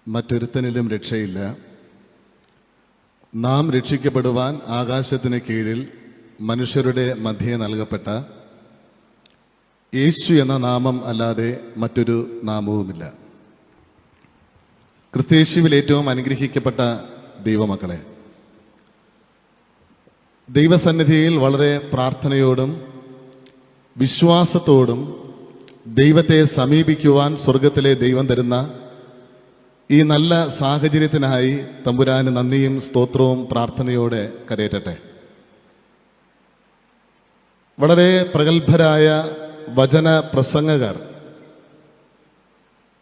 മറ്റൊരുത്തനിലും രക്ഷയില്ല. നാം രക്ഷിക്കപ്പെടുവാൻ ആകാശത്തിന് കീഴിൽ മനുഷ്യരുടെ മധ്യേ നൽകപ്പെട്ട യേശു എന്ന നാമം അല്ലാതെ മറ്റൊരു നാമവുമില്ല. ക്രിസ്തയേശുവിൽ ഏറ്റവും അനുഗ്രഹിക്കപ്പെട്ട ദൈവമക്കളെ, ദൈവസന്നിധിയിൽ വളരെ പ്രാർത്ഥനയോടും വിശ്വാസത്തോടും ദൈവത്തെ സമീപിക്കുവാൻ സ്വർഗത്തിലെ ദൈവം തരുന്ന ഈ നല്ല സാഹചര്യത്തിനായി തമ്പുരാന് നന്ദിയും സ്തോത്രവും പ്രാർത്ഥനയോടെ കരയറ്റട്ടെ. വളരെ പ്രഗത്ഭരായ വചന പ്രസംഗകർ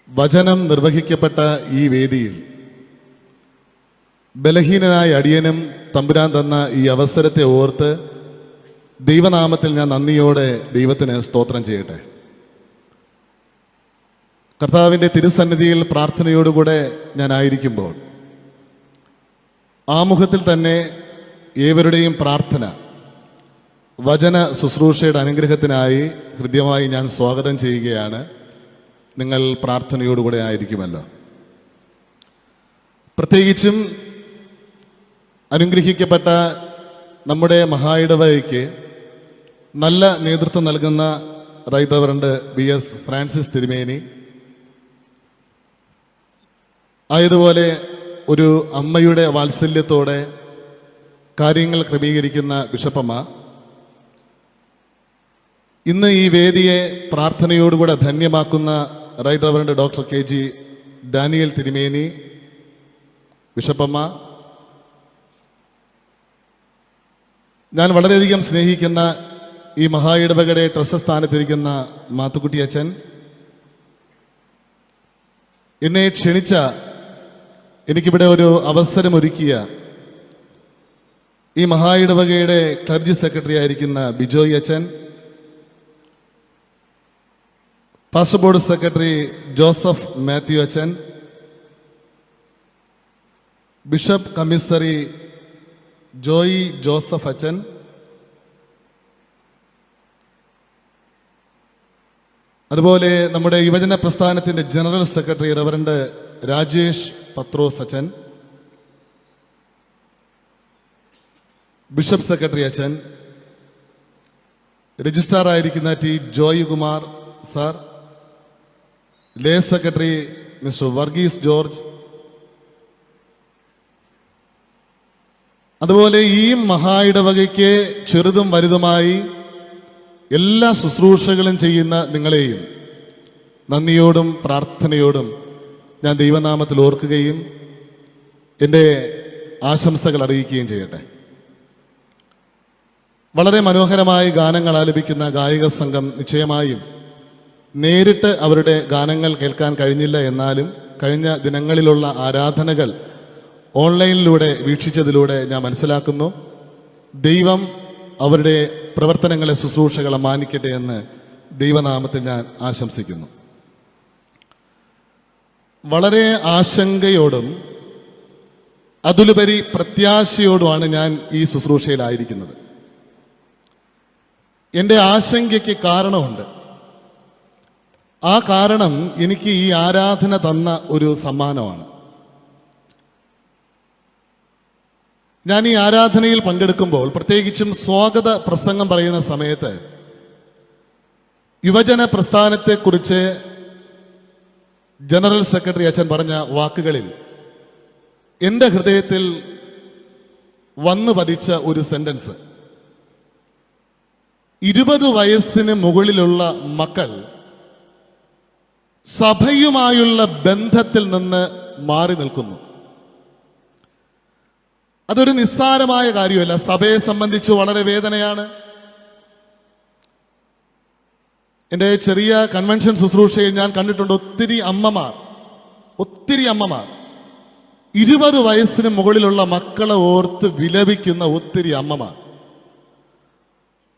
വചനം നിർവഹിക്കപ്പെട്ട ഈ വേദിയിൽ ബലഹീനനായ അടിയനും തമ്പുരാൻ തന്ന ഈ അവസരത്തെ ഓർത്ത് ദൈവനാമത്തിൽ ഞാൻ നന്ദിയോടെ ദൈവത്തിന് സ്തോത്രം ചെയ്യട്ടെ. കർത്താവിൻ്റെ തിരുസന്നിധിയിൽ പ്രാർത്ഥനയോടുകൂടെ ഞാനായിരിക്കുമ്പോൾ ആമുഖത്തിൽ തന്നെ ഏവരുടെയും പ്രാർത്ഥന വചന ശുശ്രൂഷയുടെ അനുഗ്രഹത്തിനായി ഹൃദ്യമായി ഞാൻ സ്വാഗതം ചെയ്യുകയാണ്. നിങ്ങൾ പ്രാർത്ഥനയോടുകൂടെ ആയിരിക്കുമല്ലോ. പ്രത്യേകിച്ചും അനുഗ്രഹിക്കപ്പെട്ട നമ്മുടെ മഹായിടവകയ്ക്ക് നല്ല നേതൃത്വം നൽകുന്ന റൈറ്റ് റവറൻഡ് BS ഫ്രാൻസിസ് തിരുമേനി, ആയതുപോലെ ഒരു അമ്മയുടെ വാത്സല്യത്തോടെ കാര്യങ്ങൾ ക്രമീകരിക്കുന്ന ബിഷപ്പമ്മ, ഇന്ന് ഈ വേദിയെ പ്രാർത്ഥനയോടുകൂടെ ധന്യമാക്കുന്ന right reverend doctor KG Daniel തിരുമേനി ബിഷപ്പമ്മ, ഞാൻ വളരെയധികം സ്നേഹിക്കുന്ന ഈ മഹായിടവകയുടെ ട്രസ്റ്റ് സ്ഥാനത്തിരിക്കുന്ന മാത്തുക്കുട്ടി അച്ഛൻ, എന്നെ ക്ഷണിച്ച, എനിക്കിവിടെ ഒരു അവസരമൊരുക്കിയ ഈ മഹായിടവകയുടെ ക്ലർജി സെക്രട്ടറി ആയിരിക്കുന്ന ബിജോയ് അച്ഛൻ, pastor board secretary Joseph Mathew അച്ഛൻ, ബിഷപ്പ് കമ്മീസറി ജോയി ജോസഫ് അച്ഛൻ, അതുപോലെ നമ്മുടെ യുവജന പ്രസ്ഥാനത്തിൻ്റെ ജനറൽ സെക്രട്ടറി റവറൻഡ് രാജേഷ് പത്രോസ് അച്ഛൻ, ബിഷപ്പ് സെക്രട്ടറി അച്ഛൻ, രജിസ്ട്രാർ ആയിരിക്കുന്ന T. ജോയ് കുമാർ സാർ, ലേ സെക്രട്ടറി മിസ്റ്റർ വർഗീസ് ജോർജ്, അതുപോലെ ഈ മഹായിടവകയ്ക്ക് ചെറുതും വലുതുമായി എല്ലാ ശുശ്രൂഷകളും ചെയ്യുന്ന നിങ്ങളെയും നന്ദിയോടും പ്രാർത്ഥനയോടും ഞാൻ ദൈവനാമത്തിൽ ഓർക്കുകയും എൻ്റെ ആശംസകൾ അറിയിക്കുകയും ചെയ്യട്ടെ. വളരെ മനോഹരമായ ഗാനങ്ങൾ ആലപിക്കുന്ന ഗായക സംഘം നിശ്ചയമായും നേരിട്ട് അവരുടെ ഗാനങ്ങൾ കേൾക്കാൻ കഴിഞ്ഞില്ല. എന്നാലും കഴിഞ്ഞ ദിനങ്ങളിലുള്ള ആരാധനകൾ ഓൺലൈനിലൂടെ വീക്ഷിച്ചതിലൂടെ ഞാൻ മനസ്സിലാക്കുന്നു, ദൈവം അവരുടെ പ്രവർത്തനങ്ങളെ, ശുശ്രൂഷകളെ മാനിക്കട്ടെ എന്ന് ദൈവനാമത്തിൽ ഞാൻ ആശംസിക്കുന്നു. വളരെ ആശങ്കയോടും അതിലുപരി പ്രത്യാശയോടുമാണ് ഞാൻ ഈ ശുശ്രൂഷയിലായിരിക്കുന്നത്. എൻ്റെ ആശങ്കയ്ക്ക് കാരണമുണ്ട്. ആ കാരണം എനിക്ക് ഈ ആരാധന തന്ന ഒരു സമ്മാനമാണ്. ഞാൻ ഈ ആരാധനയിൽ പങ്കെടുക്കുമ്പോൾ, പ്രത്യേകിച്ചും സ്വാഗത പ്രസംഗം പറയുന്ന സമയത്ത്, യുവജന പ്രസ്ഥാനത്തെക്കുറിച്ച് ജനറൽ സെക്രട്ടറി അച്ഛൻ പറഞ്ഞ വാക്കുകളിൽ എൻ്റെ ഹൃദയത്തിൽ വന്നു പതിച്ച ഒരു സെന്റൻസ്, 20 വയസ്സിന് മുകളിലുള്ള മക്കൾ സഭയുമായുള്ള ബന്ധത്തിൽ നിന്ന് മാറി നിൽക്കുന്നു. അതൊരു നിസ്സാരമായ കാര്യമല്ല. സഭയെ സംബന്ധിച്ച് വളരെ വേദനയാണ്. എൻ്റെ ചെറിയ കൺവെൻഷൻ ശുശ്രൂഷയിൽ ഞാൻ കണ്ടിട്ടുണ്ട് ഒത്തിരി അമ്മമാർ 20 വയസ്സിന് മുകളിലുള്ള മക്കളെ ഓർത്ത് വിലപിക്കുന്ന ഒത്തിരി അമ്മമാർ.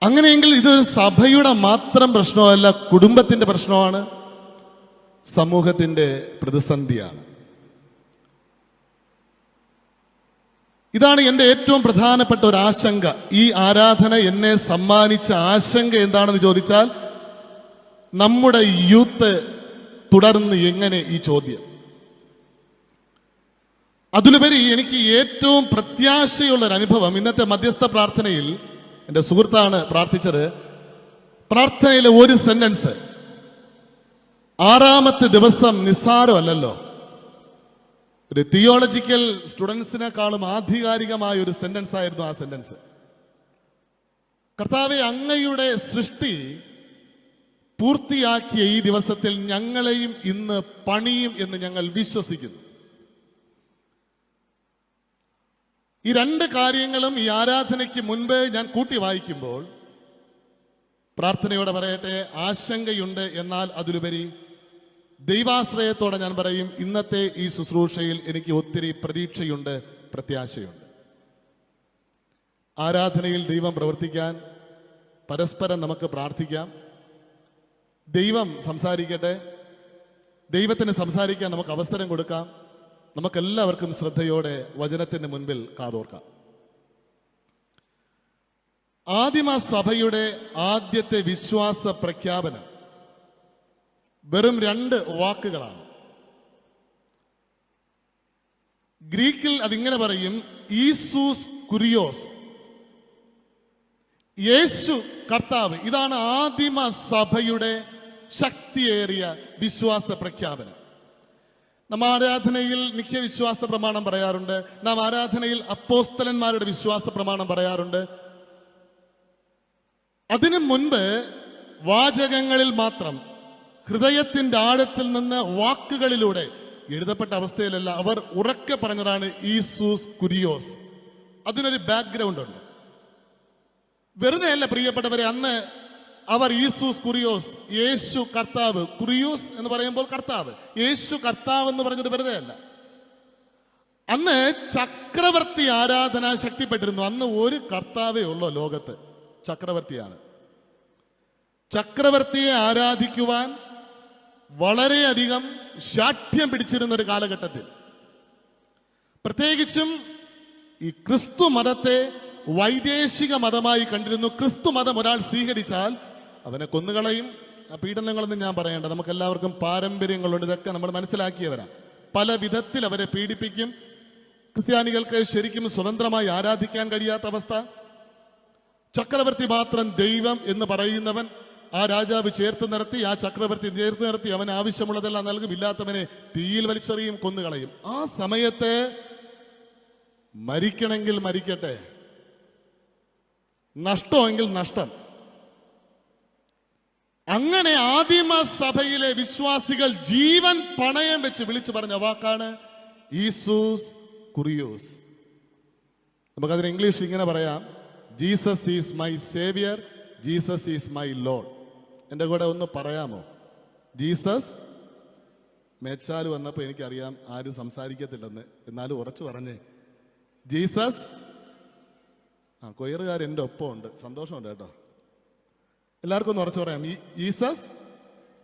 അങ്ങനെയെങ്കിൽ ഇത് സഭയുടെ മാത്രം പ്രശ്നമല്ല, കുടുംബത്തിന്റെ പ്രശ്നമാണ്, സമൂഹത്തിന്റെ പ്രതിസന്ധിയാണ്. ഇതാണ് എൻ്റെ ഏറ്റവും പ്രധാനപ്പെട്ട ഒരു ആശങ്ക. ഈ ആരാധന എന്നെ സമ്മാനിച്ച ആശങ്ക എന്താണെന്ന് ചോദിച്ചാൽ, നമ്മുടെ യൂത്ത് തുടർന്ന് എങ്ങനെ ഈ ചോദ്യം അതിലുപരി എനിക്ക് ഏറ്റവും പ്രത്യാശയുള്ള ഒരു അനുഭവം ഇന്നത്തെ മധ്യസ്ഥ പ്രാർത്ഥനയിൽ എൻ്റെ സുഹൃത്താണ് പ്രാർത്ഥിച്ചത്. പ്രാർത്ഥനയിലെ ഒരു സെന്റൻസ്, 6-ാമത്തെ ദിവസം നിസ്സാരമല്ലല്ലോ. ഒരു തിയോളജിക്കൽ സ്റ്റുഡൻസിനെക്കാളും ആധികാരികമായ ഒരു സെന്റൻസ് ആയിരുന്നു ആ സെന്റൻസ്. കർത്താവെ, അങ്ങയുടെ സൃഷ്ടി പൂർത്തിയാക്കിയ ഈ ദിവസത്തിൽ ഞങ്ങളെയും ഇന്ന് പണിയും എന്ന് ഞങ്ങൾ വിശ്വസിക്കുന്നു. ഈ രണ്ട് കാര്യങ്ങളും ഈ ആരാധനയ്ക്ക് മുൻപ് ഞാൻ കൂട്ടി വായിക്കുമ്പോൾ പ്രാർത്ഥനയോടെ പറയട്ടെ, ആശങ്കയുണ്ട്, എന്നാൽ അതിലുപരി ദൈവാശ്രയത്തോടെ ഞാൻ പറയും, ഇന്നത്തെ ഈ ശുശ്രൂഷയിൽ എനിക്ക് ഒത്തിരി പ്രതീക്ഷയുണ്ട്, പ്രത്യാശയുണ്ട്. ആരാധനയിൽ ദൈവം പ്രവർത്തിക്കാൻ പരസ്പരം നമുക്ക് പ്രാർത്ഥിക്കാം. ദൈവം സംസാരിക്കട്ടെ. ദൈവത്തിന് സംസാരിക്കാൻ നമുക്ക് അവസരം കൊടുക്കാം. നമുക്കെല്ലാവർക്കും ശ്രദ്ധയോടെ വചനത്തിന് മുൻപിൽ കാതോർക്കാം. ആദിമ സഭയുടെ ആദ്യത്തെ വിശ്വാസ പ്രഖ്യാപനം വെറും 2 വാക്കുകളാണ്. ഗ്രീക്കിൽ അതിങ്ങനെ പറയും, ഈസൂസ് കുരിയോസ്, യേശു കർത്താവ്. ഇതാണ് ആദിമ സഭയുടെ ശക്തിയേറിയ വിശ്വാസ പ്രഖ്യാപനം. നാം ആരാധനയിൽ നിത്യവിശ്വാസ പ്രമാണം പറയാറുണ്ട്. നാം ആരാധനയിൽ അപ്പോസ്തലന്മാരുടെ വിശ്വാസ പ്രമാണം പറയാറുണ്ട്. അതിനു മുൻപ് വാചകങ്ങളിൽ മാത്രം, ഹൃദയത്തിന്റെ ആഴത്തിൽ നിന്ന് വാക്കുകളിലൂടെ, എഴുതപ്പെട്ട അവസ്ഥയിലല്ല, അവർ ഉറക്കെ പറഞ്ഞതാണ് ഈസൂസ് കുരിയോസ്. അതിനൊരു ബാക്ക്ഗ്രൗണ്ട് ഉണ്ട്. വെറുതെ അല്ല പ്രിയപ്പെട്ടവരെ, അന്ന് അവർ ഈസൂസ് കുരിയോസ്, യേശു കർത്താവ്, കുരിയോസ് എന്ന് പറയുമ്പോൾ കർത്താവ്, യേശു കർത്താവ് എന്ന് പറഞ്ഞത് വെറുതെ അല്ല. അന്ന് ചക്രവർത്തി ആരാധന ശക്തിപ്പെട്ടിരുന്നു. അന്ന് ഒരു കർത്താവേ ഉള്ളൂ ലോകത്ത്, ചക്രവർത്തിയാണ്. ചക്രവർത്തിയെ ആരാധിക്കുവാൻ വളരെയധികം ശാഠ്യം പിടിച്ചിരുന്ന ഒരു കാലഘട്ടത്തിൽ, പ്രത്യേകിച്ചും ഈ ക്രിസ്തു മതത്തെ വൈദേശിക മതമായി കണ്ടിരുന്നു. ക്രിസ്തു മതം ഒരാൾ സ്വീകരിച്ചാൽ അവനെ കൊന്നുകളയും. പീഡനങ്ങളൊന്നും ഞാൻ പറയേണ്ട, നമുക്ക് എല്ലാവർക്കും പാരമ്പര്യങ്ങളുണ്ട്, ഇതൊക്കെ നമ്മൾ മനസ്സിലാക്കിയവരാ. പല വിധത്തിൽ അവരെ പീഡിപ്പിക്കും. ക്രിസ്ത്യാനികൾക്ക് ശരിക്കും സ്വതന്ത്രമായി ആരാധിക്കാൻ കഴിയാത്ത അവസ്ഥ. ചക്രവർത്തി മാത്രം ദൈവം എന്ന് പറയുന്നവൻ ആ രാജാവ് ചേർത്ത് നിർത്തി, ആ ചക്രവർത്തി ചേർത്ത് നിർത്തി അവന് ആവശ്യമുള്ളതെല്ലാം നൽകും, ഇല്ലാത്തവനെ തീയിൽ വലിച്ചെറിയും, കൊന്നുകളയും. ആ സമയത്ത് മരിക്കണമെങ്കിൽ മരിക്കട്ടെ, നഷ്ടമെങ്കിൽ നഷ്ടം. അങ്ങനെ ആദിമ സഭയിലെ വിശ്വാസികൾ ജീവൻ പണയം വെച്ച് വിളിച്ചു പറഞ്ഞ വാക്കാണ് ഈസൂസ് കുരിയോസ്. നമുക്കതിന് ഇംഗ്ലീഷ് ഇങ്ങനെ പറയാം, Jesus is my Xavier, Jesus is my Lord. എൻ്റെ കൂടെ ഒന്ന് പറയാമോ? ജീസസ്. മേച്ചാൽ വന്നപ്പോൾ എനിക്കറിയാം ആരും സംസാരിക്കത്തില്ലെന്ന്, എന്നാലും ഉറച്ചു പറഞ്ഞേ. ജീസസ്. കൊയറുകാർ എൻ്റെ ഒപ്പം ഉണ്ട്, സന്തോഷമുണ്ട് കേട്ടോ. എല്ലാവർക്കും ഒന്ന് ഉറച്ചു പറയാം, Jesus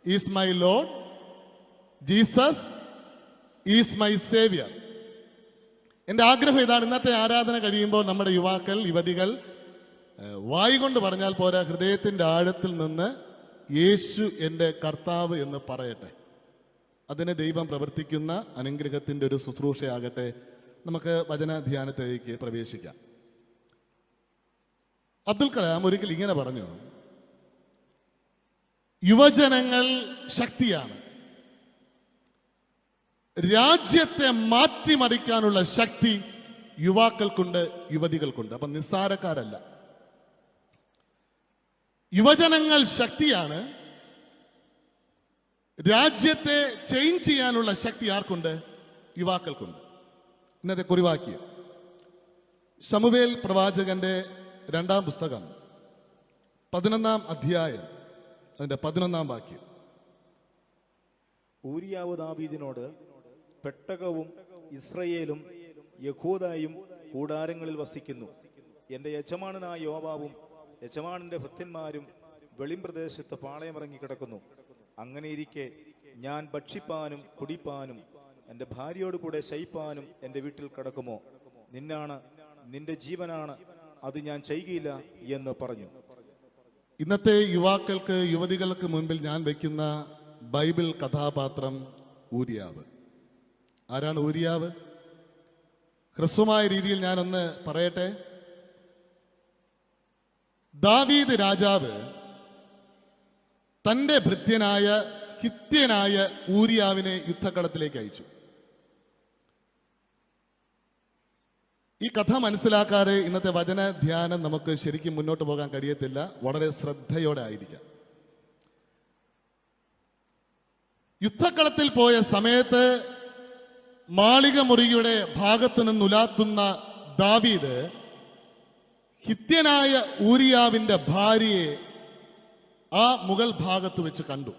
is my Lord, Jesus is my Xavier. എൻ്റെ ആഗ്രഹം ഇതാണ്, ഇന്നത്തെ ആരാധന കഴിയുമ്പോൾ നമ്മുടെ യുവാക്കൾ, യുവതികൾ വായി കൊണ്ട് പറഞ്ഞാൽ പോരാ, ഹൃദയത്തിൻ്റെ ആഴത്തിൽ നിന്ന് യേശു എൻ്റെ കർത്താവ് എന്ന് പറയട്ടെ. അതിന് ദൈവം പ്രവർത്തിക്കുന്ന അനുഗ്രഹത്തിൻ്റെ ഒരു ശുശ്രൂഷയാകട്ടെ. നമുക്ക് വചനധ്യാനത്തിലേക്ക് പ്രവേശിക്കാം. അബ്ദുൽ കലാം ഒരിക്കൽ ഇങ്ങനെ പറഞ്ഞു, യുവജനങ്ങൾ ശക്തിയാണ്, രാജ്യത്തെ മാറ്റിമറിക്കാനുള്ള ശക്തി യുവാക്കൾക്കുണ്ട്, യുവതികൾക്കുണ്ട്. അപ്പൊ നിസ്സാരക്കാരല്ല. യുവജനങ്ങൾ ശക്തിയാണ്, രാജ്യത്തെ ചേഞ്ച് ചെയ്യാനുള്ള ശക്തി ആർക്കുണ്ട്? യുവാക്കൾക്കുണ്ട്. ഇന്നത്തെ കുറിവാക്യം ശമൂവേൽ പ്രവാചകന്റെ 2-ാം പുസ്തകം 11-ാം അധ്യായം അതിന്റെ 11-ാം വാക്യം. ഊരിയാവ് ദാവീദിനോട്, പെട്ടകവും ഇസ്രയേലും യഹൂദയും കൂടാരങ്ങളിൽ വസിക്കുന്നു. എന്റെ യജമാനനായ യോവാബും യജമാനന്റെ ഭൃത്യന്മാരും വെളിമ്പ്രദേശത്ത് പാളയമിറങ്ങി കിടക്കുന്നു. അങ്ങനെയിരിക്കെ ഞാൻ ഭക്ഷിപ്പാനും കുടിപ്പാനും എൻ്റെ ഭാര്യയോട് കൂടെ ശയിപ്പാനും എൻ്റെ വീട്ടിൽ കിടക്കുമോ? നിന്നാണ്, നിന്റെ ജീവനാണ്, അത് ഞാൻ ചെയ്യുകയില്ല എന്ന് പറഞ്ഞു. ഇന്നത്തെ യുവാക്കൾക്ക്, യുവതികൾക്ക് മുൻപിൽ ഞാൻ വയ്ക്കുന്ന ബൈബിൾ കഥാപാത്രം ഊരിയാവ്. ആരാണ് ഊരിയാവ്? ഹ്രസ്വമായ രീതിയിൽ ഞാനൊന്ന് പറയട്ടെ. ദാവീദ് രാജാവ് തന്റെ ഭൃത്യനായ ഹിത്യനായ ഊരിയാവിനെ യുദ്ധക്കളത്തിലേക്ക് അയച്ചു. ഈ കഥ മനസ്സിലാക്കാതെ ഇന്നത്തെ വചന ധ്യാനം നമുക്ക് ശരിക്കും മുന്നോട്ട് പോകാൻ കഴിയത്തില്ല. വളരെ ശ്രദ്ധയോടെ ആയിരിക്കാം. യുദ്ധക്കളത്തിൽ പോയ സമയത്ത് മാളിക മുറിയുടെ ഭാഗത്ത് നിന്നുലാത്തുന്ന ദാവീദ് ഹിത്യനായ ഊരിയാവിന്റെ ഭാര്യയെ ആ മുകൾ ഭാഗത്ത് വെച്ച് കണ്ടു.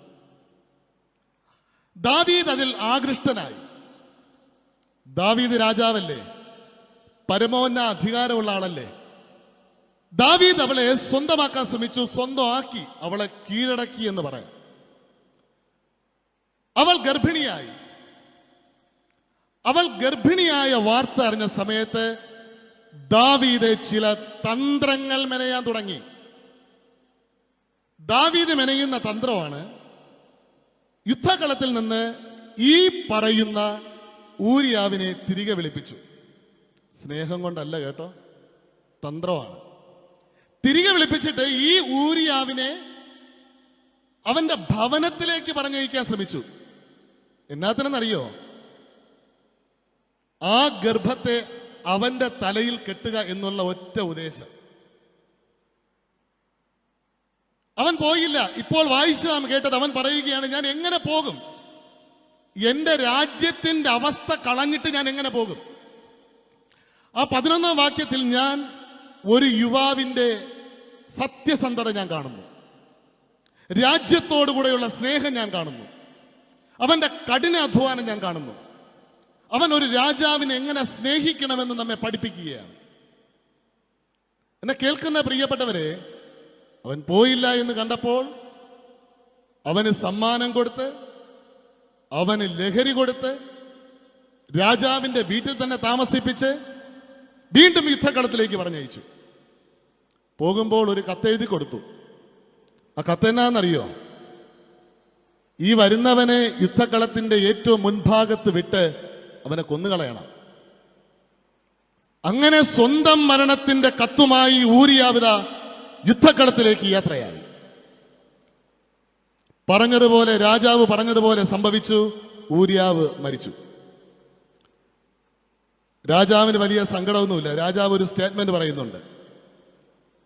ദാവീദ് അതിൽ ആകൃഷ്ടനായി. ദാവീദ് രാജാവല്ലേ, പരമോന്നത അധികാരമുള്ള ആളല്ലേ. ദാവീദ് അവളെ സ്വന്തമാക്കാൻ ശ്രമിച്ചു, സ്വന്തമാക്കി, അവളെ കീഴടക്കി എന്ന് പറയാം. അവൾ ഗർഭിണിയായി. അവൾ ഗർഭിണിയായ വാർത്ത അറിഞ്ഞ സമയത്ത് ദാവീദ് ചില തന്ത്രങ്ങൾ മെനയാൻ തുടങ്ങി. ദാവീദ് മെനയുന്ന തന്ത്രമാണ് യുദ്ധകളത്തിൽ നിന്ന് ഈ പറയുന്ന ഊരിയാവിനെ തിരികെ വിളിപ്പിച്ചു. സ്നേഹം കൊണ്ടല്ല കേട്ടോ, തന്ത്രമാണ്. തിരികെ വിളിപ്പിച്ചിട്ട് ഈ ഊരിയാവിനെ അവന്റെ ഭവനത്തിലേക്ക് പറഞ്ഞയക്കാൻ ശ്രമിച്ചു. എന്നാത്തിനെന്നറിയോ? ആ ഗർഭത്തെ അവന്റെ തലയിൽ കെട്ടുക എന്നുള്ള ഒറ്റ ഉദ്ദേശം. അവൻ പോയില്ല. ഇപ്പോൾ വായിച്ചു നാം കേട്ടത്, അവൻ പറയുകയാണ്, ഞാൻ എങ്ങനെ പോകും? എന്റെ രാജ്യത്തിന്റെ അവസ്ഥ കളഞ്ഞിട്ട് ഞാൻ എങ്ങനെ പോകും? ആ 11-ാം വാക്യത്തിൽ ഞാൻ ഒരു യുവാവിന്റെ സത്യസന്ധത ഞാൻ കാണുന്നു. രാജ്യത്തോടുകൂടെയുള്ള സ്നേഹം ഞാൻ കാണുന്നു. അവന്റെ കഠിന അധ്വാനം ഞാൻ കാണുന്നു. അവൻ ഒരു രാജാവിനെ എങ്ങനെ സ്നേഹിക്കണമെന്ന് നമ്മെ പഠിപ്പിക്കുകയാണ്. എന്നെ കേൾക്കുന്ന പ്രിയപ്പെട്ടവരെ, അവൻ പോയില്ല എന്ന് കണ്ടപ്പോൾ അവന് സമ്മാനം കൊടുത്ത്, അവന് ലഹരി കൊടുത്ത്, രാജാവിന്റെ വീട്ടിൽ തന്നെ താമസിപ്പിച്ച് വീണ്ടും യുദ്ധക്കളത്തിലേക്ക് പറഞ്ഞയച്ചു. പോകുമ്പോൾ ഒരു കത്തെഴുതി കൊടുത്തു. ആ കത്തെന്നാന്നറിയോ? ഈ വരുന്നവനെ യുദ്ധക്കളത്തിന്റെ ഏറ്റവും മുൻഭാഗത്ത് വിട്ട് അവനെ കൊന്നുകളയണം. അങ്ങനെ സ്വന്തം മരണത്തിന്റെ കത്തുമായി ഊരിയാവിത യുദ്ധക്കളത്തിലേക്ക് യാത്രയായി. പറഞ്ഞതുപോലെ, രാജാവ് പറഞ്ഞതുപോലെ സംഭവിച്ചു. ഊരിയാവ് മരിച്ചു. രാജാവിന് വലിയ സങ്കടമൊന്നുമില്ല. രാജാവ് ഒരു സ്റ്റേറ്റ്മെന്റ് പറയുന്നുണ്ട്,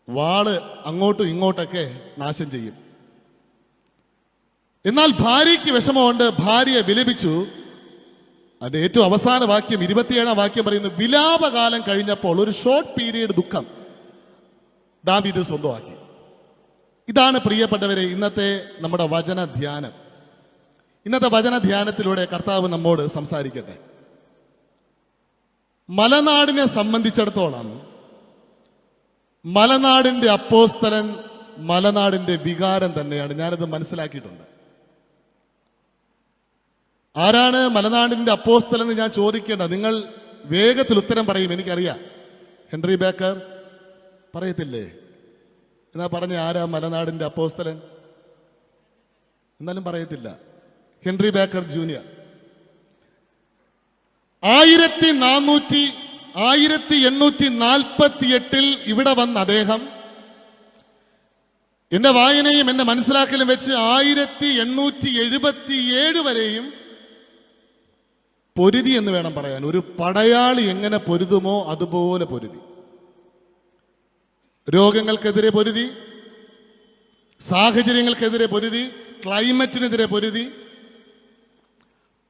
വാള് അങ്ങോട്ടും ഇങ്ങോട്ടൊക്കെ നാശം ചെയ്യും. എന്നാൽ ഭാര്യയ്ക്ക് വിഷമമുണ്ട്. ഭാര്യയെ വിലപിച്ചു. അതിന്റെ ഏറ്റവും അവസാന വാക്യം, 27-ാം വാക്യം പറയുന്നു, വിലാപകാലം കഴിഞ്ഞപ്പോൾ ഒരു ഷോർട്ട് പീരീഡ് ദുഃഖം ദാവീദ് സ്വന്തമാക്കി. ഇതാണ് പ്രിയപ്പെട്ടവരെ ഇന്നത്തെ നമ്മുടെ വചന ധ്യാനം. ഇന്നത്തെ വചന ധ്യാനത്തിലൂടെ കർത്താവ് നമ്മോട് സംസാരിക്കട്ടെ. മലനാടിനെ സംബന്ധിച്ചിടത്തോളം മലനാടിന്റെ അപ്പോസ്തലൻ മലനാടിന്റെ വികാരം തന്നെയാണ്. ഞാനത് മനസ്സിലാക്കിയിട്ടുണ്ട്. ആരാണ് മലനാടിന്റെ അപ്പോസ്തലൻ എന്ന് ഞാൻ ചോദിക്കേണ്ട. നിങ്ങൾ വേഗത്തിൽ ഉത്തരം പറയും, എനിക്കറിയാം. ഹെൻറി ബേക്കർ പറയത്തില്ലേ? എന്നാ പറഞ്ഞ ആരാ മലനാടിന്റെ അപ്പോസ്തലൻ? എന്നാലും പറയത്തില്ല. ഹെൻറി ബേക്കർ ജൂനിയർ 1848 ഇവിടെ വന്ന അദ്ദേഹം എന്റെ വായനയും എന്റെ മനസ്സിലാക്കലും വെച്ച് 1877 വരെയും പൊരുതി എന്ന് വേണം പറയാൻ. ഒരു പടയാളി എങ്ങനെ പൊരുതുമോ അതുപോലെ പൊരുതി. രോഗങ്ങൾക്കെതിരെ പൊരുതി, സാഹചര്യങ്ങൾക്കെതിരെ പൊരുതി, ക്ലൈമറ്റിനെതിരെ പൊരുതി.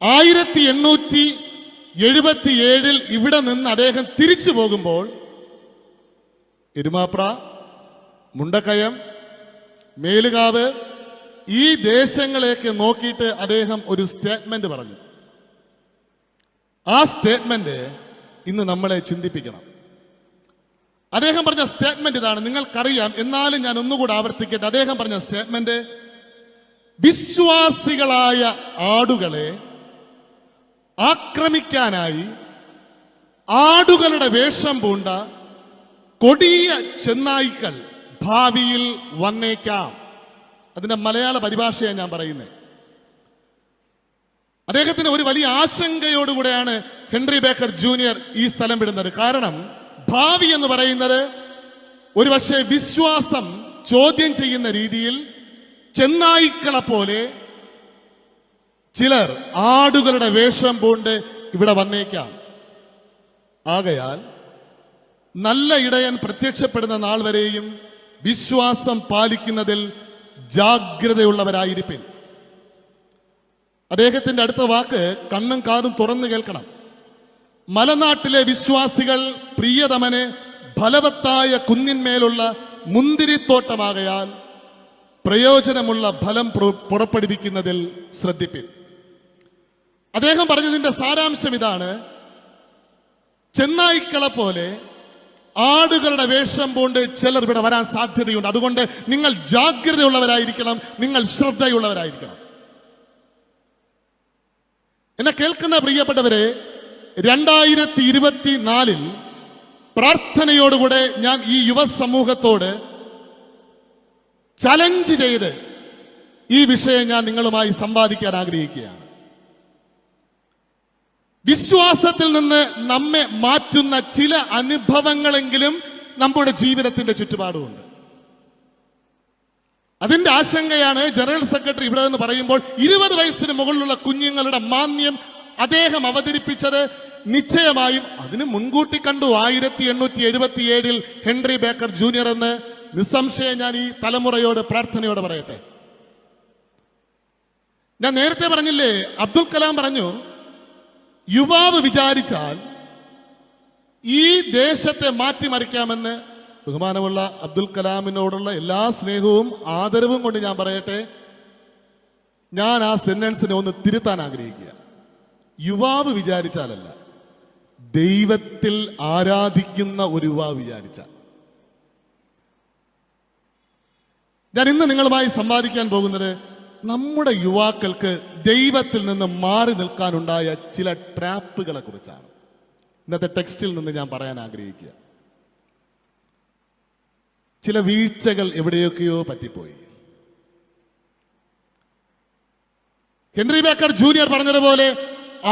1877 ഇവിടെ നിന്ന് അദ്ദേഹം തിരിച്ചു പോകുമ്പോൾ എരുമാപ്ര, മുണ്ടക്കയം, മേലുകാവ് ഈ ദേശങ്ങളെയൊക്കെ നോക്കിയിട്ട് അദ്ദേഹം ഒരു സ്റ്റേറ്റ്മെന്റ് പറഞ്ഞു. ആ സ്റ്റേറ്റ്മെന്റ് ഇന്ന് നമ്മളെ ചിന്തിപ്പിക്കണം. അദ്ദേഹം പറഞ്ഞ സ്റ്റേറ്റ്മെന്റ് ഇതാണ്. നിങ്ങൾക്കറിയാം, എന്നാലും ഞാൻ ഒന്നുകൂടെ ആവർത്തിക്കട്ടെ. അദ്ദേഹം പറഞ്ഞ സ്റ്റേറ്റ്മെന്റ്, വിശ്വാസികളായ ആടുകളെ ആക്രമിക്കാനായി ആടുകളുടെ വേഷം പൂണ്ട കൊടിയ ചെന്നായ്ക്കൾ ഭാവിയിൽ വന്നേക്കാം. അതിന്റെ മലയാള പരിഭാഷയാണ് ഞാൻ പറയുന്നത്. അദ്ദേഹത്തിന് ഒരു വലിയ ആശങ്കയോടുകൂടെയാണ് ഹെൻറി ബേക്കർ ജൂനിയർ ഈ സ്ഥലം വിടുന്നത്. കാരണം ഭാവി എന്ന് പറയുന്നത് ഒരുപക്ഷെ വിശ്വാസം ചോദ്യം ചെയ്യുന്ന രീതിയിൽ ചെന്നായ്ക്കളെ പോലെ ചിലർ ആടുകളുടെ വേഷം പൂണ്ട് ഇവിടെ വന്നേക്കാം. ആകയാൽ നല്ല ഇടയൻ പ്രത്യക്ഷപ്പെടുന്ന നാൾ വരെയും വിശ്വാസം പാലിക്കുന്നതിൽ ജാഗ്രതയുള്ളവരായിരിപ്പിൻ. അദ്ദേഹത്തിന്റെ അടുത്ത വാക്ക് കണ്ണും കാതും തുറന്നു കേൾക്കണം. മലനാട്ടിലെ വിശ്വാസികൾ പ്രിയതമന് ഫലവത്തായ കുന്നിന്മേലുള്ള മുന്തിരിത്തോട്ടമാകയാൽ പ്രയോജനമുള്ള ഫലം പുറപ്പെടുവിക്കുന്നതിൽ ശ്രദ്ധിപ്പിൻ. അദ്ദേഹം പറഞ്ഞതിന്റെ സാരാംശം ഇതാണ്: ചെന്നായ്ക്കളെ പോലെ ആടുകളുടെ വേഷം കൊണ്ട് ചിലർ ഇവിടെ വരാൻ സാധ്യതയുണ്ട്. അതുകൊണ്ട് നിങ്ങൾ ജാഗ്രതയുള്ളവരായിരിക്കണം, നിങ്ങൾ ശ്രദ്ധയുള്ളവരായിരിക്കണം. എന്നെ കേൾക്കുന്ന പ്രിയപ്പെട്ടവരെ, 2024 പ്രാർത്ഥനയോടുകൂടെ ഞാൻ ഈ യുവസമൂഹത്തോട് ചലഞ്ച് ചെയ്ത് ഈ വിഷയം ഞാൻ നിങ്ങളുമായി സംവാദിക്കാൻ ആഗ്രഹിക്കുകയാണ്. വിശ്വാസത്തിൽ നിന്ന് നമ്മെ മാറ്റുന്ന ചില അനുഭവങ്ങളെങ്കിലും നമ്മുടെ ജീവിതത്തിന്റെ ചുറ്റുപാടുമുണ്ട്. അതിന്റെ ആശങ്കയാണ് ജനറൽ സെക്രട്ടറി ഇവിടെ നിന്ന് പറയുമ്പോൾ 20 വയസ്സിന് മുകളിലുള്ള കുഞ്ഞുങ്ങളുടെ മാന്യം അദ്ദേഹം അവതരിപ്പിച്ചത്. നിശ്ചയമായും അതിന് മുൻകൂട്ടി കണ്ടു 1877 ഹെൻറി ബേക്കർ ജൂനിയർ എന്ന്. നിസ്സംശയം ഞാൻ ഈ തലമുറയോട് പ്രാർത്ഥനയോടെ പറയട്ടെ. ഞാൻ നേരത്തെ പറഞ്ഞില്ലേ, അബ്ദുൽ കലാം പറഞ്ഞു, യുവാവ് വിചാരിച്ചാൽ ഈ ദേശത്തെ മാറ്റിമറിക്കാമെന്ന്. ബഹുമാനമുള്ള അബ്ദുൽ കലാമിനോടുള്ള എല്ലാ സ്നേഹവും ആദരവും കൊണ്ട് ഞാൻ പറയട്ടെ, ഞാൻ ആ സെന്റൻസിനെ ഒന്ന് തിരുത്താൻ ആഗ്രഹിക്കുക. യുവാവ് വിചാരിച്ചാലല്ല, ദൈവത്തിൽ ആരാധിക്കുന്ന ഒരു യുവാവ് വിചാരിച്ചാൽ. ഞാൻ ഇന്ന് നിങ്ങളുമായി സംവാദിക്കാൻ പോകുന്നത് നമ്മുടെ യുവാക്കൾക്ക് ദൈവത്തിൽ നിന്ന് മാറി നിൽക്കാനുണ്ടായ ചില ട്രാപ്പുകളെ കുറിച്ചാണ്. ഇന്നത്തെ ടെക്സ്റ്റിൽ നിന്ന് ഞാൻ പറയാൻ ആഗ്രഹിക്കുക. ചില വീഴ്ചകൾ എവിടെയൊക്കെയോ പറ്റിപ്പോയി. ഹെൻറി ബേക്കർ ജൂനിയർ പറഞ്ഞതുപോലെ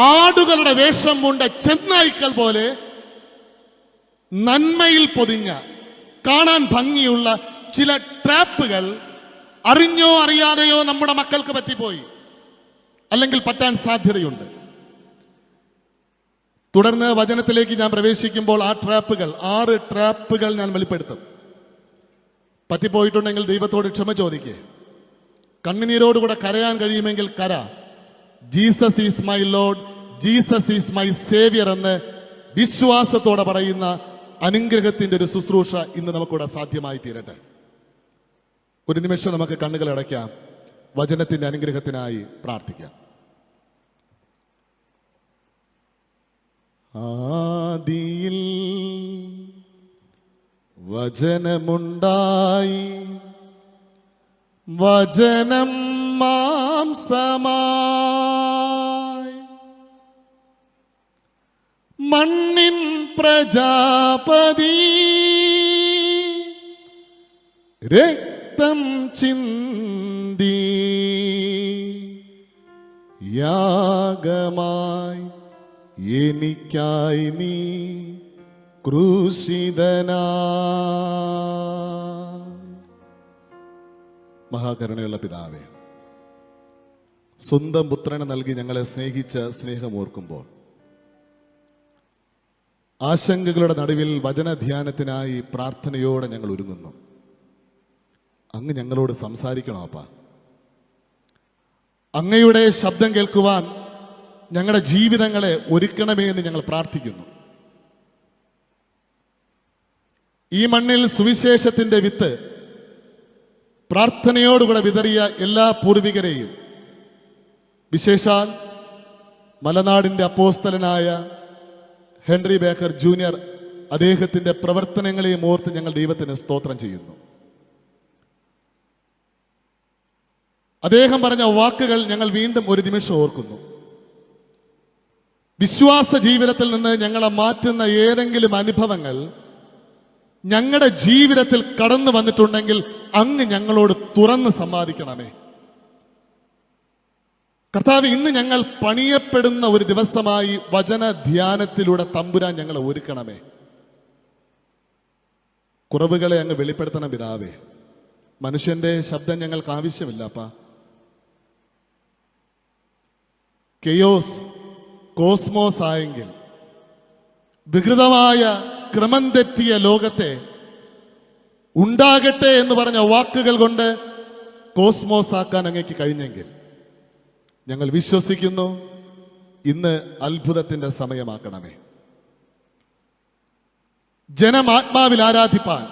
ആടുകളുടെ വേഷം പൂണ്ട ചെന്നായ്ക്കൾ പോലെ നന്മയിൽ പൊതിഞ്ഞ കാണാൻ ഭംഗിയുള്ള ചില ട്രാപ്പുകൾ അറിഞ്ഞോ അറിയാതെയോ നമ്മുടെ മക്കൾക്ക് പറ്റിപ്പോയി, അല്ലെങ്കിൽ പറ്റാൻ സാധ്യതയുണ്ട്. തുടർന്ന് വചനത്തിലേക്ക് ഞാൻ പ്രവേശിക്കുമ്പോൾ ആ ട്രാപ്പുകൾ 6 ട്രാപ്പുകൾ ഞാൻ വെളിപ്പെടുത്തും. പറ്റിപ്പോയിട്ടുണ്ടെങ്കിൽ ദൈവത്തോട് ക്ഷമ ചോദിക്കേ. കണ്ണുനീരോടുകൂടെ കരയാൻ കഴിയുമെങ്കിൽ കര. Jesus is my Lord, Jesus is my Xavier എന്ന് വിശ്വാസത്തോടെ പറയുന്ന അനുഗ്രഹത്തിന്റെ ഒരു ശുശ്രൂഷ ഇന്ന് നമുക്കിവിടെ സാധ്യമായി തീരട്ടെ. ഒരു നിമിഷം നമുക്ക് കണ്ണുകൾ അടയ്ക്കാം, വചനത്തിന്റെ അനുഗ്രഹത്തിനായി പ്രാർത്ഥിക്കാം. ആദിയിൽ വചനമുണ്ടായി, വചനം മാംസമായി, മണ്ണിൻ പ്രജാപതി രക്തം ചിന്തി യാഗമായി എനിക്കായി നീ ക്രൂശിതനായി. മഹാകരുണയുള്ള പിതാവേ, സ്വന്തം പുത്രനെ നൽകി ഞങ്ങളെ സ്നേഹിച്ച സ്നേഹമോർക്കുമ്പോൾ ആശങ്കകളുടെ നടുവിൽ വചനധ്യാനത്തിനായി പ്രാർത്ഥനയോടെ ഞങ്ങൾ ഒരുങ്ങുന്നു. അങ്ങ് ഞങ്ങളോട് സംസാരിക്കണോ അപ്പാ? അങ്ങയുടെ ശബ്ദം കേൾക്കുവാൻ ഞങ്ങളുടെ ജീവിതങ്ങളെ ഒരുക്കണമേ എന്ന് ഞങ്ങൾ പ്രാർത്ഥിക്കുന്നു. ഈ മണ്ണിൽ സുവിശേഷത്തിന്റെ വിത്ത് പ്രാർത്ഥനയോടുകൂടെ വിതറിയ എല്ലാ പൂർവികരെയും, വിശേഷാൽ മലനാടിന്റെ അപ്പോസ്തലനായ ഹെൻറി ബേക്കർ ജൂനിയർ അദ്ദേഹത്തിന്റെ പ്രവർത്തനങ്ങളെയും ഓർത്ത് ഞങ്ങൾ ദൈവത്തിന് സ്തോത്രം ചെയ്യുന്നു. അദ്ദേഹം പറഞ്ഞ വാക്കുകൾ ഞങ്ങൾ വീണ്ടും ഒരു നിമിഷം ഓർക്കുന്നു. വിശ്വാസ ജീവിതത്തിൽ നിന്ന് ഞങ്ങളെ മാറ്റുന്ന ഏതെങ്കിലും അനുഭവങ്ങൾ ഞങ്ങളുടെ ജീവിതത്തിൽ കടന്നു വന്നിട്ടുണ്ടെങ്കിൽ അങ്ങ് ഞങ്ങളോട് തുറന്ന് സമ്മാനിക്കണമേ. കർത്താവ്, ഇന്ന് ഞങ്ങൾ പണിയപ്പെടുന്ന ഒരു ദിവസമായി വചന ധ്യാനത്തിലൂടെ തമ്പുരാൻ ഞങ്ങളെ ഒരുക്കണമേ. കുറവുകളെ അങ്ങ് വെളിപ്പെടുത്തണം പിതാവേ. മനുഷ്യന്റെ ശബ്ദം ഞങ്ങൾക്ക് ആവശ്യമില്ലപ്പാ. കെയോസ് കോസ്മോസ് ആയെങ്കിൽ വികൃതമായ ക്രമം തെറ്റിയ ലോകത്തെ ഉണ്ടാകട്ടെ എന്ന് പറഞ്ഞ വാക്കുകൾ കൊണ്ട് കോസ്മോസ് ആക്കാൻ അങ്ങേക്ക് കഴിഞ്ഞെങ്കിൽ ഞങ്ങൾ വിശ്വസിക്കുന്നു ഇന്ന് അത്ഭുതത്തിന്റെ സമയമാക്കണമേ. ജനം ആത്മാവിൽ ആരാധിപ്പാൻ,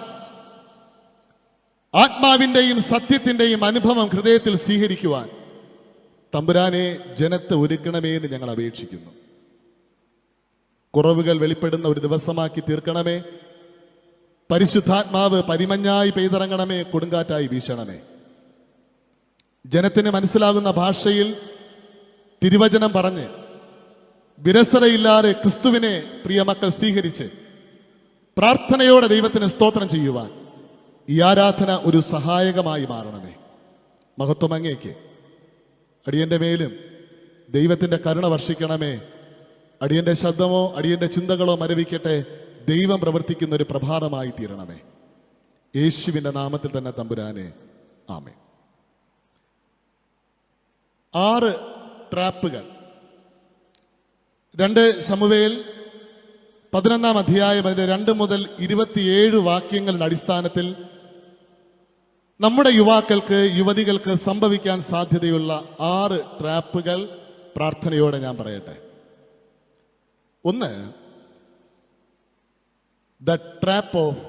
ആത്മാവിന്റെയും സത്യത്തിന്റെയും അനുഭവം ഹൃദയത്തിൽ സ്വീകരിക്കുവാൻ തമ്പുരാനെ ജനത്തെ ഒരുക്കണമേ എന്ന് ഞങ്ങൾ അപേക്ഷിക്കുന്നു. കുറവുകൾ വെളിപ്പെടുന്ന ഒരു ദിവസമാക്കി തീർക്കണമേ. പരിശുദ്ധാത്മാവ് പരിമഞ്ഞായി പെയ്തിറങ്ങണമേ, കൊടുങ്കാറ്റായി വീശണമേ. ജനത്തിന് മനസ്സിലാകുന്ന ഭാഷയിൽ തിരുവചനം പറഞ്ഞ് വിരസതയില്ലാതെ ക്രിസ്തുവിനെ പ്രിയമക്കൾ സ്വീകരിച്ച് പ്രാർത്ഥനയോടെ ദൈവത്തിന് സ്തോത്രം ചെയ്യുവാൻ ഈ ആരാധന ഒരു സഹായകമായി മാറണമേ. മഹത്വം അങ്ങേക്ക്. അടിയന്റെ മേലും ദൈവത്തിന്റെ കരുണ വർഷിക്കണമേ. അടിയന്റെ ശബ്ദമോ അടിയന്റെ ചിന്തകളോ മരവിക്കട്ടെ. ദൈവം പ്രവർത്തിക്കുന്ന ഒരു പ്രഭാതമായി തീരണമേ. യേശുവിന്റെ നാമത്തിൽ തന്നെ തമ്പുരാനെ, ആമേൻ. 6 ട്രാപ്പുകൾ 2 ശമൂവേൽ 11 അധ്യായം അതിന്റെ 2 മുതൽ 27 വാക്യങ്ങളുടെ അടിസ്ഥാനത്തിൽ നമ്മുടെ യുവാക്കൾക്ക്, യുവതികൾക്ക് സംഭവിക്കാൻ സാധ്യതയുള്ള 6 ട്രാപ്പുകൾ പ്രാർത്ഥനയോടെ ഞാൻ പറയട്ടെ. 1, ദ ട്രാപ്പ് ഓഫ്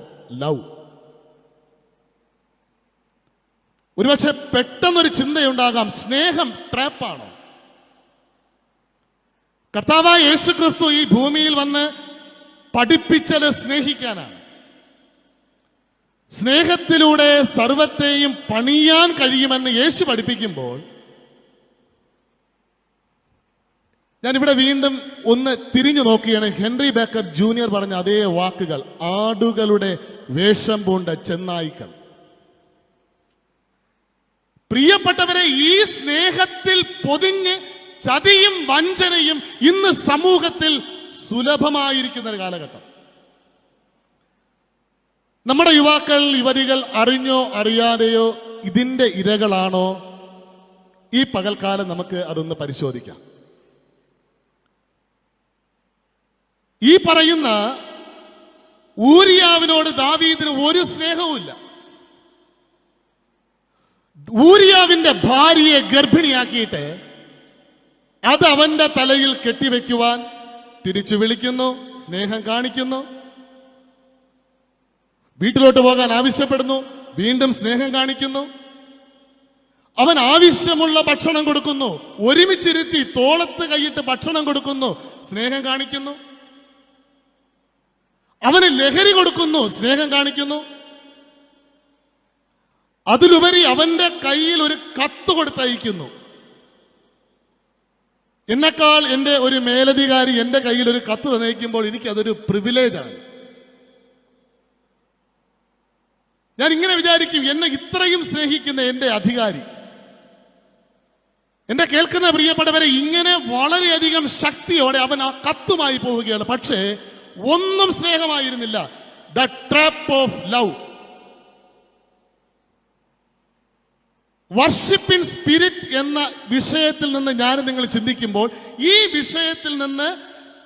ലവ്. ഒരുപക്ഷെ പെട്ടെന്നൊരു ചിന്തയുണ്ടാകാം, സ്നേഹം ട്രാപ്പാണോ? കർത്താവായ യേശു ക്രിസ്തു ഈ ഭൂമിയിൽ വന്ന് പഠിപ്പിച്ചത് സ്നേഹിക്കാനാണ്. സ്നേഹത്തിലൂടെ സർവത്തെയും പണിയാൻ കഴിയുമെന്ന് യേശു പഠിപ്പിക്കുമ്പോൾ ഞാനിവിടെ വീണ്ടും ഒന്ന് തിരിഞ്ഞു നോക്കുകയാണ്. ഹെൻറി ബേക്കർ ജൂനിയർ പറഞ്ഞ അതേ വാക്കുകൾ, ആടുകളുടെ വേഷം പൂണ്ട ചെന്നായ്ക്കൾ. പ്രിയപ്പെട്ടവരെ, ഈ സ്നേഹത്തിൽ പൊതിഞ്ഞ് ചതിയും വഞ്ചനയും ഇന്ന് സമൂഹത്തിൽ സുലഭമായിരിക്കുന്ന ഒരു കാലഘട്ടം. നമ്മുടെ യുവാക്കൾ, യുവതികൾ അറിഞ്ഞോ അറിയാതെയോ ഇതിന്റെ ഇരകളാണോ? ഈ പകൽക്കാലം നമുക്ക് അതൊന്ന് പരിശോധിക്കാം. ഈ പറയുന്ന ഊരിയാവിനോട് ദാവീദിന് ഒരു സ്നേഹവുമില്ല. ഊരിയാവിന്റെ ഭാര്യയെ ഗർഭിണിയാക്കിയിട്ട് അത് അവന്റെ തലയിൽ കെട്ടിവെക്കുവാൻ തിരിച്ചു വിളിക്കുന്നു, സ്നേഹം കാണിക്കുന്നു. വീട്ടിലോട്ട് പോകാൻ ആവശ്യപ്പെടുന്നു, വീണ്ടും സ്നേഹം കാണിക്കുന്നു. അവൻ ആവശ്യമുള്ള ഭക്ഷണം കൊടുക്കുന്നു, ഒരുമിച്ചിരുത്തി തോളത്ത് കൈയിട്ട് ഭക്ഷണം കൊടുക്കുന്നു, സ്നേഹം കാണിക്കുന്നു. അവന് ലഹരി കൊടുക്കുന്നു, സ്നേഹം കാണിക്കുന്നു. അതിലുപരി അവന്റെ കയ്യിൽ ഒരു കത്ത് കൊടുത്തയക്കുന്നു. എന്നെക്കാൾ എൻ്റെ ഒരു മേലധികാരി എൻ്റെ കയ്യിൽ ഒരു കത്ത് തന്നേക്കുമ്പോൾ എനിക്ക് അതൊരു പ്രിവിലേജാണ്. ഞാൻ ഇങ്ങനെ വിചാരിക്കും, എന്നെ ഇത്രയും സ്നേഹിക്കുന്ന എൻ്റെ അധികാരി, എന്നെ കേൾക്കുന്ന പ്രിയപ്പെട്ടവരെ, ഇങ്ങനെ വളരെയധികം ശക്തിയോടെ അവൻ ആ കത്തുമായി പോവുകയാണ്. പക്ഷേ ഒന്നും സ്നേഹമായിരുന്നില്ല. The trap of love. Worship in spirit എന്ന വിഷയത്തിൽ നിന്ന് ഞാൻ നിങ്ങൾ ചിന്തിക്കുമ്പോൾ ഈ വിഷയത്തിൽ നിന്ന്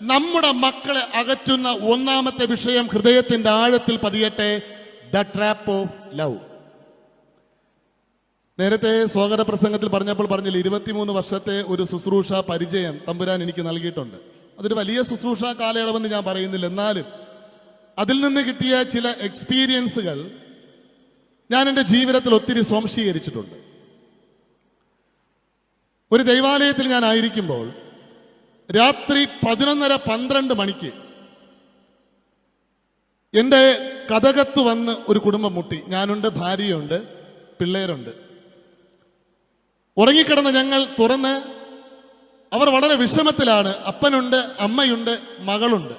നമ്മുടെ മക്കളെ അകറ്റുന്ന ഒന്നാമത്തെ വിഷയം ഹൃദയത്തിന്റെ ആഴത്തിൽ പതിയട്ടെ. The trap of love. നേരത്തെ സ്വാഗത പ്രസംഗത്തിൽ പറഞ്ഞപ്പോൾ പറഞ്ഞില്ല, 23 വർഷത്തെ ഒരു ശുശ്രൂഷ പരിചയം തമ്പുരാൻ എനിക്ക് നൽകിയിട്ടുണ്ട്. അതൊരു വലിയ ശുശ്രൂഷ കാലയളവെന്ന് ഞാൻ പറയുന്നില്ല. എന്നാലും അതിൽ നിന്ന് കിട്ടിയ ചില എക്സ്പീരിയൻസുകൾ ഞാൻ എൻ്റെ ജീവിതത്തിൽ ഒത്തിരി സ്വാംശീകരിച്ചിട്ടുണ്ട്. ഒരു ദൈവാലയത്തിൽ ഞാൻ ആയിരിക്കുമ്പോൾ രാത്രി 11:30-12 മണിക്ക് എൻ്റെ കതകത്ത് വന്ന് ഒരു കുടുംബം മുട്ടി. ഞാനുണ്ട്, ഭാര്യയുണ്ട്, പിള്ളേരുണ്ട്. ഉറങ്ങിക്കിടന്ന് ഞങ്ങൾ തുറന്ന്, അവർ വളരെ വിഷമത്തിലാണ്. അപ്പനുണ്ട്, അമ്മയുണ്ട്, മകളുണ്ട്.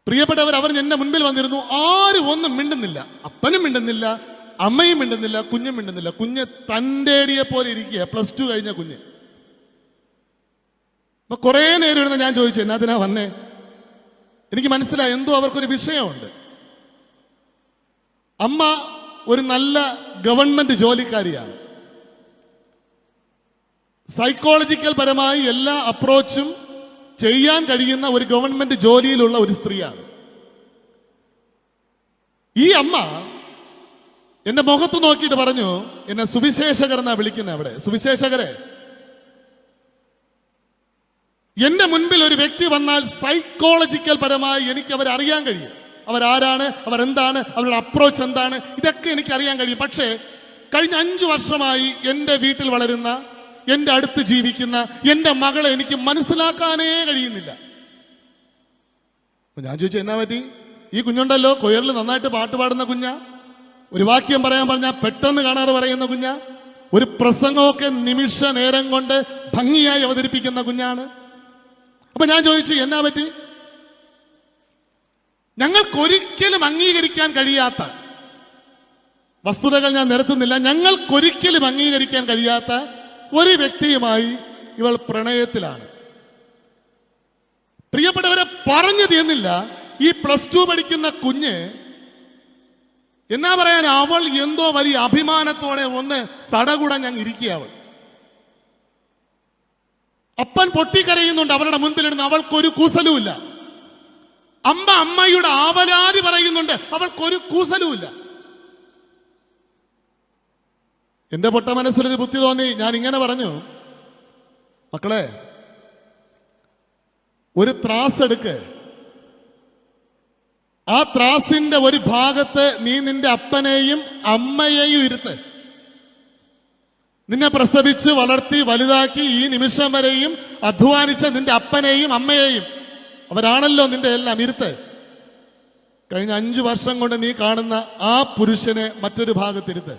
പ്രിയപ്പെട്ടവർ, അവർ എന്റെ മുൻപിൽ വന്നിരുന്നു. ആരും ഒന്നും മിണ്ടുന്നില്ല. അപ്പനും മിണ്ടുന്നില്ല, അമ്മയും മിണ്ടുന്നില്ല, കുഞ്ഞും മിണ്ടുന്നില്ല. കുഞ്ഞ് തൻ്റെടിയെ പോലെ ഇരിക്കുക, +2 കഴിഞ്ഞ കുഞ്ഞ്. അപ്പൊ കുറേ നേരം ഇരുന്ന് ഞാൻ ചോദിച്ചു, എന്നാത്തിനാ വന്നേ? എനിക്ക് മനസ്സിലായി, എന്തോ അവർക്കൊരു വിഷയമുണ്ട്. അമ്മ ഒരു നല്ല ഗവൺമെന്റ് ജോലിക്കാരിയാണ്. സൈക്കോളജിക്കൽ പരമായി എല്ലാ അപ്രോച്ചും ചെയ്യാൻ കഴിയുന്ന ഒരു ഗവൺമെന്റ് ജോലിയിലുള്ള ഒരു സ്ത്രീയാണ്. ഈ അമ്മ എന്റെ മുഖത്ത് നോക്കിയിട്ട് പറഞ്ഞു, എന്നെ സുവിശേഷകർ എന്നാ വിളിക്കുന്നത്. അവിടെ സുവിശേഷകരെ, എന്റെ മുൻപിൽ ഒരു വ്യക്തി വന്നാൽ സൈക്കോളജിക്കൽ പരമായി എനിക്ക് അവരെ അറിയാൻ കഴിയും. അവരാരാണ്, അവരെന്താണ്, അവരുടെ അപ്രോച്ച് എന്താണ്, ഇതൊക്കെ എനിക്ക് അറിയാൻ കഴിയും. പക്ഷേ കഴിഞ്ഞ 5 വർഷമായി എന്റെ വീട്ടിൽ വളരുന്ന, എന്റെ അടുത്ത് ജീവിക്കുന്ന എന്റെ മകളെ എനിക്ക് മനസ്സിലാക്കാനേ കഴിയുന്നില്ല. അപ്പൊ ഞാൻ ചോദിച്ചു, എന്നാ പറ്റി? ഈ കുഞ്ഞുണ്ടല്ലോ, കൊയറിൽ നന്നായിട്ട് പാട്ട് പാടുന്ന കുഞ്ഞാ, ഒരു വാക്യം പറയാൻ പറഞ്ഞാൽ പെട്ടെന്ന് കാണാതെ പറയുന്ന കുഞ്ഞാ, ഒരു പ്രസംഗമൊക്കെ നിമിഷ നേരം കൊണ്ട് ഭംഗിയായി അവതരിപ്പിക്കുന്ന കുഞ്ഞാണ്. അപ്പൊ ഞാൻ ചോദിച്ചു, എന്നാ പറ്റി? ഞങ്ങൾക്കൊരിക്കലും അംഗീകരിക്കാൻ കഴിയാത്ത വസ്തുതകൾ ഞാൻ നിരത്തുന്നില്ല. ഞങ്ങൾക്കൊരിക്കലും അംഗീകരിക്കാൻ കഴിയാത്ത ഒരു വ്യക്തിയുമായി ഇവൾ പ്രണയത്തിലാണ്. പ്രിയപ്പെട്ടവരെ, പറഞ്ഞു തീർന്നില്ല. ഈ +2 പഠിക്കുന്ന കുഞ്ഞ് എന്നാ പറയാൻ, അവൾ എന്തോ വലിയ അഭിമാനത്തോടെ ഒന്ന് സടകുട ഞാൻ ഇരിക്കുക. അവൾ അപ്പൻ പൊട്ടിക്കരയുന്നുണ്ട് അവളുടെ മുൻപിലിരുന്ന്, അവൾക്കൊരു കൂസലുമില്ല. അമ്മ അമ്മയുടെ ആവലാതി പറയുന്നുണ്ട്, അവൾക്കൊരു കൂസലുമില്ല. എന്റെ പൊട്ട മനസ്സിലൊരു ബുദ്ധി തോന്നി. ഞാൻ ഇങ്ങനെ പറഞ്ഞു, മക്കളെ, ഒരു ത്രാസ് എടുക്ക്. ആ ത്രാസിന്റെ ഒരു ഭാഗത്ത് നീ നിന്റെ അപ്പനെയും അമ്മയെയും ഇരുത്ത്. നിന്നെ പ്രസവിച്ച് വളർത്തി വലുതാക്കി ഈ നിമിഷം വരെയും അധ്വാനിച്ച നിന്റെ അപ്പനെയും അമ്മയെയും, അവരാണല്ലോ നിന്റെ എല്ലാം, ഇരുത്ത്. കഴിഞ്ഞ 5 വർഷം കൊണ്ട് നീ കാണുന്ന ആ പുരുഷനെ മറ്റൊരു ഭാഗത്തിരുത്ത്.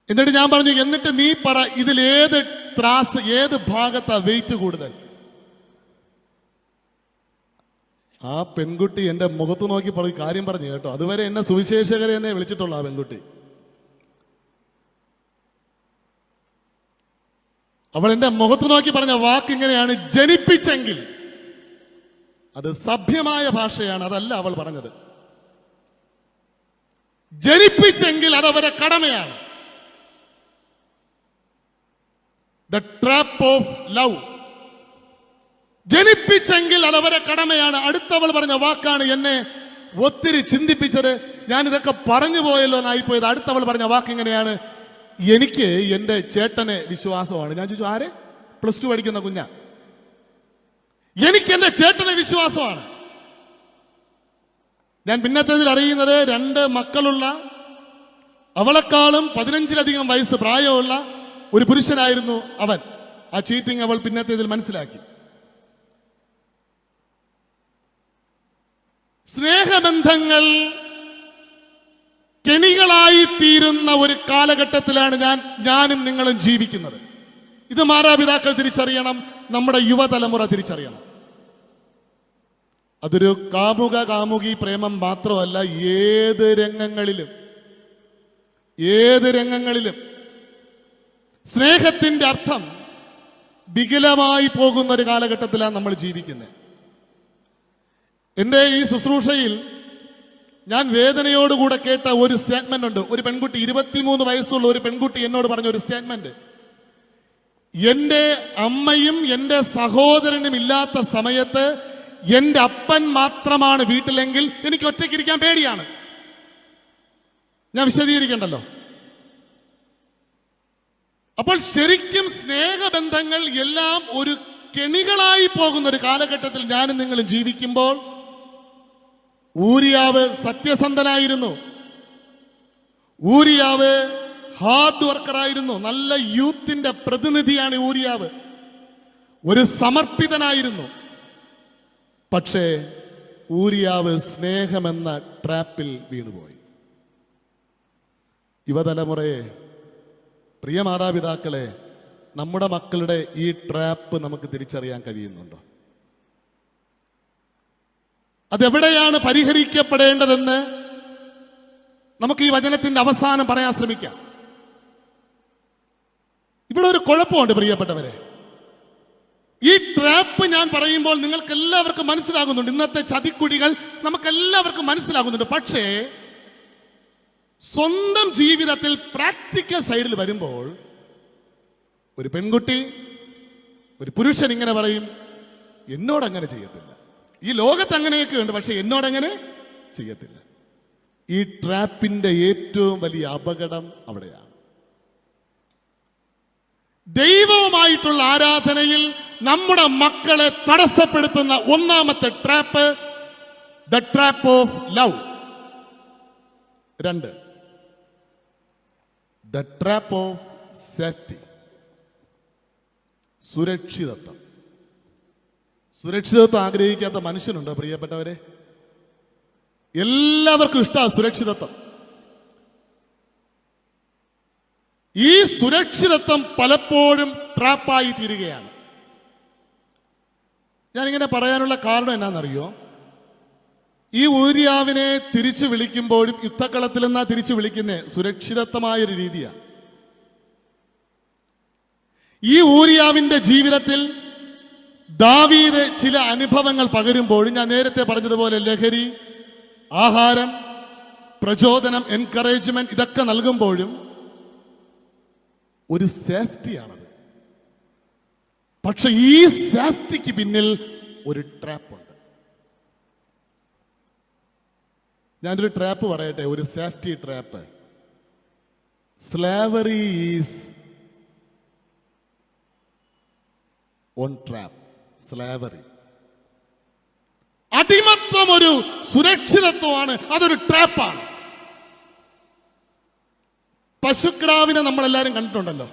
എന്നിട്ട് ഞാൻ പറഞ്ഞു, എന്നിട്ട് നീ പറ, ഇതിലേത് ത്രാസ്, ഏത് ഭാഗത്താ വെയിറ്റ് കൂടുതൽ? ആ പെൺകുട്ടി എന്റെ മുഖത്ത് നോക്കി കാര്യം പറഞ്ഞു കേട്ടോ. അതുവരെ എന്നെ സുവിശേഷകരെ എന്നെ വിളിച്ചിട്ടുള്ള ആ പെൺകുട്ടി, അവൾ എന്റെ മുഖത്ത് നോക്കി പറഞ്ഞ വാക്ക് ഇങ്ങനെയാണ്, ജനിപ്പിച്ചെങ്കിൽ. അത് സഭ്യമായ ഭാഷയാണ്, അതല്ല അവൾ പറഞ്ഞത്. ജനിപ്പിച്ചെങ്കിൽ അതവരെ കടമയാണ്. The trap of love. ജനിപ്പിച്ചെങ്കിൽ അതവരെ കടമയാണ്. അടുത്തവൾ പറഞ്ഞ വാക്കാണ് എന്നെ ഒത്തിരി ചിന്തിപ്പിച്ചത്. ഞാൻ ഇതൊക്കെ പറഞ്ഞു പോയല്ലോ എന്നായിപ്പോയത്. അടുത്തവൾ പറഞ്ഞ വാക്ക് ഇങ്ങനെയാണ്, എനിക്ക് എന്റെ ചേട്ടനെ വിശ്വാസമാണ്. ഞാൻ ചോദിച്ചു, ആരെ? +2 പഠിക്കുന്ന കുഞ്ഞ. എനിക്ക് എന്റെ ചേട്ടനെ വിശ്വാസമാണ്. ഞാൻ പിന്നത്തേതിൽ അറിയുന്നത് 2 മക്കളുള്ള, അവളെക്കാളും 15-ലധികം വയസ്സ് പ്രായമുള്ള ഒരു പുരുഷനായിരുന്നു അവൻ. ആ ചീറ്റിംഗ് അവൾ പിന്നത്തേതിൽ മനസ്സിലാക്കി. സ്നേഹബന്ധങ്ങൾ കെണികളായി തീരുന്ന ഒരു കാലഘട്ടത്തിലാണ് ഞാനും നിങ്ങളും ജീവിക്കുന്നത്. ഇത് മാതാപിതാക്കൾ തിരിച്ചറിയണം, നമ്മുടെ യുവതലമുറ തിരിച്ചറിയണം. അതൊരു കാമുകി പ്രേമം മാത്രമല്ല, ഏത് രംഗങ്ങളിലും സ്നേഹത്തിന്റെ അർത്ഥം വികലമായി പോകുന്ന ഒരു കാലഘട്ടത്തിലാണ് നമ്മൾ ജീവിക്കുന്നത്. എന്റെ ഈ ശുശ്രൂഷയിൽ ഞാൻ വേദനയോടുകൂടെ കേട്ട ഒരു സ്റ്റേറ്റ്മെന്റ് ഉണ്ട്. ഒരു പെൺകുട്ടി, 23 വയസ്സുള്ള ഒരു പെൺകുട്ടി എന്നോട് പറഞ്ഞ ഒരു സ്റ്റേറ്റ്മെന്റ്, എന്റെ അമ്മയും എന്റെ സഹോദരനും ഇല്ലാത്ത സമയത്ത് എന്റെ അപ്പൻ മാത്രമാണ് വീട്ടിലെങ്കിൽ എനിക്ക് ഒറ്റയ്ക്കിരിക്കാൻ പേടിയാണ്. ഞാൻ വിശദീകരിക്കണ്ടല്ലോ. അപ്പോൾ ശരിക്കും സ്നേഹബന്ധങ്ങൾ എല്ലാം ഒരു കെണികളായി പോകുന്ന ഒരു കാലഘട്ടത്തിൽ ഞാനും നിങ്ങളും ജീവിക്കുമ്പോൾ, ഊരിയാവ് സത്യസന്ധനായിരുന്നു. ഊരിയാവ് ഹാർഡ് വർക്കറായിരുന്നു. നല്ല യൂത്തിന്റെ പ്രതിനിധിയാണ് ഊരിയാവ്. ഒരു സമർപ്പിതനായിരുന്നു. പക്ഷേ ഊരിയാവ് സ്നേഹമെന്ന ട്രാപ്പിൽ വീണുപോയി. യുവതലമുറയെ, പ്രിയ മാതാപിതാക്കളെ, നമ്മുടെ മക്കളുടെ ഈ ട്രാപ്പ് നമുക്ക് തിരിച്ചറിയാൻ കഴിയുന്നുണ്ടോ? അതെവിടെയാണ് പരിഹരിക്കപ്പെടേണ്ടതെന്ന് നമുക്ക് ഈ വചനത്തിന്റെ അവസാനം പറയാൻ ശ്രമിക്കാം. ഇവിടെ ഒരു കുഴപ്പമുണ്ട് പ്രിയപ്പെട്ടവരെ. ഈ ട്രാപ്പ് ഞാൻ പറയുമ്പോൾ നിങ്ങൾക്ക് എല്ലാവർക്കും മനസ്സിലാകുന്നുണ്ട്. ഇന്നത്തെ ചതിക്കുഴികൾ നമുക്ക് എല്ലാവർക്കും മനസ്സിലാകുന്നുണ്ട്. പക്ഷേ സ്വന്തം ജീവിതത്തിൽ പ്രാക്ടിക്കൽ സൈഡിൽ വരുമ്പോൾ ഒരു പെൺകുട്ടി, ഒരു പുരുഷൻ ഇങ്ങനെ പറയും, എന്നോടങ്ങനെ ചെയ്യത്തില്ല. ഈ ലോകത്ത് അങ്ങനെയൊക്കെ ഉണ്ട്, പക്ഷെ എന്നോടങ്ങനെ ചെയ്യത്തില്ല. ഈ ട്രാപ്പിന്റെ ഏറ്റവും വലിയ അപകടം അവിടെയാണ്. ദൈവവുമായിട്ടുള്ള ആരാധനയിൽ നമ്മുടെ മക്കളെ തടസ്സപ്പെടുത്തുന്ന ഒന്നാമത്തെ trap, the trap of love. 2, the trap of safety, സുരക്ഷിതത്വം. സുരക്ഷിതത്വം ആഗ്രഹിക്കാത്ത മനുഷ്യനുണ്ടോ പ്രിയപ്പെട്ടവരെ? എല്ലാവർക്കും ഇഷ്ടമാണ് സുരക്ഷിതത്വം. ഈ സുരക്ഷിതത്വം പലപ്പോഴും ട്രാപ്പായി തീരുകയാണ്. ഞാനിങ്ങനെ പറയാനുള്ള കാരണം എന്നാണെന്നറിയോ? ഈ ഊരിയാവിനെ തിരിച്ചു വിളിക്കുമ്പോഴും യുദ്ധക്കളത്തിൽ നിന്നാ തിരിച്ചു വിളിക്കുന്നേ, സുരക്ഷിതത്വമായൊരു രീതിയാണ്. ഈ ഊരിയാവിന്റെ ജീവിതത്തിൽ ദാവീദ് ചില അനുഭവങ്ങൾ പകരുമ്പോഴും, ഞാൻ നേരത്തെ പറഞ്ഞതുപോലെ ലഹരി, ആഹാരം, പ്രചോദനം, എൻകറേജ്മെന്റ് ഇതൊക്കെ നൽകുമ്പോഴും ഒരു സേഫ്റ്റിയാണത്. പക്ഷെ ഈ സേഫ്റ്റിക്ക് പിന്നിൽ ഒരു ട്രാപ്പ് ഉണ്ട്. ഞാനൊരു ട്രാപ്പ് പറയട്ടെ, ഒരു safety trap. Slavery is on trap. Slavery, അടിമത്വം ഒരു സുരക്ഷിതത്വമാണ്, അതൊരു ട്രാപ്പാണ്. പശുക്കിടാവിനെ നമ്മളെല്ലാരും കണ്ടിട്ടുണ്ടല്ലോ.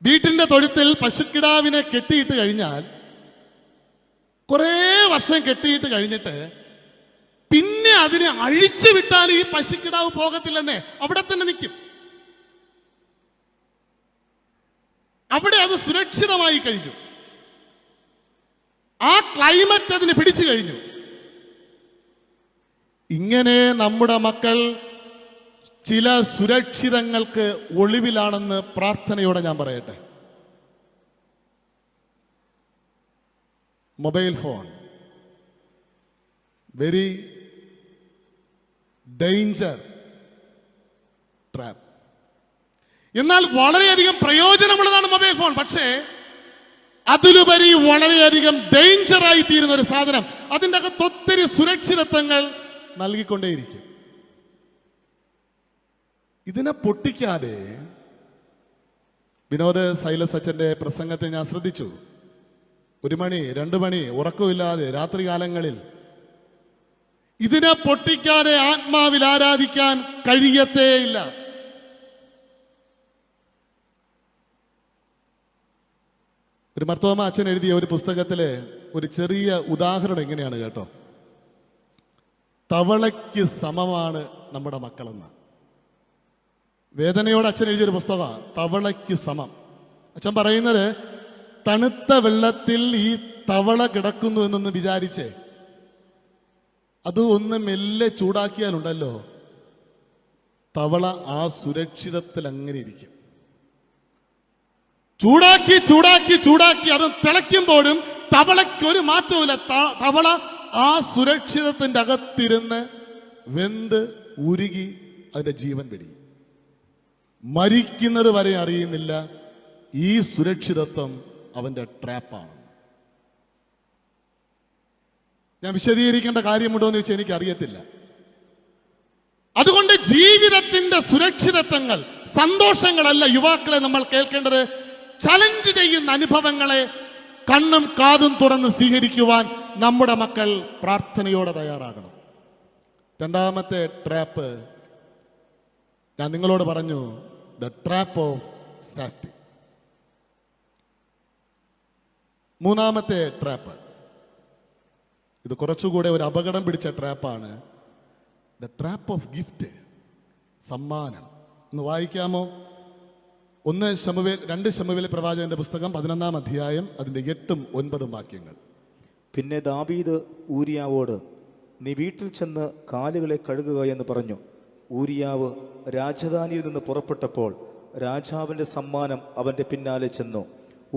വീട്ടിന്റെ തൊഴുത്തിൽ പശുക്കിടാവിനെ കെട്ടിയിട്ട് കഴിഞ്ഞാൽ, കുറേ വർഷം കെട്ടിയിട്ട് കഴിഞ്ഞിട്ട് പിന്നെ അതിനെ അഴിച്ചു വിട്ടാൽ ഈ പശുക്കിടാവ് പോകത്തില്ലെന്നേ, അവിടെ തന്നെ നിൽക്കും. അവിടെ അത് സുരക്ഷിതമായി കഴിഞ്ഞു. ആ ക്ലൈമറ്റ് അതിന് പിടിച്ചു കഴിഞ്ഞു. ഇങ്ങനെ നമ്മുടെ മക്കൾ ചില സുരക്ഷിതങ്ങൾക്ക് ഒളിവിലാണെന്ന് പ്രാർത്ഥനയോടെ ഞാൻ പറയട്ടെ. Mobile phone very danger trap. എന്നാൽ വളരെയധികം പ്രയോജനമുള്ളതാണ് മൊബൈൽ ഫോൺ. പക്ഷേ അതിലുപരി വളരെയധികം ഡേഞ്ചറായി തീരുന്ന ഒരു സാധനം. അതിൻ്റെ അകത്ത് ഒത്തിരി സുരക്ഷിതത്വങ്ങൾ നൽകിക്കൊണ്ടേയിരിക്കും. ഇതിനെ പൊട്ടിക്കാതെ, വിനോദ് സൈലസ് അച്ഛന്റെ പ്രസംഗത്തിൽ ഞാൻ ശ്രദ്ധിച്ചു, 1 മണി 2 മണി ഉറക്കമില്ലാതെ രാത്രി കാലങ്ങളിൽ ഇതിനെ പൊട്ടിക്കാതെ ആത്മാവിൽ ആരാധിക്കാൻ കഴിയത്തേയില്ല. ഒരു മർത്തോമ അച്ഛൻ എഴുതിയ ഒരു പുസ്തകത്തിലെ ഒരു ചെറിയ ഉദാഹരണം ഇങ്ങനെയാണ് കേട്ടോ. തവളയ്ക്ക് സമമാണ് നമ്മുടെ മക്കളെന്ന്. വേദനയോട് അച്ഛൻ എഴുതിയൊരു പുസ്തകമാണ്, തവളയ്ക്ക് സമം. അച്ഛൻ പറയുന്നത്, തണുത്ത വെള്ളത്തിൽ ഈ തവള കിടക്കുന്നു എന്നൊന്ന് വിചാരിച്ചേ, അത് ഒന്ന് മെല്ലെ ചൂടാക്കിയാലുണ്ടല്ലോ, തവള ആ സുരക്ഷിതത്തിൽ അങ്ങനെ ഇരിക്കും. ചൂടാക്കി ചൂടാക്കി ചൂടാക്കി അത് തിളയ്ക്കുമ്പോഴും തവളയ്ക്ക് ഒരു മാറ്റവുമില്ല. തവള ആ സുരക്ഷിതത്തിന്റെ അകത്തിരുന്ന് വെന്ത് ഉരുകി അതിന്റെ ജീവൻ വെടിയും. മരിക്കുന്നത് വരെ അറിയുന്നില്ല ഈ സുരക്ഷിതത്വം അവന്റെ ട്രാപ്പാണ്. ഞാൻ വിശദീകരിക്കേണ്ട കാര്യമുണ്ടോ എന്ന് ചോദിച്ചാൽ എനിക്കറിയത്തില്ല. അതുകൊണ്ട് ജീവിതത്തിന്റെ സുരക്ഷിതത്വങ്ങൾ, സന്തോഷങ്ങളല്ല യുവാക്കളെ നമ്മൾ കേൾക്കേണ്ടത്. ചലഞ്ച് ചെയ്യുന്ന അനുഭവങ്ങളെ കണ്ണും കാതും തുറന്ന് സ്വീകരിക്കുവാൻ നമ്മുടെ മക്കൾ പ്രാർത്ഥനയോടെ തയ്യാറാകണം. രണ്ടാമത്തെ ട്രാപ്പ് ഞാൻ നിങ്ങളോട് പറഞ്ഞു, ദ ട്രാപ്പ് ഓഫ് സേഫ്റ്റി. മൂന്നാമത്തെ ട്രാപ്പ്, ഇത് കുറച്ചുകൂടെ ഒരു അപകടം പിടിച്ച ട്രാപ്പാണ്, ദ ട്രാപ്പ് ഓഫ് ഗിഫ്റ്റ്, സമ്മാനം. ഒന്ന് വായിക്കാമോ? 2 ശമൂവേൽ പ്രവാചകന്റെ പുസ്തകം 11-ാം അധ്യായം അതിന്റെ 8ഉം 9ഉം വാക്യങ്ങൾ. പിന്നെ ദാവീദ് ഊരിയാവോട്, നീ വീട്ടിൽ ചെന്ന് കാലുകളെ കഴുകുക എന്ന് പറഞ്ഞു. ഊരിയാവ് രാജധാനിയിൽ നിന്ന് പുറപ്പെട്ടപ്പോൾ രാജാവിന്റെ സമ്മാനം അവന്റെ പിന്നാലെ ചെന്നു.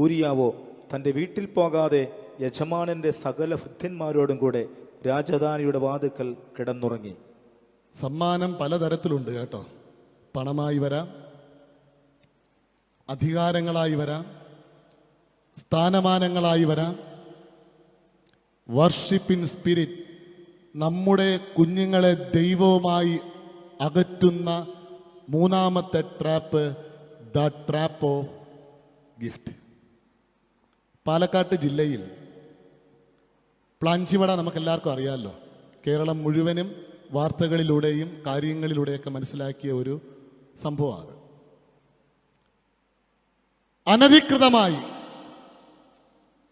ഊരിയാവോ തന്റെ വീട്ടിൽ പോകാതെ യജമാനന്റെ സകല ഭൃത്യന്മാരോടും കൂടെ രാജധാനിയുടെ വാതിക്കൽ കിടന്നുറങ്ങി. സമ്മാനം പലതരത്തിലുണ്ട് കേട്ടോ. പണമായി വരാം, അധികാരങ്ങളായി വരാം, സ്ഥാനമാനങ്ങളായി വരാം. വർഷിപ്പ് ഇൻ സ്പിരിറ്റ്, നമ്മുടെ കുഞ്ഞുങ്ങളെ ദൈവവുമായി അകറ്റുന്ന മൂന്നാമത്തെ trap, the trap of gift. Palakkad ജില്ലയിൽ പ്ലാഞ്ചിവട നമുക്കെല്ലാവർക്കും അറിയാമല്ലോ. കേരളം മുഴുവനും വാർത്തകളിലൂടെയും കാര്യങ്ങളിലൂടെയൊക്കെ മനസ്സിലാക്കിയ ഒരു സംഭവമാണ്. അനധികൃതമായി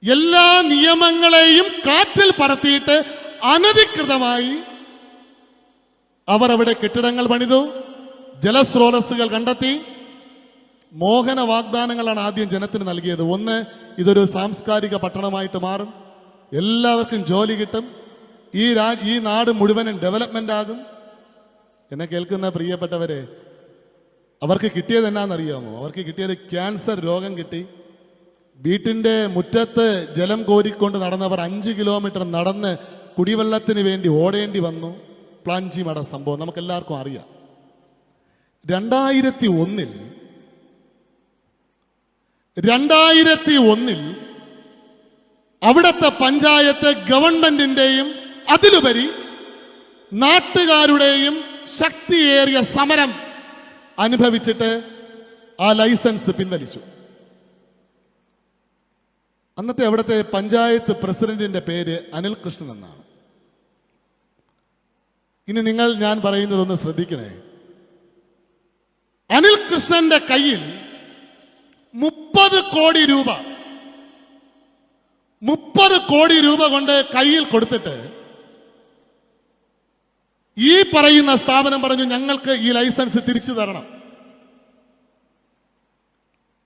എല്ലാ നിയമങ്ങളെയും കാറ്റിൽ പറത്തിയിട്ട് അനധികൃതമായി അവർ അവിടെ കെട്ടിടങ്ങൾ പണിതു, ജലസ്രോതസ്സുകൾ കണ്ടെത്തി. മോഹന വാഗ്ദാനങ്ങളാണ് ആദ്യം ജനത്തിന് നൽകിയത്. ഒന്ന്, ഇതൊരു സാംസ്കാരിക പട്ടണമായിട്ട് മാറും, എല്ലാവർക്കും ജോലി കിട്ടും, ഈ നാട് മുഴുവനും ഡെവലപ്മെന്റ് ആകും. എന്നെ കേൾക്കുന്ന പ്രിയപ്പെട്ടവരെ, അവർക്ക് കിട്ടിയത് എന്നാണെന്നറിയാമോ? അവർക്ക് കിട്ടിയത് ക്യാൻസർ രോഗം കിട്ടി. വീട്ടിന്റെ മുറ്റത്ത് ജലം കോരിക്കൊണ്ട് നടന്നവർ 5 കിലോമീറ്റർ നടന്ന് കുടിവെള്ളത്തിന് വേണ്ടി ഓടേണ്ടി വന്നു. പ്ലാഞ്ചിമട സംഭവം നമുക്കെല്ലാവർക്കും അറിയാം. 2001 അവിടുത്തെ പഞ്ചായത്ത് ഗവൺമെന്റിന്റെയും അതിലുപരി നാട്ടുകാരുടെയും ശക്തിയേറിയ സമരം അനുഭവിച്ചിട്ട് ആ ലൈസൻസ് പിൻവലിച്ചു. അന്നത്തെ അവിടുത്തെ പഞ്ചായത്ത് പ്രസിഡന്റിന്റെ പേര് അനിൽ കൃഷ്ണൻ എന്നാണ്. ഇനി ഞാൻ പറയുന്നതൊന്ന് ശ്രദ്ധിക്കണേ. അനിൽ കൃഷ്ണന്റെ കയ്യിൽ 30 കോടി രൂപ കൊണ്ട് കയ്യിൽ കൊടുത്തിട്ട് ഈ പറയുന്ന സ്ഥാപനം പറഞ്ഞു, ഞങ്ങൾക്ക് ഈ ലൈസൻസ് തിരിച്ചു തരണം.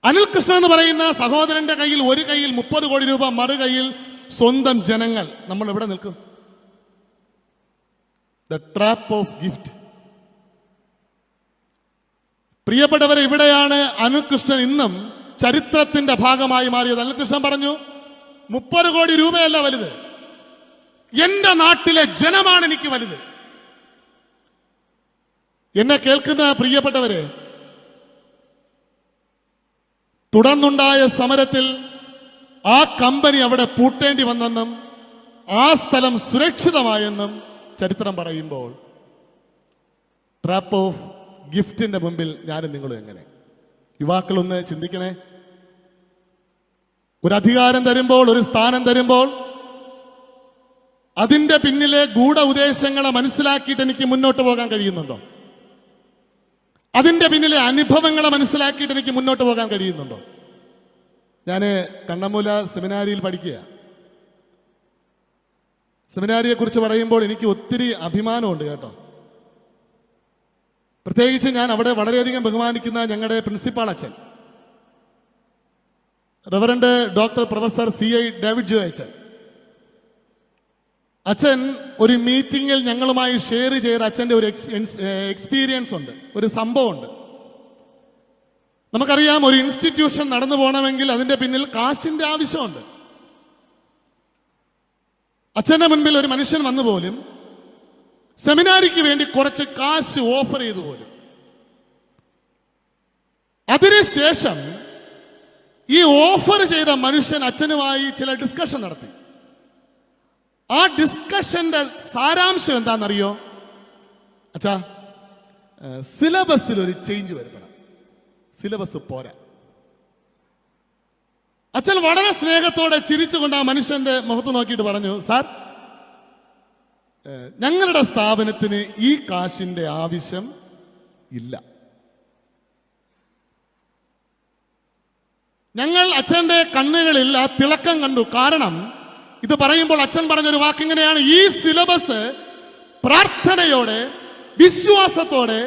അനിൽ കൃഷ്ണൻ എന്ന് പറയുന്ന സഹോദരന്റെ കയ്യിൽ ഒരു കയ്യിൽ 30 കോടി രൂപ, മറു കയ്യിൽ സ്വന്തം ജനങ്ങൾ. നമ്മൾ എവിടെ നിൽക്കും? The trap of gift. പ്രിയപ്പെട്ടവരെ, ഇവിടെയാണ് അനിൽ കൃഷ്ണൻ ഇന്നും ചരിത്രത്തിന്റെ ഭാഗമായി മാറിയത്. അനിൽ കൃഷ്ണൻ പറഞ്ഞു, 30 കോടി രൂപയല്ല വലുത്, എന്റെ നാട്ടിലെ ജനമാണ് എനിക്ക് വലുത്. എന്നെ കേൾക്കുന്ന പ്രിയപ്പെട്ടവരെ, തുടർന്നുണ്ടായ സമരത്തിൽ ആ കമ്പനി അവിടെ പൂട്ടേണ്ടി വന്നെന്നും ആ സ്ഥലം സുരക്ഷിതമായെന്നും ചരിത്രം പറയുമ്പോൾ ട്രാപ്പ് ഓഫ് ഗിഫ്റ്റിന്റെ മുമ്പിൽ ഞാനും നിങ്ങളും എങ്ങനെ? യുവാക്കളൊന്ന് ചിന്തിക്കണേ. ഒരു അധികാരം തരുമ്പോൾ, ഒരു സ്ഥാനം തരുമ്പോൾ അതിന്റെ പിന്നിലെ ഗൂഢ ഉദ്ദേശങ്ങളെ മനസ്സിലാക്കിയിട്ട് എനിക്ക് മുന്നോട്ട് പോകാൻ കഴിയുന്നുണ്ടോ? അതിന്റെ പിന്നിലെ അനുഭവങ്ങളെ മനസ്സിലാക്കിയിട്ട് എനിക്ക് മുന്നോട്ട് പോകാൻ കഴിയുന്നുണ്ടോ? ഞാൻ കണ്ണമൂല സെമിനാരിയിൽ പഠിക്കുക. സെമിനാരിയെ കുറിച്ച് പറയുമ്പോൾ എനിക്ക് ഒത്തിരി അഭിമാനമുണ്ട് കേട്ടോ. പ്രത്യേകിച്ച് ഞാൻ അവിടെ വളരെയധികം ബഹുമാനിക്കുന്ന ഞങ്ങളുടെ പ്രിൻസിപ്പാൾ അച്ഛൻ, reverend doctor professor CI David Joe അച്ഛൻ ഒരു മീറ്റിംഗിൽ ഞങ്ങളുമായി ഷെയർ ചെയ്ത അച്ഛൻ്റെ ഒരു എക്സ്പീരിയൻസ് ഉണ്ട്, ഒരു സംഭവമുണ്ട്. നമുക്കറിയാം, ഒരു ഇൻസ്റ്റിറ്റ്യൂഷൻ നടന്നു പോകണമെങ്കിൽ അതിന്റെ പിന്നിൽ കാശിന്റെ ആവശ്യമുണ്ട്. അച്ഛന്റെ മുൻപിൽ ഒരു മനുഷ്യൻ വന്നു പോലും സെമിനാരിക്ക് വേണ്ടി കുറച്ച് കാശ് ഓഫർ ചെയ്തു പോലും. അതിനുശേഷം ഈ ഓഫർ ചെയ്ത മനുഷ്യൻ അച്ഛനുമായി ചില ഡിസ്കഷൻ നടത്തി. ആ ഡിസ്കഷന്റെ സാരാംശം എന്താണെന്നറിയോ? അച്ഛാ, സിലബസിൽ ഒരു ചേഞ്ച് വരുത്തണം, സിലബസ് പോരാ. അച്ഛൻ വളരെ സ്നേഹത്തോടെ ചിരിച്ചുകൊണ്ട് ആ മനുഷ്യന്റെ മുഖത്ത് നോക്കിയിട്ട് പറഞ്ഞു, സാർ, ഞങ്ങളുടെ സ്ഥാപനത്തിന് ഈ കാശിന്റെ ആവശ്യം ഇല്ല. ഞങ്ങൾ അച്ഛന്റെ കണ്ണുകളിൽ ആ തിളക്കം കണ്ടു. കാരണം ഇത് പറയുമ്പോൾ അച്ഛൻ പറഞ്ഞൊരു വാക്കിങ്ങനെയാണ്, ഈ സിലബസ് പ്രാർത്ഥനയോടെ, വിശ്വാസത്തോടെ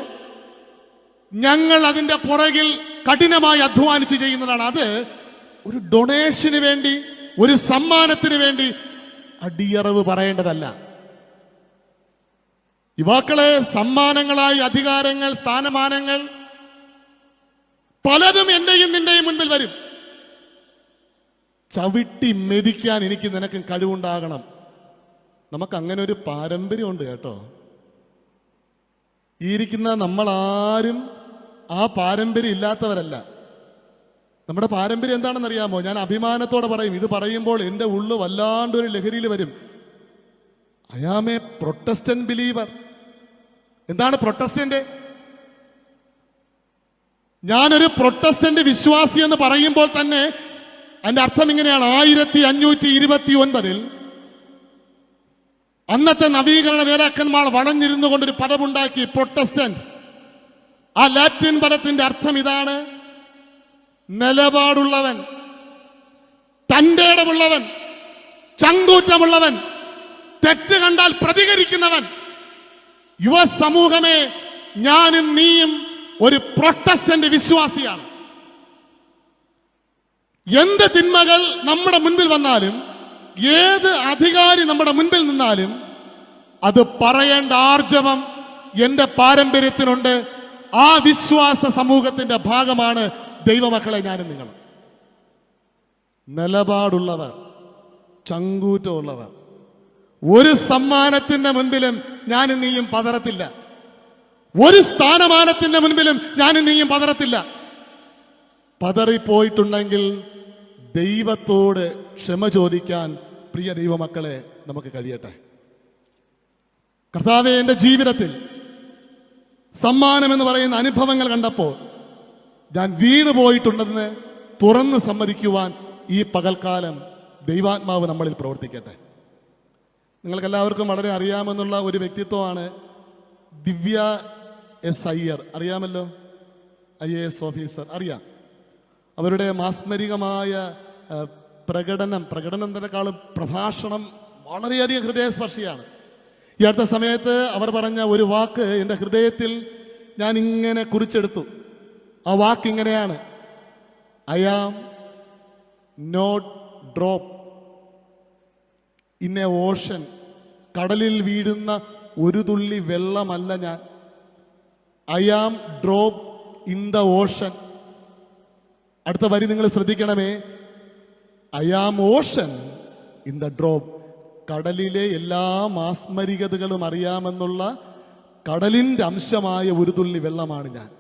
ഞങ്ങൾ അതിന്റെ പുറകിൽ കഠിനമായി അധ്വാനിച്ച് ചെയ്യുന്നതാണ്. അത് ഒരു ഡൊണേഷന് വേണ്ടി, ഒരു സമ്മാനത്തിന് വേണ്ടി അടിയറവ് പറയേണ്ടതല്ല. യുവാക്കളെ, സമ്മാനങ്ങളായി അധികാരങ്ങൾ, സ്ഥാനമാനങ്ങൾ പലതും എന്റെയും നിന്റെയും മുൻപിൽ വരും. ചവിട്ടി മെതിക്കാൻ എനിക്ക് നിനക്കും കഴിവുണ്ടാകണം. നമുക്ക് അങ്ങനെ ഒരു പാരമ്പര്യമുണ്ട് കേട്ടോ. ഈ ഇരിക്കുന്ന നമ്മളാരും ആ പാരമ്പര്യം ഇല്ലാത്തവരല്ല. നമ്മുടെ പാരമ്പര്യം എന്താണെന്ന് അറിയാമോ? ഞാൻ അഭിമാനത്തോടെ പറയും, ഇത് പറയുമ്പോൾ എൻ്റെ ഉള്ളു വല്ലാണ്ടൊരു ലഹരിയിൽ വരും. I am a Protestant believer. എന്താണ് പ്രൊട്ടസ്റ്റന്റ്? ഞാനൊരു പ്രൊട്ടസ്റ്റന്റ് വിശ്വാസി എന്ന് പറയുമ്പോൾ തന്നെ അതിന്റെ അർത്ഥം ഇങ്ങനെയാണ്. 1529 അന്നത്തെ നവീകരണ നേതാക്കന്മാർ വളഞ്ഞിരുന്നു കൊണ്ടൊരു പദമുണ്ടാക്കി, പ്രൊട്ടസ്റ്റന്റ്. ആ ലാറ്റിൻ പദത്തിന്റെ അർത്ഥം ഇതാണ്: നിലപാടുള്ളവൻ, തന്റെ ഇടമുള്ളവൻ, ചങ്കൂറ്റമുള്ളവൻ, തെറ്റ് കണ്ടാൽ പ്രതികരിക്കുന്നവൻ. യുവ സമൂഹമേ, ഞാനും നീയും ഒരു പ്രൊട്ടസ്റ്റന്റ് വിശ്വാസിയാണ്. എന്ത് തിന്മകൾ നമ്മുടെ മുൻപിൽ വന്നാലും, ഏത് അധികാരി നമ്മുടെ മുൻപിൽ നിന്നാലും, അത് പറയേണ്ട ആർജവം എന്റെ പാരമ്പര്യത്തിനുണ്ട്. ആ വിശ്വാസ സമൂഹത്തിന്റെ ഭാഗമാണ് ദൈവമക്കളെ ഞാനും നിങ്ങളും. നിലപാടുള്ളവർ, ചങ്കൂറ്റമുള്ളവർ. ഒരു സമ്മാനത്തിന്റെ മുൻപിലും ഞാനും നീയും പതറത്തില്ല. ഒരു സ്ഥാനമാനത്തിന്റെ മുൻപിലും ഞാനും നീയും പതറത്തില്ല. പതറിപ്പോയിട്ടുണ്ടെങ്കിൽ ദൈവത്തോട് ക്ഷമ ചോദിക്കാൻ പ്രിയ ദൈവമക്കളെ നമുക്ക് കഴിയട്ടെ. കർത്താവേ, എൻ്റെ ജീവിതത്തിൽ സമ്മാനം എന്ന് പറയുന്ന അനുഭവങ്ങൾ കണ്ടപ്പോൾ ഞാൻ വീണു പോയിട്ടുണ്ടെന്ന് തുറന്ന് സമ്മതിക്കുവാൻ ഈ പകൽക്കാലം ദൈവാത്മാവ് നമ്മളിൽ പ്രവർത്തിക്കട്ടെ. നിങ്ങൾക്കെല്ലാവർക്കും വളരെ അറിയാമെന്നുള്ള ഒരു വ്യക്തിത്വമാണ് ദിവ്യ എസ് അയ്യർ. അറിയാമല്ലോ, IAS ഓഫീസർ. അറിയാം. അവരുടെ മാസ്മരികമായ പ്രകടനത്തെക്കാളും പ്രഭാഷണം വളരെയധികം ഹൃദയസ്പർശിയാണ്. ഈ അടുത്ത സമയത്ത് അവർ പറഞ്ഞ ഒരു വാക്ക് എൻ്റെ ഹൃദയത്തിൽ ഞാൻ ഇങ്ങനെ കുറിച്ചെടുത്തു. ആ വാക്ക് ഇങ്ങനെയാണ്: I am not drop in a ocean. കടലിൽ വീഴുന്ന ഒരു തുള്ളി വെള്ളമല്ല ഞാൻ. I am drop in the ocean. അടുത്ത വരി നിങ്ങൾ ശ്രദ്ധിക്കണമേ. I am ocean in the drop. കടലിലെ എല്ലാ മാസ്മരികതകളും അറിയാമെന്നുള്ള കടലിന്റെ അംശമായ ഒരു തുള്ളി വെള്ളമാണ് ഞാൻ.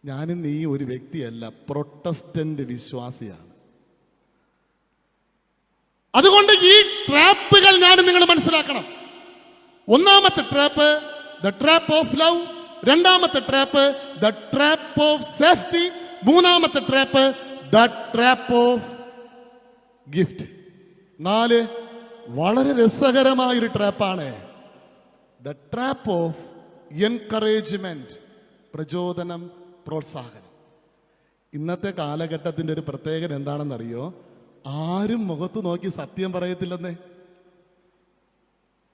ഞാനും നീ ഒരു വ്യക്തിയല്ല, പ്രൊട്ടസ്റ്റന്റ് വിശ്വാസിയാണ്. അതുകൊണ്ട് ഈ ട്രാപ്പുകൾ ഞാനും നിങ്ങൾ മനസ്സിലാക്കണം. ഒന്നാമത്തെ trap the trap of love. രണ്ടാമത്തെ trap the trap of safety. മൂന്നാമത്തെ trap the trap of gift. 4 വളരെ രസകരമായൊരു ട്രാപ്പാണ് ദ ട്രാപ്പ് ഓഫ് എൻകറേജ്മെന്റ്. പ്രചോദനം, പ്രോത്സാഹനം. ഇന്നത്തെ കാലഘട്ടത്തിന്റെ ഒരു പ്രത്യേകത എന്താണെന്നറിയോ? ആരും മുഖത്ത് നോക്കി സത്യം പറയത്തില്ലെന്നേ.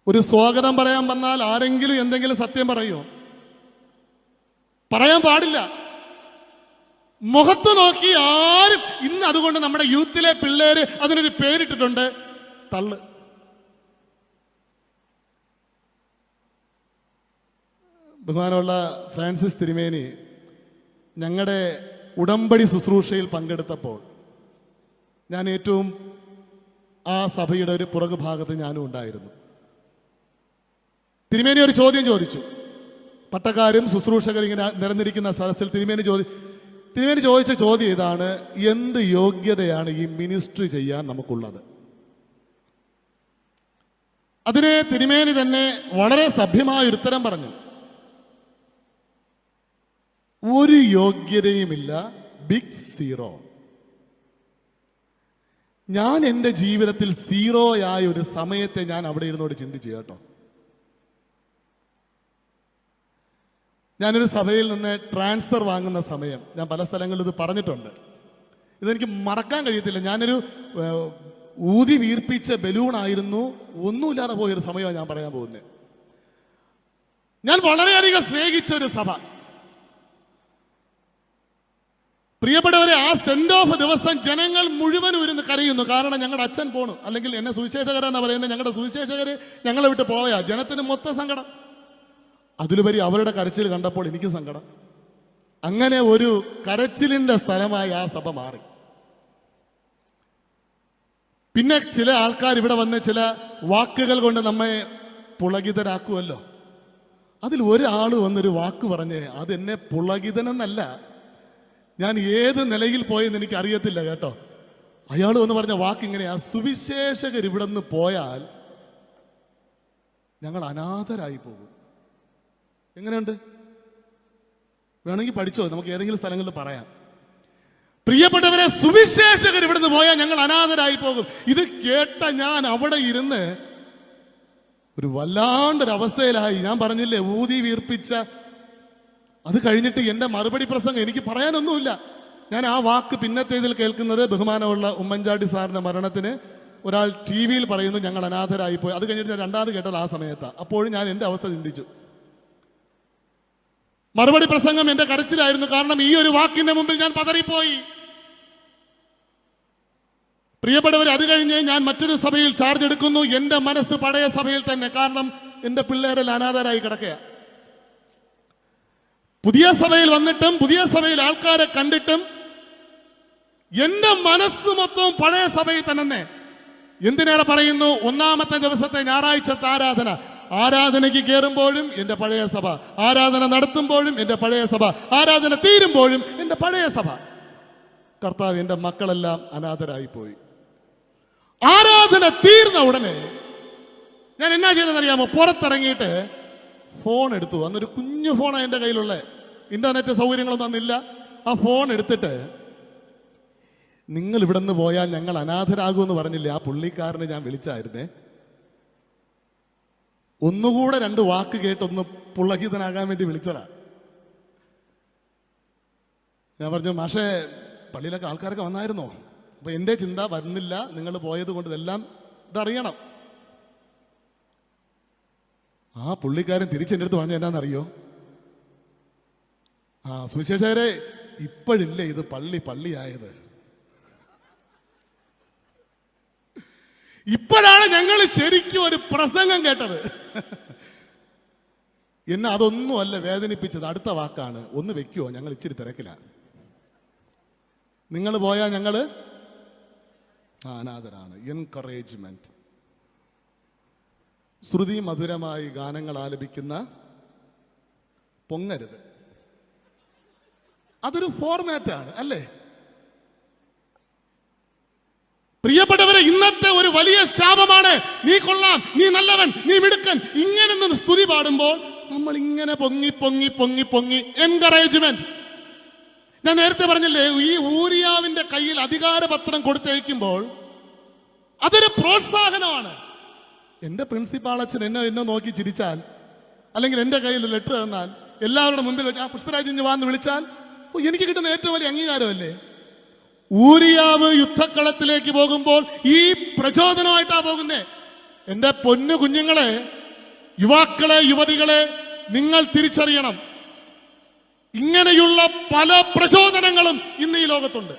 ഒരു സ്വാഗതം പറയാൻ വന്നാൽ ആരെങ്കിലും എന്തെങ്കിലും സത്യം പറയോ? പറയാൻ പാടില്ല. മുഖത്ത് നോക്കി ആരും. ഇന്ന് അതുകൊണ്ട് നമ്മുടെ യൂത്തിലെ പിള്ളേര് അതിനൊരു പേരിട്ടിട്ടുണ്ട്, തള്ള്. ബഹുമാനമുള്ള ഫ്രാൻസിസ് തിരുമേനി ഞങ്ങളുടെ ഉടമ്പടി ശുശ്രൂഷയിൽ പങ്കെടുത്തപ്പോൾ ഞാൻ ഏറ്റവും ആ സഭയുടെ ഒരു പുറകു ഭാഗത്ത് ഞാനും ഉണ്ടായിരുന്നു. തിരുമേനി ഒരു ചോദ്യം ചോദിച്ചു. പട്ടക്കാരും ശുശ്രൂഷകരും ഇങ്ങനെ നിരന്നിരിക്കുന്ന സദസ്സിൽ തിരുമേനി ചോദിച്ച ചോദ്യം ഇതാണ്: എന്ത് യോഗ്യതയാണ് ഈ മിനിസ്ട്രി ചെയ്യാൻ നമുക്കുള്ളത്? അതിന് തിരുമേനി തന്നെ വളരെ സഭ്യമായ ഉത്തരം പറഞ്ഞു: ഒരു യോഗ്യതയുമില്ല, ബിഗ് സീറോ. ഞാൻ എൻ്റെ ജീവിതത്തിൽ സീറോയായ ഒരു സമയത്തെ ഞാൻ അവിടെ ഇരുന്നോട് ചിന്തിച്ചു കേട്ടോ. ഞാനൊരു സഭയിൽ നിന്ന് ട്രാൻസ്ഫർ വാങ്ങുന്ന സമയം ഞാൻ പല സ്ഥലങ്ങളിൽ ഇത് പറഞ്ഞിട്ടുണ്ട്. ഇതെനിക്ക് മറക്കാൻ കഴിയത്തില്ല. ഞാനൊരു ഊതി വീർപ്പിച്ച ബലൂണായിരുന്നു. ഒന്നുമില്ലാതെ പോയൊരു സമയമാണ് ഞാൻ പറയാൻ പോകുന്നത്. ഞാൻ വളരെയധികം സ്നേഹിച്ച ഒരു സഭ. പ്രിയപ്പെട്ടവരെ, ആ സെന്റ് ഓഫ് ദിവസം ജനങ്ങൾ മുഴുവനും ഇരുന്ന് കരയുന്നു. കാരണം ഞങ്ങളുടെ അച്ഛൻ പോണു, അല്ലെങ്കിൽ എന്നെ സുവിശേഷകരെന്നാ പറയുന്നത്, ഞങ്ങളുടെ സുവിശേഷകര് ഞങ്ങളെ വിട്ട് പോയാ. ജനത്തിന് മൊത്തം സങ്കടം. അതിലുപരി അവരുടെ കരച്ചിൽ കണ്ടപ്പോൾ എനിക്ക് സങ്കടം. അങ്ങനെ ഒരു കരച്ചിലിന്റെ സ്ഥലമായി ആ സഭ മാറി. പിന്നെ ചില ആൾക്കാർ ഇവിടെ വന്ന് ചില വാക്കുകൾ കൊണ്ട് നമ്മെ പുളകിതരാക്കുമല്ലോ. അതിൽ ഒരാൾ വന്നൊരു വാക്ക് പറഞ്ഞേ, അതെന്നെ പുളകിതനെന്നല്ല, ഞാൻ ഏത് നിലയിൽ പോയെന്ന് എനിക്ക് അറിയത്തില്ല കേട്ടോ. അയാൾ വന്ന് പറഞ്ഞ വാക്ക് ഇങ്ങനെയാ: സുവിശേഷകർ ഇവിടെ നിന്ന് പോയാൽ ഞങ്ങൾ അനാഥരായി പോകും. എങ്ങനെയുണ്ട്? വേണമെങ്കിൽ പഠിച്ചോ, നമുക്ക് ഏതെങ്കിലും സ്ഥലങ്ങളിൽ പറയാം. പ്രിയപ്പെട്ടവരെ, സുവിശേഷകർ ഇവിടുന്ന് പോയാൽ ഞങ്ങൾ അനാഥരായി പോകും. ഇത് കേട്ട ഞാൻ അവിടെ ഇരുന്ന് ഒരു വല്ലാണ്ടൊരവസ്ഥയിലായി. ഞാൻ പറഞ്ഞില്ലേ, ഊതി വീർപ്പിച്ച. അത് കഴിഞ്ഞിട്ട് എൻ്റെ മറുപടി പ്രസംഗം എനിക്ക് പറയാനൊന്നുമില്ല. ഞാൻ ആ വാക്ക് പിന്നത്തേതിൽ കേൾക്കുന്നത് ബഹുമാനമുള്ള ഉമ്മൻചാണ്ടി സാറിന്റെ മരണത്തിന് ഒരാൾ ടി വിയിൽ പറയുന്നു ഞങ്ങൾ അനാഥരായി പോയി. അത് കഴിഞ്ഞിട്ട് ഞാൻ രണ്ടാമത് കേട്ടത് ആ സമയത്താണ്. അപ്പോഴും ഞാൻ എൻ്റെ അവസ്ഥ ചിന്തിച്ചു. മറുപടി പ്രസംഗം എൻ്റെ കരച്ചിലായിരുന്നു. കാരണം ഈ ഒരു വാക്കിന്റെ മുമ്പിൽ ഞാൻ പതറിപ്പോയി. പ്രിയപ്പെട്ടവർ, അത് കഴിഞ്ഞ് ഞാൻ മറ്റൊരു സഭയിൽ ചാർജ് എടുക്കുന്നു. എൻ്റെ മനസ്സ് പഴയ സഭയിൽ തന്നെ. കാരണം എൻ്റെ പിള്ളേരെല്ലാം അനാഥരായി കിടക്കുക. പുതിയ സഭയിൽ വന്നിട്ടും പുതിയ സഭയിൽ ആൾക്കാരെ കണ്ടിട്ടും എൻ്റെ മനസ്സ് മൊത്തം പഴയ സഭയിൽ തന്നെ. എന്തിനേറെ പറയുന്നു, ഒന്നാമത്തെ ദിവസത്തെ ഞായറാഴ്ചത്തെ ആരാധനയ്ക്ക് കയറുമ്പോഴും എൻ്റെ പഴയ സഭ, ആരാധന നടത്തുമ്പോഴും എൻ്റെ പഴയ സഭ, ആരാധന തീരുമ്പോഴും എൻ്റെ പഴയ സഭ. കർത്താവ്, എൻ്റെ മക്കളെല്ലാം അനാഥരായി പോയി. ആരാധന തീർന്ന ഉടനെ ഞാൻ എന്നാ ചെയ്തെന്നറിയാമോ? പുറത്തിറങ്ങിയിട്ട് ഫോൺ എടുത്തു. അന്നൊരു കുഞ്ഞു ഫോണാണ് എൻ്റെ കയ്യിലുള്ള, ഇന്റർനെറ്റ് സൗകര്യങ്ങളൊന്നും അന്നില്ല. ആ ഫോൺ എടുത്തിട്ട്, നിങ്ങൾ ഇവിടെ നിന്ന് പോയാൽ ഞങ്ങൾ അനാഥരാകുമെന്ന് പറഞ്ഞില്ലേ, ആ പുള്ളിക്കാരനെ ഞാൻ വിളിച്ചായിരുന്നേ. ഒന്നുകൂടെ രണ്ട് വാക്ക് കേട്ടൊന്ന് പുളകിതനാകാൻ വേണ്ടി വിളിച്ചതാ. ഞാൻ പറഞ്ഞു, മാഷേ പള്ളിയിലൊക്കെ ആൾക്കാരൊക്കെ വന്നായിരുന്നോ? അപ്പൊ എൻ്റെ ചിന്ത, വരുന്നില്ല, നിങ്ങൾ പോയത് കൊണ്ട് ഇതെല്ലാം ഇതറിയണം. ആ പുള്ളിക്കാരൻ തിരിച്ചെൻ്റെ അടുത്ത് പറഞ്ഞ എന്നാന്നറിയോ? സുവിശേഷകരെ, ഇപ്പോഴില്ലേ ഇത് പള്ളിയായത്, ഇപ്പോഴാണ് ഞങ്ങൾ ശരിക്കും ഒരു പ്രസംഗം കേട്ടത്. എന്നെ അതൊന്നും അല്ല വേദനിപ്പിച്ചത്, അടുത്ത വാക്കാണ്. ഒന്ന് വെക്കുവോ, ഞങ്ങൾ ഇച്ചിരി തിരക്കില്ല. നിങ്ങൾ പോയാൽ ഞങ്ങൾ അനാഥരാണ്. എൻകറേജ്മെന്റ്. ശ്രുതി മധുരമായി ഗാനങ്ങൾ ആലപിക്കുന്ന പൊങ്ങരുത്, അതൊരു ഫോർമാറ്റാണ് അല്ലേ? പ്രിയപ്പെട്ടവരെ, ഇന്നത്തെ ഒരു വലിയ ശാപമാണ്. നീ കൊള്ളാം, നീ നല്ലവൻ, നീ മിടുക്കൻ, ഇങ്ങനെ നിന്ന് സ്തുതി പാടുമ്പോൾ നമ്മൾ ഇങ്ങനെ പൊങ്ങി പൊങ്ങി പൊങ്ങി പൊങ്ങി. എൻകറേജ്മെന്റ്. ഞാൻ നേരത്തെ പറഞ്ഞില്ലേ, ഈ ഊരിയാവിന്റെ കയ്യിൽ അധികാരപത്രം കൊടുത്തയക്കുമ്പോൾ അതൊരു പ്രോത്സാഹനമാണ്. എന്റെ പ്രിൻസിപ്പാൾ അച്ഛൻ എന്നെ നോക്കി ചിരിച്ചാൽ, അല്ലെങ്കിൽ എന്റെ കയ്യിൽ ലെറ്റർ തന്നാൽ, എല്ലാവരുടെ മുമ്പിൽ വെച്ച് പുഷ്പരാജ് വാന്ന് വിളിച്ചാൽ, എനിക്ക് കിട്ടുന്ന ഏറ്റവും വലിയ അംഗീകാരമല്ലേ? ഊരിയാവ് യുദ്ധക്കളത്തിലേക്ക് പോകുമ്പോൾ ഈ പ്രചോദനമായിട്ടാ പോകുന്നേ. എന്റെ പൊന്നു കുഞ്ഞുങ്ങളെ, യുവാക്കളെ, യുവതികളെ, നിങ്ങൾ തിരിച്ചറിയണം, ഇങ്ങനെയുള്ള പല പ്രചോദനങ്ങളും ഇന്ന് ഈ ലോകത്തുണ്ട്.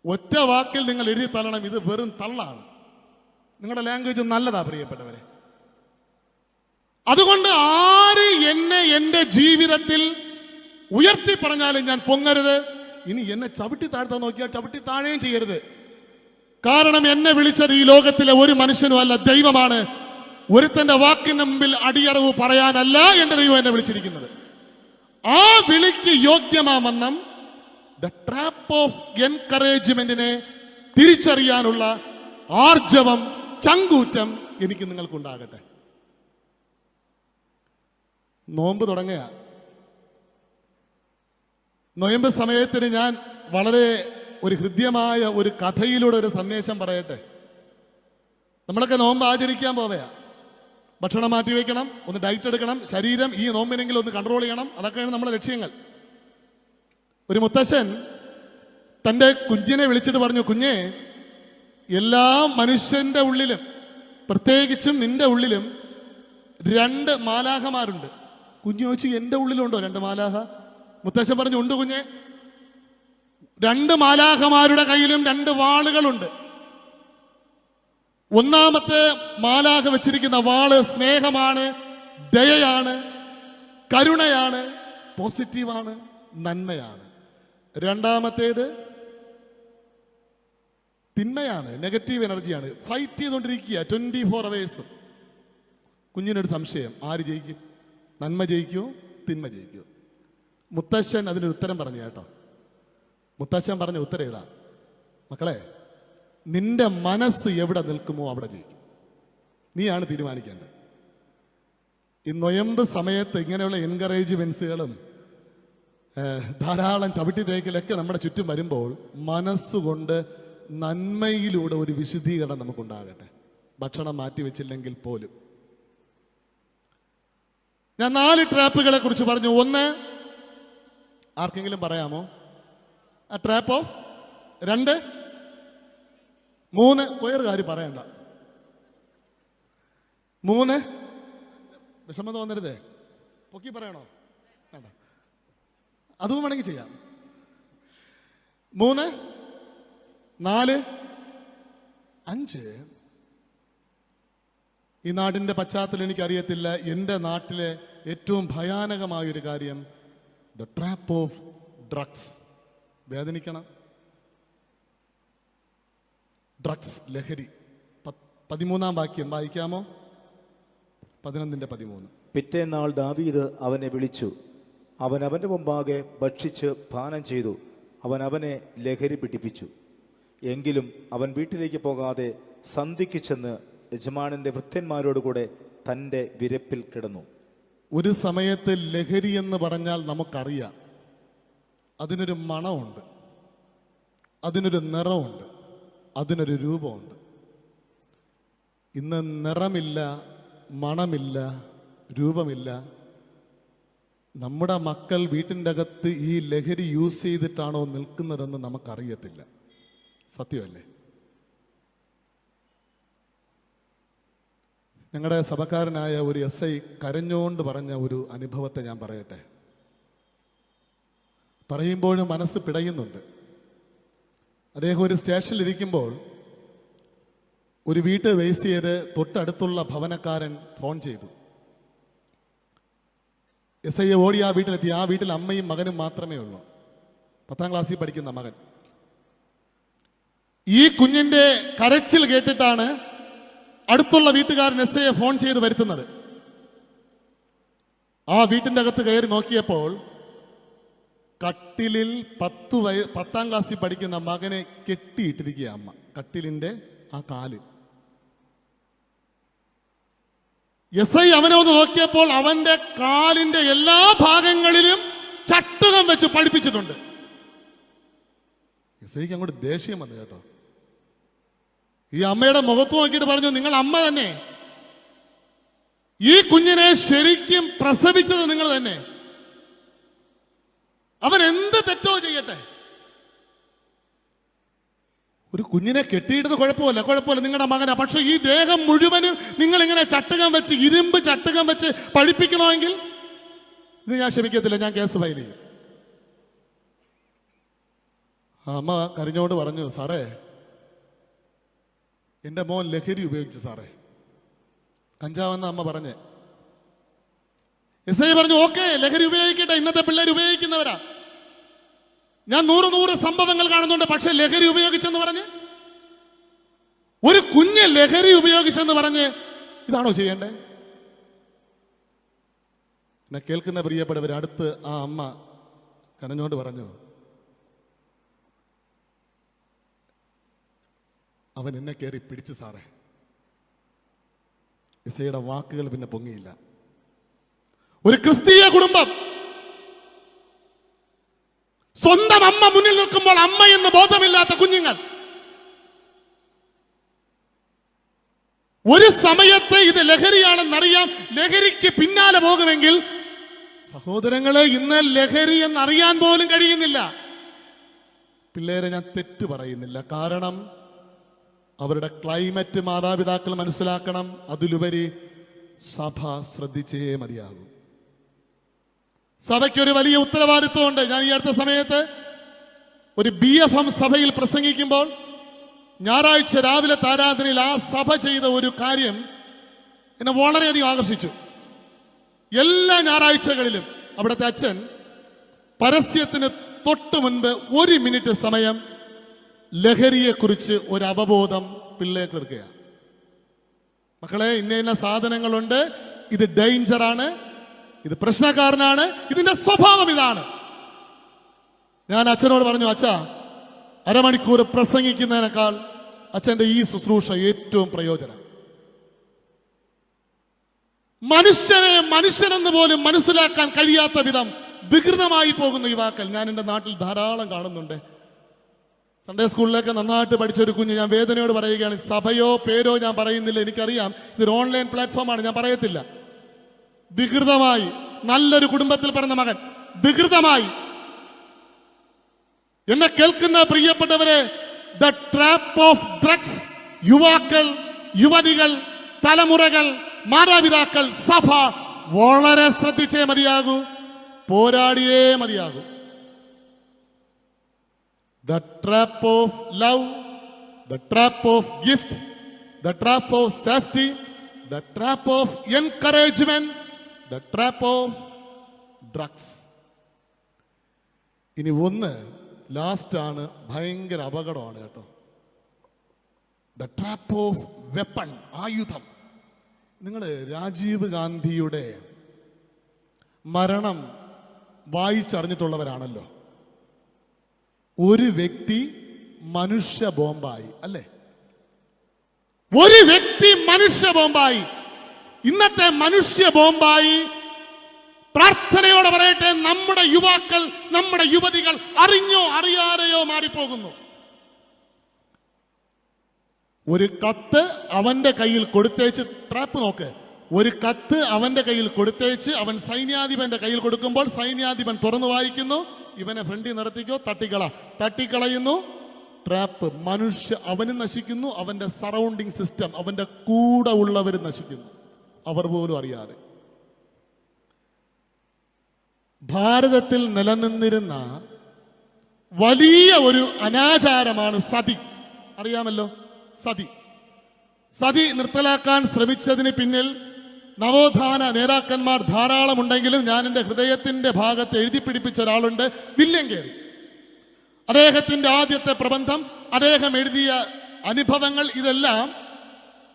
ഒറ്റ വാക്കിൽ നിങ്ങൾ എഴുതി തള്ളണം, ഇത് വെറും തള്ളാണ്. നിങ്ങളുടെ ലാംഗ്വേജ് നല്ലതാ പ്രിയപ്പെട്ടവരെ. അതുകൊണ്ട് ആര് എന്നെ എൻ്റെ ജീവിതത്തിൽ ഉയർത്തി പറഞ്ഞാലും ഞാൻ പൊങ്ങരുത്. ഇനി എന്നെ ചവിട്ടി താഴ്ത്താൻ നോക്കിയാൽ ചവിട്ടി താഴെയും ചെയ്യരുത്. കാരണം എന്നെ വിളിച്ചത് ഈ ലോകത്തിലെ ഒരു മനുഷ്യനും അല്ല, ദൈവമാണ്. ഒരുത്തന്റെ വാക്കിന് മുമ്പിൽ അടിയറവ് പറയാനല്ല എൻ്റെ ദൈവം എന്നെ വിളിച്ചിരിക്കുന്നത്. ആ വിളിക്ക് യോഗ്യമാമെന്നും ദ ട്രാപ്പ് ഓഫ് എൻകറേജ്മെന്റിനെ തിരിച്ചറിയാനുള്ള ആർജവം, ചങ്കൂറ്റം എനിക്ക് നിങ്ങൾക്കുണ്ടാകട്ടെ. നോമ്പ് തുടങ്ങുക. നൊയമ്പ് സമയത്തിന് ഞാൻ വളരെ ഒരു ഹൃദ്യമായ ഒരു കഥയിലൂടെ ഒരു സന്ദേശം പറയട്ടെ. നമ്മളൊക്കെ നോമ്പ് ആചരിക്കാൻ പോവയാ. ഭക്ഷണം മാറ്റി വയ്ക്കണം, ഒന്ന് ഡയറ്റ് എടുക്കണം, ശരീരം ഈ നോമ്പിനെങ്കിലും ഒന്ന് കൺട്രോൾ ചെയ്യണം. അതൊക്കെയാണ് നമ്മുടെ ലക്ഷ്യങ്ങൾ. ഒരു മുത്തശ്ശൻ തൻ്റെ കുഞ്ഞിനെ വിളിച്ചിട്ട് പറഞ്ഞു, കുഞ്ഞെ, എല്ലാ മനുഷ്യന്റെ ഉള്ളിലും, പ്രത്യേകിച്ചും നിന്റെ ഉള്ളിലും 2 മാലാഖമാരുണ്ട്. കുഞ്ഞു ചോദിച്ചു, എൻ്റെ ഉള്ളിലുണ്ടോ 2 മാലാഖ? മുത്തശ്ശൻ പറഞ്ഞു, ഉണ്ട് കുഞ്ഞെ. 2 മാലാഖമാരുടെ കയ്യിലും 2 വാളുകളുണ്ട്. ഒന്നാമത്തെ മാലാഖ വെച്ചിരിക്കുന്ന വാള് സ്നേഹമാണ്, ദയയാണ്, കരുണയാണ്, പോസിറ്റീവാണ്, നന്മയാണ്. രണ്ടാമത്തേത് തിന്മയാണ്, നെഗറ്റീവ് എനർജിയാണ്. ഫൈറ്റ് ചെയ്തുകൊണ്ടിരിക്കുക 24 hours. കുഞ്ഞിനൊരു സംശയം, ആര് ജയിക്കും? നന്മ ജയിക്കുമോ തിന്മ ജയിക്കുമോ? മുത്തശ്ശൻ അതിനൊരു ഉത്തരം പറഞ്ഞു കേട്ടോ. മുത്തശ്ശൻ പറഞ്ഞ ഉത്തരം ഇതാ: മക്കളെ, നിന്റെ മനസ്സ് എവിടെ നിൽക്കുമോ അവിടെ ജയിക്കും. നീയാണ് തീരുമാനിക്കേണ്ടത്. ഈ നൊയമ്പ് സമയത്ത് ഇങ്ങനെയുള്ള എൻകറേജ്മെന്റ്സുകളും ധാരാളം ചവിട്ടി തേക്കലൊക്കെ നമ്മുടെ ചുറ്റും വരുമ്പോൾ മനസ്സുകൊണ്ട് നന്മയിലൂടെ ഒരു വിശുദ്ധീകരണം നമുക്കുണ്ടാകട്ടെ, ഭക്ഷണം മാറ്റിവെച്ചില്ലെങ്കിൽ പോലും. ഞാൻ 4 ട്രാപ്പുകളെ കുറിച്ച് പറഞ്ഞു. 1, ആർക്കെങ്കിലും പറയാമോ ആ ട്രാപ്പോ? 2, 3, വേറൊരു കാര്യം പറയണ്ട. 3, വിഷമം തോന്നരുതേ, പൊക്കി പറയണോ? വേണ്ട, അതും വേണമെങ്കിൽ ചെയ്യാം. 3, 4, 5. ഈ നാടിൻ്റെ പശ്ചാത്തലം എനിക്കറിയത്തില്ല. എൻ്റെ നാട്ടിലെ ഏറ്റവും ഭയാനകമായൊരു കാര്യം ദ ട്രാപ്പ് ഓഫ് ഡ്രഗ്സ്. വേദനിക്കണം. ഡ്രഗ്സ്, ലഹരി. 13-ാം വാക്യം വായിക്കാമോ? 11:13. പിറ്റേന്നാൾ ദാവീദ് അവനെ വിളിച്ചു. അവൻ അവന്റെ മുമ്പാകെ ഭക്ഷിച്ച് പാനം ചെയ്തു. അവൻ അവനെ ലഹരി പിടിപ്പിച്ചു. എങ്കിലും അവൻ വീട്ടിലേക്ക് പോകാതെ സന്ധിക്ക് ചെന്ന് യജമാനന്റെ ഭൃത്യന്മാരോടുകൂടെ തൻ്റെ വിരപ്പിൽ കിടന്നു. ഒരു സമയത്ത് ലഹരി എന്ന് പറഞ്ഞാൽ നമുക്കറിയാം, അതിനൊരു മണമുണ്ട്, അതിനൊരു നിറമുണ്ട്, അതിനൊരു രൂപമുണ്ട്. ഇന്ന് നിറമില്ല, മണമില്ല, രൂപമില്ല. നമ്മുടെ മക്കൾ വീട്ടിൻ്റെ അകത്ത് ഈ ലഹരി യൂസ് ചെയ്തിട്ടാണോ നിൽക്കുന്നതെന്ന് നമുക്കറിയത്തില്ല. സത്യമല്ലേ? ഞങ്ങളുടെ സഭക്കാരനായ ഒരു SI കരഞ്ഞുകൊണ്ട് പറഞ്ഞ ഒരു അനുഭവത്തെ ഞാൻ പറയട്ടെ. പറയുമ്പോഴും മനസ്സ് പിടയുന്നുണ്ട്. അദ്ദേഹം ഒരു സ്റ്റേഷനിലിരിക്കുമ്പോൾ ഒരു വീട്ട് ബേസ് ചെയ്ത് തൊട്ടടുത്തുള്ള ഭവനക്കാരൻ ഫോൺ ചെയ്തു. SI ഓടി ആ വീട്ടിലെത്തി. ആ വീട്ടിൽ അമ്മയും മകനും മാത്രമേ ഉള്ളൂ. 10ാം ക്ലാസ്സിൽ പഠിക്കുന്ന മകൻ. ഈ കുഞ്ഞിന്റെ കരച്ചിൽ കേട്ടിട്ടാണ് അടുത്തുള്ള വീട്ടുകാരൻ SIയെ ഫോൺ ചെയ്ത് വരുത്തുന്നത്. ആ വീട്ടിന്റെ അകത്ത് കയറി നോക്കിയപ്പോൾ കട്ടിലിൽ 10ാം ക്ലാസ്സിൽ പഠിക്കുന്ന മകനെ കെട്ടിയിട്ടിരിക്കുക അമ്മ, കട്ടിലിന്റെ ആ കാലിൽ. SI അവനെ ഒന്ന് നോക്കിയപ്പോൾ അവന്റെ കാലിന്റെ എല്ലാ ഭാഗങ്ങളിലും ചട്ടുകം വെച്ച് പഠിപ്പിച്ചിട്ടുണ്ട്. SIക്ക് അങ്ങോട്ട് ദേഷ്യം വന്നു കേട്ടോ. ഈ അമ്മയുടെ മുഖത്ത് നോക്കിയിട്ട് പറഞ്ഞു, നിങ്ങൾ അമ്മ തന്നെ, ഈ കുഞ്ഞിനെ ശരിക്കും പ്രസവിച്ചത് നിങ്ങൾ തന്നെ. അവൻ എന്ത് തെറ്റോ ചെയ്യട്ടെ, ഒരു കുഞ്ഞിനെ കെട്ടിയിടുന്നത് കുഴപ്പമില്ല, നിങ്ങളുടെ മകനാ. പക്ഷെ ഈ ദേഹം മുഴുവനും നിങ്ങൾ ഇങ്ങനെ ചട്ടുകം വെച്ച്, ഇരുമ്പ് ചട്ടുകം വെച്ച് പഠിപ്പിക്കണമെങ്കിൽ ഇത് ഞാൻ ക്ഷമിക്കത്തില്ല, ഞാൻ കേസ് ഫയൽ ചെയ്യും. ആ അമ്മ കരഞ്ഞോണ്ട് പറഞ്ഞു, സാറേ എൻ്റെ മോൻ ലഹരി ഉപയോഗിച്ചു സാറേ, കഞ്ചാവെന്ന അമ്മ പറഞ്ഞേ. SI പറഞ്ഞു, ഓക്കെ, ലഹരി ഉപയോഗിക്കട്ടെ, ഇന്നത്തെ പിള്ളേർ ഉപയോഗിക്കുന്നവരാ. ഞാൻ 100 സംഭവങ്ങൾ കാണുന്നുണ്ട്. പക്ഷെ ലഹരി ഉപയോഗിച്ചെന്ന് പറഞ്ഞ്, ഒരു കുഞ്ഞ് ലഹരി ഉപയോഗിച്ചെന്ന് പറഞ്ഞ് ഇതാണോ ചെയ്യേണ്ടേ? എന്നെ കേൾക്കുന്ന പ്രിയപ്പെട്ടവർ, അടുത്ത് ആ അമ്മ കരഞ്ഞോണ്ട് പറഞ്ഞു, അവൻ എന്നെ കയറി പിടിച്ചു സാറേ. SIയുടെ വാക്കുകൾ പിന്നെ പൊങ്ങിയില്ല. ഒരു ക്രിസ്തീയ കുടുംബം സ്വന്തം അമ്മ മുന്നിൽ നിൽക്കുമ്പോൾ അമ്മ എന്ന് ബോധമില്ലാത്ത കുഞ്ഞുങ്ങൾ. ഒരു സമയത്ത് ഇത് ലഹരിയാണെന്നറിയാം, ലഹരിക്ക് പിന്നാലെ പോകുമെങ്കിൽ സഹോദരങ്ങളെ, ഇന്ന് ലഹരി എന്നറിയാൻ പോലും കഴിയുന്നില്ല. പിള്ളേരെ ഞാൻ തെറ്റ് പറയുന്നില്ല, കാരണം അവരുടെ ക്ലൈമറ്റ് മാതാപിതാക്കൾ മനസ്സിലാക്കണം. അതിലുപരി സഭ ശ്രദ്ധിച്ചേ മതിയാകും. സഭയ്ക്കൊരു വലിയ ഉത്തരവാദിത്വമുണ്ട്. ഞാൻ ഈ അടുത്ത സമയത്ത് ഒരു BFM സഭയിൽ പ്രസംഗിക്കുമ്പോൾ ഞായറാഴ്ച രാവിലെ ആരാധനയിൽ ആ സഭ ചെയ്ത ഒരു കാര്യം എന്നെ വളരെയധികം ആകർഷിച്ചു. എല്ലാ ഞായറാഴ്ചകളിലും അവിടുത്തെ അച്ഛൻ പരസ്യത്തിന് തൊട്ടു മുൻപ് 1 മിനിറ്റ് സമയം ലഹരിയെക്കുറിച്ച് ഒരു അവബോധം പിള്ളേർക്ക് എടുക്കുക. മക്കളെ, ഇന്ന സാധനങ്ങളുണ്ട്, ഇത് ഡേഞ്ചറാണ്, ഇത് പ്രശ്നക്കാരനാണ്, ഇതിന്റെ സ്വഭാവം ഇതാണ്. ഞാൻ അച്ഛനോട് പറഞ്ഞു, അച്ഛാ, അരമണിക്കൂർ പ്രസംഗിക്കുന്നതിനേക്കാൾ അച്ഛന്റെ ഈ ശുശ്രൂഷ ഏറ്റവും പ്രയോജനം. മനുഷ്യനെന്ന് പോലും മനസ്സിലാക്കാൻ കഴിയാത്ത വിധം വികൃതമായി പോകുന്ന യുവാക്കൾ ഞാൻ എൻ്റെ നാട്ടിൽ ധാരാളം കാണുന്നുണ്ട്. സൺഡേ സ്കൂളിലൊക്കെ നന്നായിട്ട് പഠിച്ചൊരു കുഞ്ഞ്, ഞാൻ വേദനയോട് പറയുകയാണ്, സഭയോ പേരോ ഞാൻ പറയുന്നില്ല, എനിക്കറിയാം ഇതൊരു ഓൺലൈൻ പ്ലാറ്റ്ഫോമാണ്, ഞാൻ പറയത്തില്ല. വികൃതമായി, നല്ലൊരു കുടുംബത്തിൽ പിറന്ന മകൻ വികൃതമായി. എന്നെ കേൾക്കുന്ന പ്രിയപ്പെട്ടവരെ, ദ ട്രാപ്പ് ഓഫ് ഡ്രഗ്സ്, യുവാക്കൾ, യുവതികൾ, തലമുറകൾ, മാതാപിതാക്കൾ, സഭ വളരെ ശ്രദ്ധിച്ചേ മതിയാകൂ, പോരാടിയേ മതിയാകൂ. The trap of love, the trap of gift, the trap of safety, the trap of encouragement, the trap of drugs. ഇനി ഒന്ന് ലാസ്റ്റ് ആണ്, ഭയങ്കര അപകടമാണ് കേട്ടോ. The trap of weapon, ആയുധം. നിങ്ങൾ രാജീവ് ഗാന്ധിയുടെ മരണം വായിച്ചറിഞ്ഞിട്ടുള്ളവരാണല്ലോ. ഒരു വ്യക്തി മനുഷ്യ ബോംബായി, അല്ലേ? ഒരു വ്യക്തി മനുഷ്യ ബോംബായി. ഇന്നത്തെ മനുഷ്യ ബോംബായി പ്രാർത്ഥനയോടെ പറയട്ടെ, നമ്മുടെ യുവാക്കൾ, നമ്മുടെ യുവതികൾ അറിഞ്ഞോ അറിയാതെയോ മാറിപ്പോകുന്നു. ഒരു കത്ത് അവന്റെ കയ്യിൽ കൊടുത്തേച്ച്, ട്രാപ്പ് നോക്ക്, ഒരു കത്ത് അവന്റെ കയ്യിൽ കൊടുത്തേച്ച് അവൻ സൈന്യാധിപന്റെ കയ്യിൽ കൊടുക്കുമ്പോൾ സൈന്യാധിപൻ തുറന്നു വായിക്കുന്നു, ഇവനെ ഫ്രണ്ടിൽ നിർത്തിക്കോ, തട്ടിക്കളയുന്നു. ട്രാപ്പ്. അവനും നശിക്കുന്നു, അവന്റെ സറൗണ്ടിങ് സിസ്റ്റം, അവന്റെ കൂടെ ഉള്ളവരും നശിക്കുന്നു, അവർ പോലും അറിയാതെ. ഭാരതത്തിൽ നിലനിന്നിരുന്ന വലിയ ഒരു അനാചാരമാണ് സതി. അറിയാമല്ലോ, സതി നിർത്തലാക്കാൻ ശ്രമിച്ചതിന് പിന്നിൽ നവോത്ഥാന നേതാക്കന്മാർ ധാരാളം ഉണ്ടെങ്കിലും ഞാൻ എൻ്റെ ഹൃദയത്തിന്റെ ഭാഗത്ത് എഴുതി പിടിപ്പിച്ച ഒരാളുണ്ട്, വില്യം കേറി. അദ്ദേഹത്തിന്റെ ആദ്യത്തെ പ്രബന്ധം, അദ്ദേഹം എഴുതിയ അനുഭവങ്ങൾ, ഇതെല്ലാം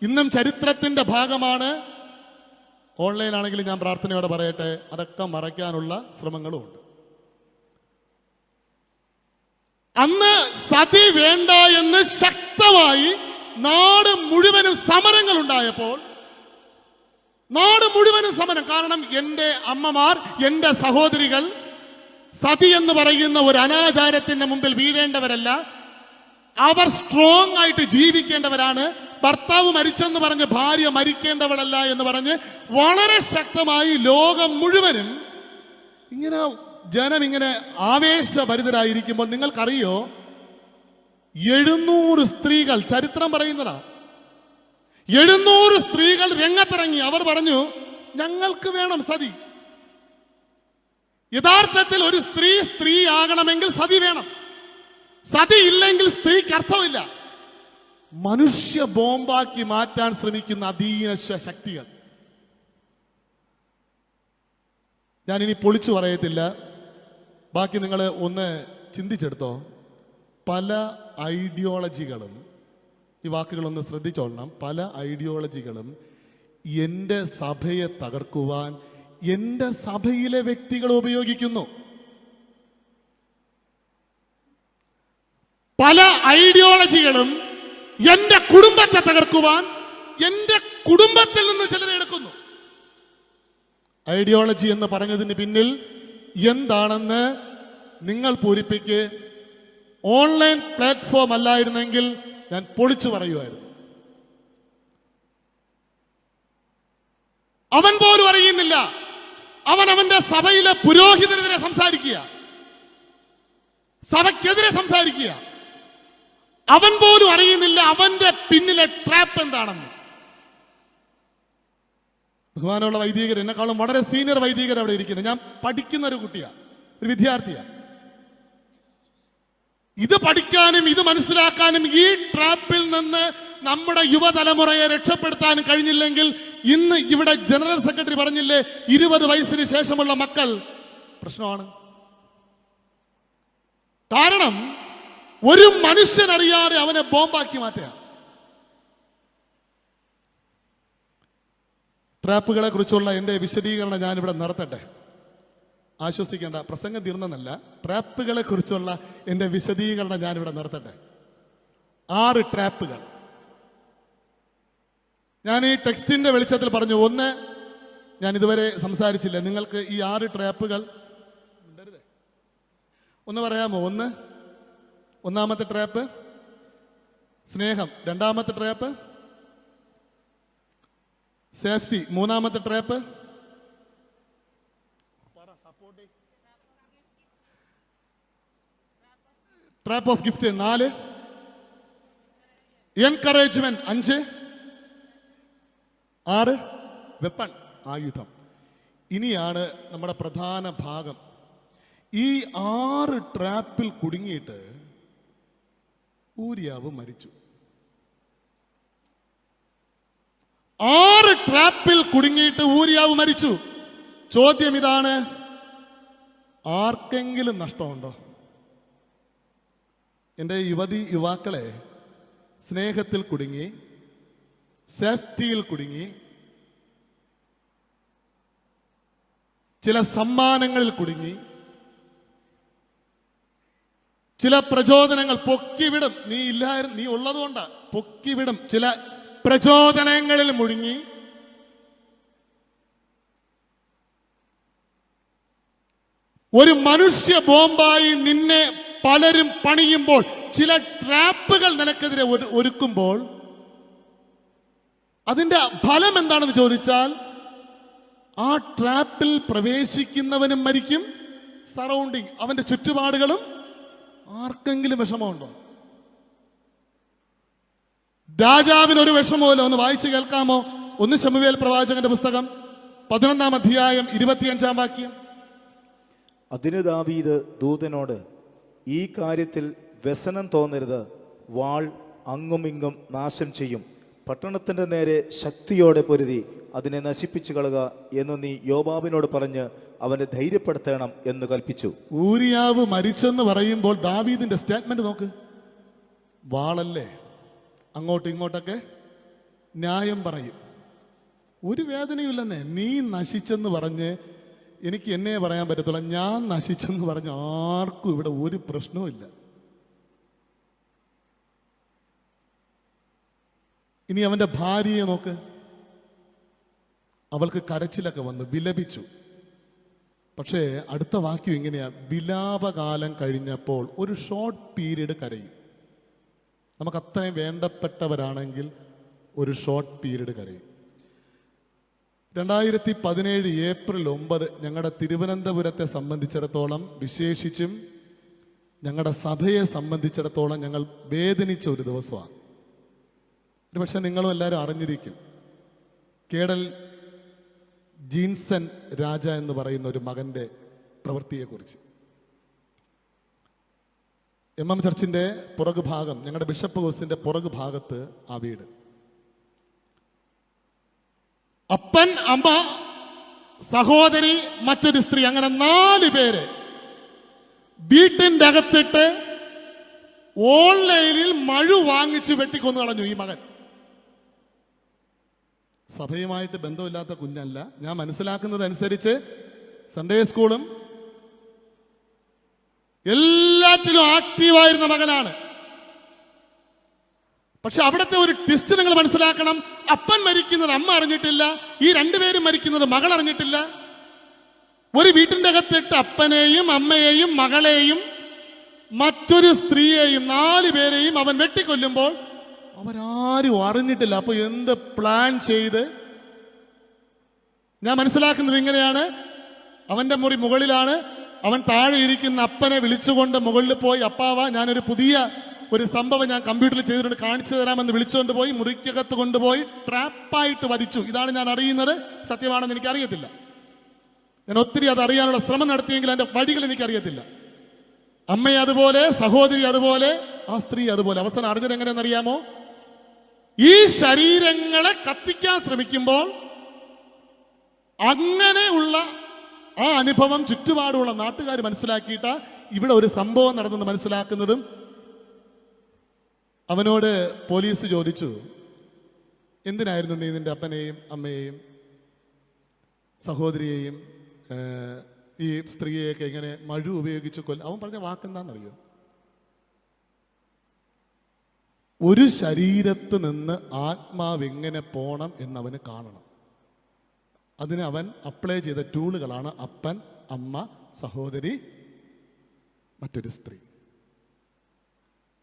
ഇന്നും ചരിത്രത്തിന്റെ ഭാഗമാണ്. ഓൺലൈനാണെങ്കിലും ഞാൻ പ്രാർത്ഥനയോടെ പറയട്ടെ, അതൊക്കെ മറയ്ക്കാനുള്ള ശ്രമങ്ങളുമുണ്ട്. അന്ന് സതി വേണ്ട എന്ന് ശക്തമായി നാട് മുഴുവനും സമരങ്ങൾ ഉണ്ടായപ്പോൾ, നാട് മുഴുവനും സമരം. കാരണം എൻ്റെ അമ്മമാർ, എൻ്റെ സഹോദരികൾ സതി എന്ന് പറയുന്ന ഒരു അനാചാരത്തിന്റെ മുമ്പിൽ വീഴേണ്ടവരല്ല, അവർ സ്ട്രോങ് ആയിട്ട് ജീവിക്കേണ്ടവരാണ്. ഭർത്താവ് മരിച്ചെന്ന് പറഞ്ഞ് ഭാര്യ മരിക്കേണ്ടവളല്ല എന്ന് പറഞ്ഞ് വളരെ ശക്തമായി ലോകം മുഴുവനും ജനം ഇങ്ങനെ ആവേശഭരിതരായിരിക്കുമ്പോൾ നിങ്ങൾക്കറിയോ, 700 സ്ത്രീകൾ, ചരിത്രം പറയുന്നതാ, 700 സ്ത്രീകൾ രംഗത്തിറങ്ങി. അവർ പറഞ്ഞു, ഞങ്ങൾക്ക് വേണം സതി. യഥാർത്ഥത്തിൽ ഒരു സ്ത്രീ ആകണമെങ്കിൽ സതി വേണം. സതി ഇല്ലെങ്കിൽ സ്ത്രീക്ക് അർത്ഥമില്ല. മനുഷ്യ ബോംബാക്കി മാറ്റാൻ ശ്രമിക്കുന്ന അധീന ശക്തികൾ. ഞാനിനി പൊളിച്ചു പറയത്തില്ല, ബാക്കി നിങ്ങൾ ഒന്ന് ചിന്തിച്ചെടുത്തോ. പല ഐഡിയോളജികളും, ഈ വാക്കുകളൊന്ന് ശ്രദ്ധിച്ചോളണം, പല ഐഡിയോളജികളും എൻ്റെ സഭയെ തകർക്കുവാൻ എൻ്റെ സഭയിലെ വ്യക്തികൾ ഉപയോഗിക്കുന്നു. പല ഐഡിയോളജികളും എൻ്റെ കുടുംബത്തെ തകർക്കുവാൻ എൻ്റെ കുടുംബത്തിൽ നിന്ന് ചിലരെ എടുക്കുന്നു. ഐഡിയോളജി എന്ന് പറഞ്ഞതിന് പിന്നിൽ എന്താണെന്ന് നിങ്ങൾ പൂരിപ്പിക്ക്. ഓൺലൈൻ പ്ലാറ്റ്ഫോം അല്ലായിരുന്നെങ്കിൽ ഞാൻ പൊളിച്ചു പറയുമായിരുന്നു. അവൻ പോലും അറിയുന്നില്ല, അവന്റെ സഭയിലെ പുരോഹിതനെതിരെ സംസാരിക്കുക, സഭയ്ക്കെതിരെ സംസാരിക്കുക. അവൻ പോലും അറിയുന്നില്ല അവന്റെ പിന്നിലെ ട്രാപ്പ് എന്താണെന്ന്. ബഹുമാനമുള്ള വൈദികർ, എന്നെക്കാളും വളരെ സീനിയർ വൈദികർ അവിടെ ഇരിക്കുന്നത്. ഞാൻ പഠിക്കുന്ന ഒരു കുട്ടിയാണ്, ഒരു വിദ്യാർത്ഥിയാണ്. ഇത് പഠിക്കാനും ഇത് മനസ്സിലാക്കാനും ഈ ട്രാപ്പിൽ നിന്ന് നമ്മുടെ യുവതലമുറയെ രക്ഷപ്പെടുത്താനും കഴിഞ്ഞില്ലെങ്കിൽ ഇന്ന് ഇവിടെ ജനറൽ സെക്രട്ടറി പറഞ്ഞില്ലേ 20 വയസ്സിന് ശേഷമുള്ള മക്കൾ പ്രശ്നമാണ്. കാരണം ഒരു മനുഷ്യനറിയാതെ അവനെ ബോംബാക്കി മാറ്റുക. ട്രാപ്പുകളെ കുറിച്ചുള്ള എൻ്റെ വിശദീകരണം ഞാനിവിടെ നടത്തട്ടെ. ആശ്വസിക്കേണ്ട, പ്രസംഗം തീർന്നെന്നല്ല, ട്രാപ്പുകളെ കുറിച്ചുള്ള എൻ്റെ വിശദീകരണം ഞാനിവിടെ നടത്തട്ടെ. 6 ട്രാപ്പുകൾ ഞാൻ ഈ ടെക്സ്റ്റിന്റെ വെളിച്ചത്തിൽ പറഞ്ഞു. ഒന്ന്, ഞാൻ ഇതുവരെ സംസാരിച്ചില്ല, നിങ്ങൾക്ക് ഈ 6 ട്രാപ്പുകൾ ഒന്ന് പറയാമോ? ഒന്നാമത്തെ ട്രാപ്പ് സ്നേഹം, രണ്ടാമത്തെ ട്രാപ്പ് സേഫ്റ്റി, മൂന്നാമത്തെ trap trap of gift, 4 encouragement, 5 6 weapon, ആയുധം. ഇനിയാണ് നമ്മുടെ പ്രധാന ഭാഗം. ഈ 6 ട്രാപ്പിൽ കുടുങ്ങിയിട്ട് ഊരിയാവ് മരിച്ചു. 6 ട്രാപ്പിൽ കുടുങ്ങിയിട്ട് ഊരിയാവ് മരിച്ചു. ചോദ്യം ഇതാണ്, ആർക്കെങ്കിലും നഷ്ടമുണ്ടോ? എൻ്റെ യുവാക്കളെ, സ്നേഹത്തിൽ കുടുങ്ങി, സേഫ്റ്റിയിൽ കുടുങ്ങി, ചില സമ്മാനങ്ങളിൽ കുടുങ്ങി, ചില പ്രചോദനങ്ങൾ പൊക്കിവിടും. നീ ഉള്ളതുകൊണ്ടാ പൊക്കിവിടും. ചില പ്രചോദനങ്ങളിൽ മുഴുങ്ങി ഒരു മനുഷ്യ ബോംബായി നിന്നെ പലരും പണിയുമ്പോൾ, ചില ട്രാപ്പുകൾ നിനക്കെതിരെ ഒരുക്കുമ്പോൾ അതിന്റെ ഫലം എന്താണെന്ന് ചോദിച്ചാൽ ആ ട്രാപ്പിൽ പ്രവേശിക്കുന്നവനും മരിക്കും, സറൗണ്ടിങ് അവന്റെ ചുറ്റുപാടുകളും. ആർക്കെങ്കിലും വിഷമമുണ്ടോ? രാജാവിന് ഒരു വിഷമവുമില്ല. ഒന്ന് വായിച്ചു കേൾക്കാമോ? 1 ശമൂവേൽ പ്രവാചകന്റെ പുസ്തകം 11-ാം അധ്യായം 25-ാം വാക്യം. അതിന് ദാവീദ് ദൂതനോട്, ഈ കാര്യത്തിൽ വ്യസനം തോന്നരുത്, വാൾ അങ്ങുമിങ്ങും നാശം ചെയ്യും, പട്ടണത്തിന്റെ നേരെ ശക്തിയോടെ പൊരുതി അതിനെ നശിപ്പിച്ചു കളക എന്ന് നീ യോവാബിനോട് പറഞ്ഞ് അവനെ ധൈര്യപ്പെടുത്തണം എന്ന് കൽപ്പിച്ചു. ഊരിയാവ് മരിച്ചെന്ന് പറയുമ്പോൾ ദാവീദിന്റെ സ്റ്റേറ്റ്മെന്റ് നോക്ക്. വാളല്ലേ, അങ്ങോട്ടും ഇങ്ങോട്ടൊക്കെ ന്യായം പറയും. ഒരു വേദനയില്ലെന്നേ. നീ നശിച്ചെന്ന് പറഞ്ഞ് എനിക്ക് എന്നെ പറയാൻ പറ്റത്തുള്ളൂ. ഞാൻ നശിച്ചെന്ന് പറഞ്ഞ് ആർക്കും ഇവിടെ ഒരു പ്രശ്നവും ഇല്ല. ഇനി അവന്റെ ഭാര്യയെ നോക്ക്. അവൾക്ക് കരച്ചിലൊക്കെ വന്നു, വിലപിച്ചു. പക്ഷേ അടുത്ത വാക്യം ഇങ്ങനെയാ, വിലാപകാലം കഴിഞ്ഞപ്പോൾ ഒരു ഷോർട്ട് പീരീഡ് കരയും. നമുക്ക് അത്രയും വേണ്ടപ്പെട്ടവരാണെങ്കിൽ ഒരു ഷോർട്ട് പീരീഡ് കരയും. 2017 ഏപ്രിൽ 9 ഞങ്ങളുടെ തിരുവനന്തപുരത്തെ സംബന്ധിച്ചിടത്തോളം, വിശേഷിച്ചും ഞങ്ങളുടെ സഭയെ സംബന്ധിച്ചിടത്തോളം ഞങ്ങൾ വേദനിച്ച ഒരു ദിവസമാണ്. ഒരു പക്ഷെ നിങ്ങളും എല്ലാവരും അറിഞ്ഞിരിക്കും, കേടൽ ജീൻസൺ രാജ എന്ന് പറയുന്ന ഒരു മകന്റെ പ്രവൃത്തിയെക്കുറിച്ച്. MM ചർച്ചിന്റെ പുറകു ഭാഗം, ഞങ്ങളുടെ ബിഷപ്പ് ഹൗസിന്റെ പുറകു ഭാഗത്ത് ആ വീട്. അപ്പൻ, അമ്മ, സഹോദരി, മറ്റൊരു സ്ത്രീ, അങ്ങനെ 4 പേര് വീട്ടിന്റെ അകത്തിട്ട് ഓൺലൈനിൽ മഴു വാങ്ങിച്ച് വെട്ടിക്കൊന്നു കളഞ്ഞു ഈ മകൻ. സഭയുമായിട്ട് ബന്ധമില്ലാത്ത കുഞ്ഞല്ല. ഞാൻ മനസ്സിലാക്കുന്നത് അനുസരിച്ച് സൺഡേ സ്കൂളും എല്ലാറ്റിലും ആക്റ്റീവായിരുന്ന മകനാണ്. പക്ഷെ അവിടുത്തെ ഒരു ട്വിസ്റ്റ് നിങ്ങൾ മനസ്സിലാക്കണം. അപ്പൻ മരിക്കുന്നത് അമ്മ അറിഞ്ഞിട്ടില്ല, ഈ 2 പേരും മരിക്കുന്നത് മകൾ അറിഞ്ഞിട്ടില്ല. ഒരു വീട്ടിന്റെ അകത്തിട്ട് അപ്പനെയും അമ്മയെയും മകളെയും മറ്റൊരു സ്ത്രീയെയും 4 പേരെയും അവൻ വെട്ടിക്കൊല്ലുമ്പോൾ അവരാരും അറിഞ്ഞിട്ടില്ല. അപ്പൊ എന്ത് പ്ലാൻ ചെയ്ത്? ഞാൻ മനസ്സിലാക്കുന്നത് ഇങ്ങനെയാണ്, അവന്റെ മുറി മുകളിലാണ്. അവൻ താഴെ ഇരിക്കുന്ന അപ്പനെ വിളിച്ചുകൊണ്ട് മുകളിൽ പോയി, അപ്പാവ ഞാനൊരു പുതിയ ഒരു സംഭവം ഞാൻ കമ്പ്യൂട്ടറിൽ ചെയ്തിട്ട് കാണിച്ചു തരാമെന്ന് വിളിച്ചുകൊണ്ട് പോയി മുറിക്കകത്ത് കൊണ്ടുപോയി ട്രാപ്പായിട്ട് വധിച്ചു. ഇതാണ് ഞാൻ അറിയുന്നത്. സത്യമാണെന്ന് എനിക്കറിയത്തില്ല. ഞാൻ ഒത്തിരി അത് അറിയാനുള്ള ശ്രമം നടത്തിയെങ്കിൽ അതിന്റെ വഴികൾ എനിക്കറിയത്തില്ല. അമ്മയെ അതുപോലെ, സഹോദരി അതുപോലെ, ആ സ്ത്രീ അതുപോലെ. അവസാനം അറിഞ്ഞത് എങ്ങനെയെന്നറിയാമോ? ഈ ശരീരങ്ങളെ കത്തിക്കാൻ ശ്രമിക്കുമ്പോൾ അങ്ങനെയുള്ള ആ അനുഭവം ചുറ്റുപാടുമുള്ള നാട്ടുകാർ മനസ്സിലാക്കിയിട്ട് ഇവിടെ ഒരു സംഭവം നടന്നെന്ന് മനസ്സിലാക്കുന്നതും. അവനോട് പോലീസ് ചോദിച്ചു, എന്തിനായിരുന്നു നീ നിന്റെ അപ്പനെയും അമ്മയെയും സഹോദരിയെയും ഈ സ്ത്രീയെയൊക്കെ ഇങ്ങനെ മഴു ഉപയോഗിച്ച് അവൻ പറഞ്ഞ വാക്കെന്താണെന്നറിയോ? ഒരു ശരീരത്ത് നിന്ന് ആത്മാവ് എങ്ങനെ പോണം എന്നവന് കാണണം. അതിന് അവൻ അപ്ലൈ ചെയ്ത ടൂളുകളാണ് അപ്പൻ, അമ്മ, സഹോദരി, മറ്റൊരു സ്ത്രീ.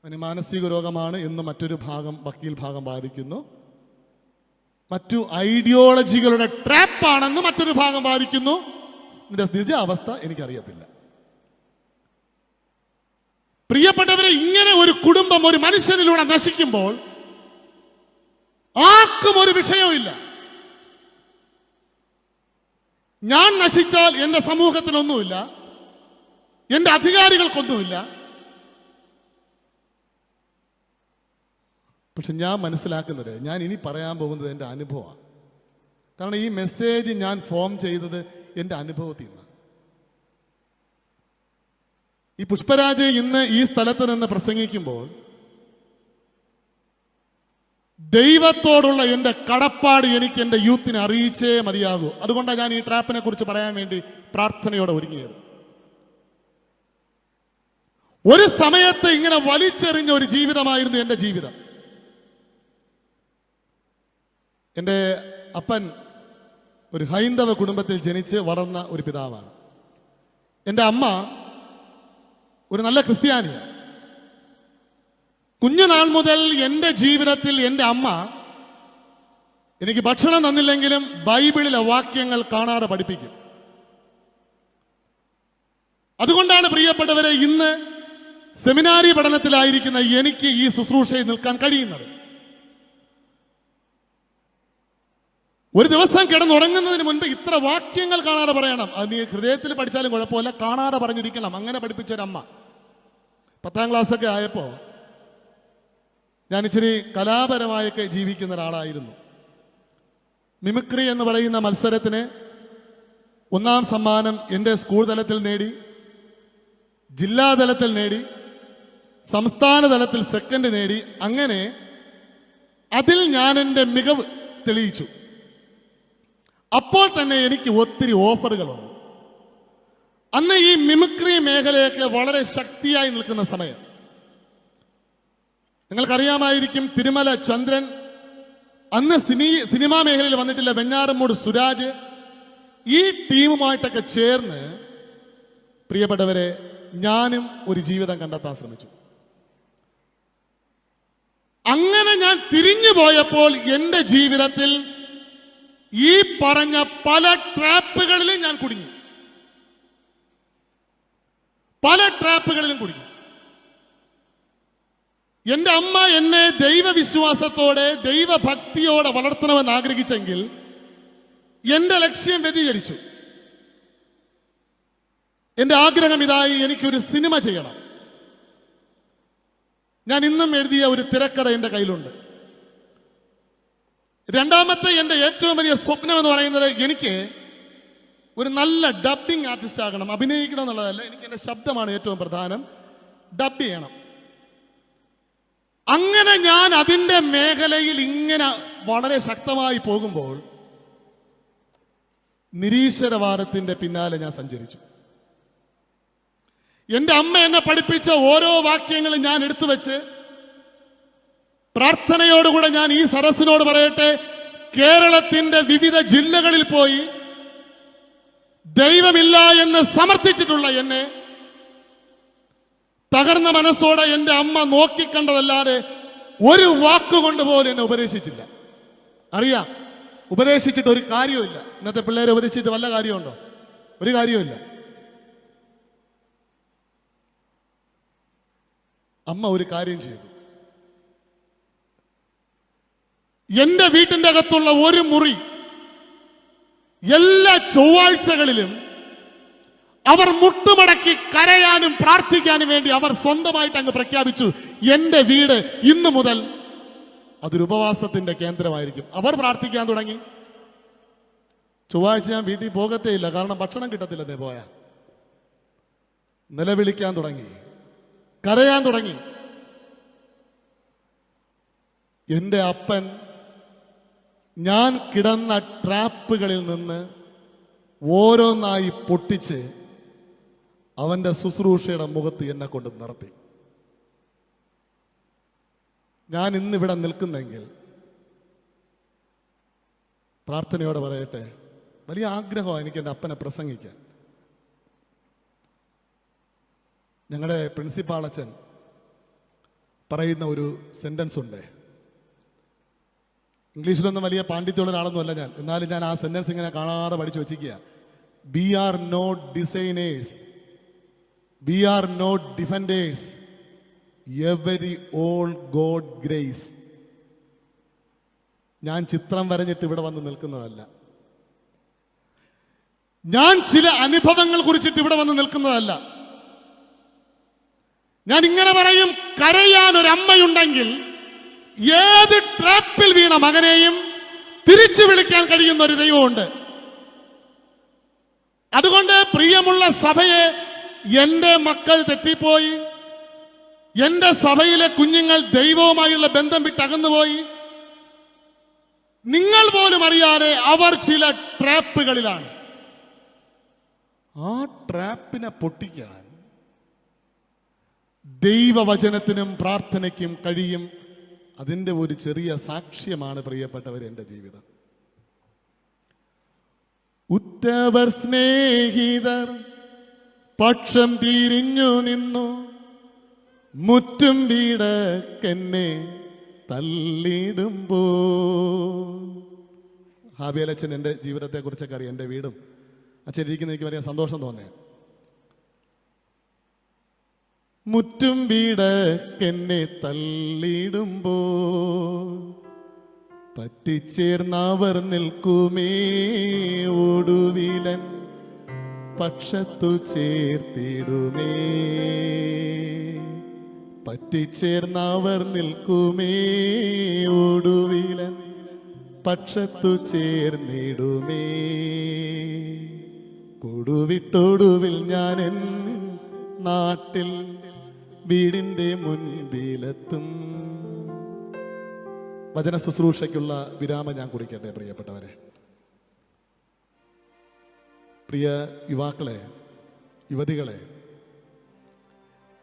അവന് മാനസിക രോഗമാണ് എന്ന് മറ്റൊരു ഭാഗം, വക്കീൽ ഭാഗം വാദിക്കുന്നു. മറ്റു ഐഡിയോളജികളുടെ ട്രാപ്പാണെന്ന് മറ്റൊരു ഭാഗം വാദിക്കുന്നു. ഇതിന്റെ നിജാവസ്ഥ എനിക്കറിയത്തില്ല. പ്രിയപ്പെട്ടവരെ, ഇങ്ങനെ ഒരു കുടുംബം ഒരു മനുഷ്യനിലൂടെ നശിക്കുമ്പോൾ ആർക്കും ഒരു വിഷയവുമില്ല. ഞാൻ നശിച്ചാൽ എന്റെ സമൂഹത്തിനൊന്നുമില്ല, എന്റെ അധികാരികൾക്കൊന്നുമില്ല. പക്ഷെ ഞാൻ മനസ്സിലാക്കുന്നത്, ഞാൻ ഇനി പറയാൻ പോകുന്നത് എൻ്റെ അനുഭവമാണ്. കാരണം ഈ മെസ്സേജ് ഞാൻ ഫോം ചെയ്തത് എൻ്റെ അനുഭവത്തിൽ നിന്ന്. ഈ പുഷ്പരാജ് ഇന്ന് ഈ സ്ഥലത്ത് നിന്ന് പ്രസംഗിക്കുമ്പോൾ ദൈവത്തോടുള്ള എൻ്റെ കടപ്പാട് എനിക്ക് എൻ്റെ യൂത്തിനെ അറിയിച്ചേ മതിയാകൂ. അതുകൊണ്ടാണ് ഞാൻ ഈ ട്രാപ്പിനെ കുറിച്ച് പറയാൻ വേണ്ടി പ്രാർത്ഥനയോടെ ഒരുങ്ങിയത്. ഒരു സമയത്ത് ഇങ്ങനെ വലിച്ചെറിഞ്ഞ ഒരു ജീവിതമായിരുന്നു എൻ്റെ ജീവിതം. എൻ്റെ അപ്പൻ ഒരു ഹൈന്ദവ കുടുംബത്തിൽ ജനിച്ച് വളർന്ന ഒരു പിതാവാണ്. എൻ്റെ അമ്മ ഒരു നല്ല ക്രിസ്ത്യാനിയാണ്. കുഞ്ഞുനാൾ മുതൽ എൻ്റെ ജീവിതത്തിൽ എൻ്റെ അമ്മ എനിക്ക് ഭക്ഷണം തന്നില്ലെങ്കിലും ബൈബിളിലെ വാക്യങ്ങൾ കാണാതെ പഠിപ്പിക്കും. അതുകൊണ്ടാണ് പ്രിയപ്പെട്ടവരെ ഇന്ന് സെമിനാരി പഠനത്തിലായിരിക്കുന്ന എനിക്ക് ഈ ശുശ്രൂഷയിൽ നിൽക്കാൻ കഴിയുന്നത്. ഒരു ദിവസം കിടന്നുറങ്ങുന്നതിന് മുൻപ് ഇത്ര വാക്യങ്ങൾ കാണാതെ പറയണം. അത് നീ ഹൃദയത്തിൽ പഠിച്ചാലും കുഴപ്പമില്ല, കാണാതെ പറഞ്ഞിരിക്കണം. അങ്ങനെ പഠിപ്പിച്ചൊരമ്മ. 10ാം ക്ലാസ്സൊക്കെ ആയപ്പോൾ ഞാൻ ഇച്ചിരി കലാപരമായൊക്കെ ജീവിക്കുന്ന ഒരാളായിരുന്നു. മിമിക്രി എന്ന് പറയുന്ന മത്സരത്തിന് 1ാം സമ്മാനം എൻ്റെ സ്കൂൾ തലത്തിൽ നേടി, ജില്ലാതലത്തിൽ നേടി, സംസ്ഥാന തലത്തിൽ സെക്കൻഡ് നേടി. അങ്ങനെ അതിൽ ഞാൻ എൻ്റെ മികവ് തെളിയിച്ചു. അപ്പോൾ തന്നെ എനിക്ക് ഒത്തിരി ഓഫറുകൾ വന്നു. അന്ന് ഈ മിമിക്രി മേഖലയൊക്കെ വളരെ ശക്തിയായി നിൽക്കുന്ന സമയം. നിങ്ങൾക്കറിയാമായിരിക്കും, തിരുമല ചന്ദ്രൻ, അന്ന് സിനിമാ മേഖലയിൽ വന്നിട്ടില്ല വെഞ്ഞാറമ്മൂട് സുരാജ്, ഈ ടീമുമായിട്ടൊക്കെ ചേർന്ന് പ്രിയപ്പെട്ടവരെ ഞാനും ഒരു ജീവിതം കണ്ടെത്താൻ ശ്രമിച്ചു. അങ്ങനെ ഞാൻ തിരിഞ്ഞു പോയപ്പോൾ എൻ്റെ ജീവിതത്തിൽ ഈ പറഞ്ഞ പല ട്രാപ്പുകളിലും ഞാൻ കുടുങ്ങി. പല ട്രാപ്പുകളിലും കുടുങ്ങി. എൻ്റെ അമ്മ എന്നെ ദൈവവിശ്വാസത്തോടെ, ദൈവഭക്തിയോടെ വളർത്തണമെന്ന് ആഗ്രഹിച്ചെങ്കിൽ എൻ്റെ ലക്ഷ്യം വ്യതിചലിച്ചു. എൻ്റെ ആഗ്രഹം ഇതായി, എനിക്കൊരു സിനിമ ചെയ്യണം. ഞാൻ ഇന്നും എഴുതിയ ഒരു തിരക്കഥ എൻ്റെ കയ്യിലുണ്ട്. രണ്ടാമത്തെ എൻ്റെ ഏറ്റവും വലിയ സ്വപ്നം എന്ന് പറയുന്നത്, എനിക്ക് ഒരു നല്ല ഡബ്ബിംഗ് ആർട്ടിസ്റ്റ് ആകണം. അഭിനയിക്കണം എന്നുള്ളതല്ല, എനിക്ക് എൻ്റെ ശബ്ദമാണ് ഏറ്റവും പ്രധാനം. ഡബ് ചെയ്യണം. അങ്ങനെ ഞാൻ അതിൻ്റെ മേഖലയിൽ ഇങ്ങനെ വളരെ ശക്തമായി പോകുമ്പോൾ നിരീശ്വരവാദത്തിൻ്റെ പിന്നാലെ ഞാൻ സഞ്ചരിച്ചു. എൻ്റെ അമ്മ എന്നെ പഠിപ്പിച്ച ഓരോ വാക്യങ്ങളും ഞാൻ എടുത്തു വെച്ച് പ്രാർത്ഥനയോടുകൂടെ ഞാൻ ഈ സദസ്സിനോട് പറയട്ടെ, കേരളത്തിന്റെ വിവിധ ജില്ലകളിൽ പോയി ദൈവമില്ല എന്ന് സമർത്ഥിച്ചിട്ടുള്ള എന്നെ തകർന്ന മനസ്സോടെ എൻ്റെ അമ്മ നോക്കിക്കണ്ടതല്ലാതെ ഒരു വാക്കുകൊണ്ട് പോലും എന്നെ ഉപദേശിച്ചില്ല. അറിയാം, ഉപദേശിച്ചിട്ട് ഒരു കാര്യവുമില്ല. ഇന്നത്തെ പിള്ളേരെ ഉപദേശിച്ചിട്ട് വല്ല കാര്യമുണ്ടോ? ഒരു കാര്യവുമില്ല. അമ്മ ഒരു കാര്യം ചെയ്തു. എന്റെ വീട്ടിന്റെ അകത്തുള്ള ഒരു മുറി എല്ലാ ചൊവ്വാഴ്ചകളിലും അവർ മുട്ടുമടക്കി കരയാനും പ്രാർത്ഥിക്കാനും വേണ്ടി അവർ സ്വന്തമായിട്ട് അങ്ങ് പ്രഖ്യാപിച്ചു, എന്റെ വീട് ഇന്നു മുതൽ അതൊരു ഉപവാസത്തിന്റെ കേന്ദ്രമായിരിക്കും. അവർ പ്രാർത്ഥിക്കാൻ തുടങ്ങി. ചൊവ്വാഴ്ച ഞാൻ വീട്ടിൽ പോകത്തേ ഇല്ല, കാരണം ഭക്ഷണം കിട്ടത്തില്ലെന്നേ പോയാ. നിലവിളിക്കാൻ തുടങ്ങി, കരയാൻ തുടങ്ങി. എന്റെ അപ്പൻ ഞാൻ കിടന്ന ട്രാപ്പുകളിൽ നിന്ന് ഓരോന്നായി പൊട്ടിച്ച് അവന്റെ ശുശ്രൂഷയുടെ മുഖത്ത് എന്നെ കൊണ്ട് നിർത്തി. ഞാൻ ഇന്നിവിടെ നിൽക്കുന്നെങ്കിൽ പ്രാർത്ഥനയോടെ പറയട്ടെ, വലിയ ആഗ്രഹമാണ് എനിക്ക് എൻ്റെ അപ്പനെ പ്രസംഗിക്കാൻ. ഞങ്ങളുടെ പ്രിൻസിപ്പാൾ അച്ഛൻ പറയുന്ന ഒരു സെന്റൻസ് ഉണ്ട്. ഇംഗ്ലീഷിലൊന്നും വലിയ പാണ്ഡിത്യമുള്ള ഒരാളൊന്നുമല്ല ഞാൻ, എന്നാലും ഞാൻ ആ സെന്റൻസ് ഇങ്ങനെ കാണാതെ പഠിച്ചു വെച്ചിരിക്കുക. We are not designers, we are not defenders, every all God grace. ഞാൻ ചിത്രം വരഞ്ഞിട്ട് ഇവിടെ വന്ന് നിൽക്കുന്നതല്ല, ഞാൻ ചില അനുഭവങ്ങൾ കുറിച്ചിട്ട് ഇവിടെ വന്ന് നിൽക്കുന്നതല്ല. ഞാൻ ഇങ്ങനെ പറയും, കരയാൻ ഒരു അമ്മയുണ്ടെങ്കിൽ ഏത് ട്രാപ്പിൽ വീണ മകനെയും തിരിച്ചു വിളിക്കാൻ കഴിയുന്ന ഒരു ദൈവമുണ്ട്. അതുകൊണ്ട് പ്രിയമുള്ള സഭയെ, എന്റെ മക്കൾ തെറ്റിപ്പോയി, എന്റെ സഭയിലെ കുഞ്ഞുങ്ങൾ ദൈവവുമായുള്ള ബന്ധം വിട്ടകന്നുപോയി, നിങ്ങൾ പോലും അറിയാതെ അവർ ചില ട്രാപ്പുകളിലാണ്. ആ ട്രാപ്പിനെ പൊട്ടിക്കാൻ ദൈവവചനത്തിനും പ്രാർത്ഥനയ്ക്കും കഴിയും. അതിൻ്റെ ഒരു ചെറിയ സാക്ഷ്യമാണ് പ്രിയപ്പെട്ടവർ എൻ്റെ ജീവിതം. ഉറ്റവർ സ്നേഹിതർ പക്ഷം തിരിഞ്ഞു നിന്നു, മുറ്റും വീടക്കെന്നെ തള്ളിയിടുമ്പോ. ഹാബിയലച്ഛൻ എൻ്റെ ജീവിതത്തെ കുറിച്ചൊക്കെ അറിയാം, എൻ്റെ വീടും അച്ഛൻ ഇരിക്കുന്ന എനിക്ക് വലിയ സന്തോഷം തോന്നിയ. മുറ്റും വീടക്കെന്നെ തള്ളിയിടുമ്പോ പറ്റിച്ചേർന്നവർ നിൽക്കുമേ, ഒടുവിലൻ പക്ഷത്തു ചേർത്തിടുമേ. പറ്റിച്ചേർന്നവർ നിൽക്കുമേ, ഒടുവിലൻ പക്ഷത്തു ചേർന്നിടുമേ. കൊടുവിട്ടൊടുവിൽ ഞാൻ എൻ നാട്ടിൽ വീടിന്റെ മുൻപിലെത്തും. വചന ശുശ്രൂഷയ്ക്കുള്ള വിരാമം ഞാൻ കുറിക്കട്ടെ പ്രിയപ്പെട്ടവരെ. പ്രിയ യുവാക്കളെ, യുവതികളെ,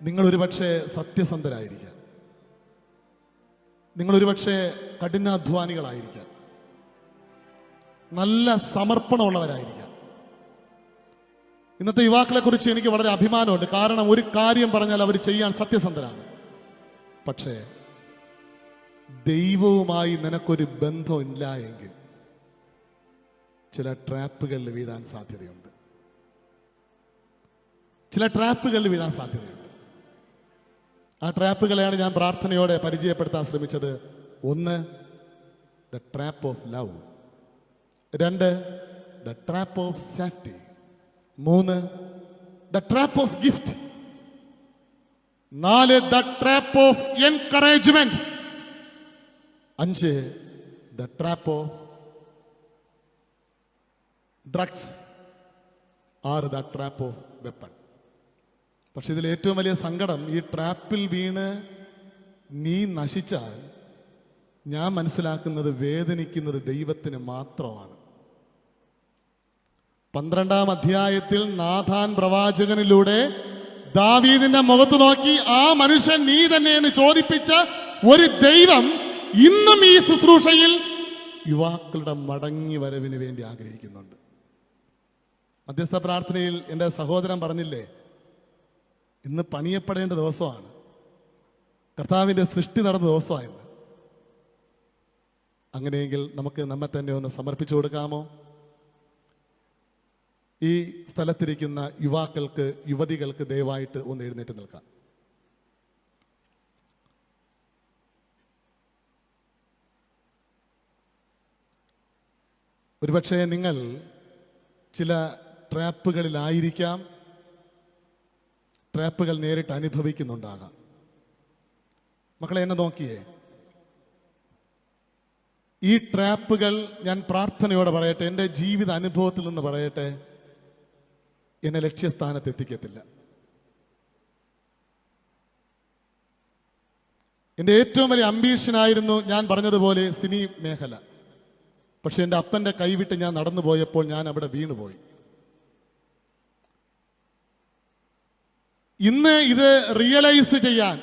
നിങ്ങൾ ഒരുപക്ഷെ സത്യസന്ധരായിരിക്കാം, നിങ്ങൾ ഒരുപക്ഷെ കഠിനാധ്വാനികളായിരിക്കാം, നല്ല സമർപ്പണമുള്ളവരായിരിക്കാം. ഇന്നത്തെ യുവാക്കളെ കുറിച്ച് എനിക്ക് വളരെ അഭിമാനമുണ്ട്. കാരണം ഒരു കാര്യം പറഞ്ഞാൽ അവർ ചെയ്യാൻ സത്യസന്ധരാണ്. പക്ഷേ ദൈവവുമായി നിനക്കൊരു ബന്ധമില്ല എങ്കിൽ ചില ട്രാപ്പുകളിൽ വീഴാൻ സാധ്യതയുണ്ട്, ചില ട്രാപ്പുകളിൽ വീഴാൻ സാധ്യതയുണ്ട്. ആ ട്രാപ്പുകളെയാണ് ഞാൻ പ്രാർത്ഥനയോടെ പരിചയപ്പെടുത്താൻ ശ്രമിച്ചത്. ഒന്ന്, ദ ട്രാപ്പ് ഓഫ് ലവ്. രണ്ട്, ദ ട്രാപ്പ് ഓഫ് സേഫ്റ്റി. മൂന്ന്, ദ ട്രാപ്പ് ഓഫ് ഗിഫ്റ്റ്. നാല്, ദ ട്രാപ്പ് ഓഫ് എൻകറേജ്മെന്റ്. അഞ്ച്, ദ ട്രാപ്പ് ഓഫ് ഡ്രഗ്സ്. ആറ്, ദ ട്രാപ്പ് ഓഫ് വെപ്പൺ. പക്ഷെ ഇതിൽ ഏറ്റവും വലിയ സങ്കടം, ഈ ട്രാപ്പിൽ വീണ് നീ നശിച്ചാൽ ഞാൻ മനസ്സിലാക്കുന്നത് വേദനിക്കുന്നത് ദൈവത്തിന് മാത്രമാണ്. 12-ാം അധ്യായത്തിൽ നാഥാൻ പ്രവാചകനിലൂടെ ദാവീദിന്റെ മുഖത്ത് നോക്കി ആ മനുഷ്യൻ നീ തന്നെ എന്ന് ചോദിപ്പിച്ച ഒരു ദൈവം ഇന്നും ഈ ശുശ്രൂഷയിൽ യുവാക്കളുടെ മടങ്ങി വരവിന് വേണ്ടി ആഗ്രഹിക്കുന്നുണ്ട്. മധ്യസ്ഥ പ്രാർത്ഥനയിൽ എൻ്റെ സഹോദരൻ പറഞ്ഞില്ലേ, ഇന്ന് പണിയപ്പെടേണ്ട ദിവസമാണ്, കർത്താവിൻ്റെ സൃഷ്ടി നടന്ന ദിവസമായിരുന്നു. അങ്ങനെയെങ്കിൽ നമുക്ക് നമ്മെ തന്നെ ഒന്ന് സമർപ്പിച്ചു കൊടുക്കാമോ? ഈ സ്ഥലത്തിരിക്കുന്ന യുവാക്കൾക്ക്, യുവതികൾക്ക് ദയവായിട്ട് ഒന്ന് എഴുന്നേറ്റ് നിൽക്കാം. ഒരുപക്ഷെ നിങ്ങൾ ചില ട്രാപ്പുകളിലായിരിക്കാം, ട്രാപ്പുകൾ നേരിട്ട് അനുഭവിക്കുന്നുണ്ടാകാം. മക്കളെ, എന്നെ നോക്കിയേ. ഈ ട്രാപ്പുകൾ, ഞാൻ പ്രാർത്ഥനയോടെ പറയട്ടെ, എൻ്റെ ജീവിത അനുഭവത്തിൽ നിന്ന് പറയട്ടെ, എന്നെ ലക്ഷ്യസ്ഥാനത്ത് എത്തിക്കത്തില്ല. എൻ്റെ ഏറ്റവും വലിയ അംബീഷനായിരുന്നു, ഞാൻ പറഞ്ഞതുപോലെ, സിനി മേഖല. പക്ഷെ എൻ്റെ അപ്പൻ്റെ കൈവിട്ട് ഞാൻ നടന്നു പോയപ്പോൾ ഞാൻ അവിടെ വീണുപോയി. ഇന്ന് ഇത് റിയലൈസ് ചെയ്യാൻ,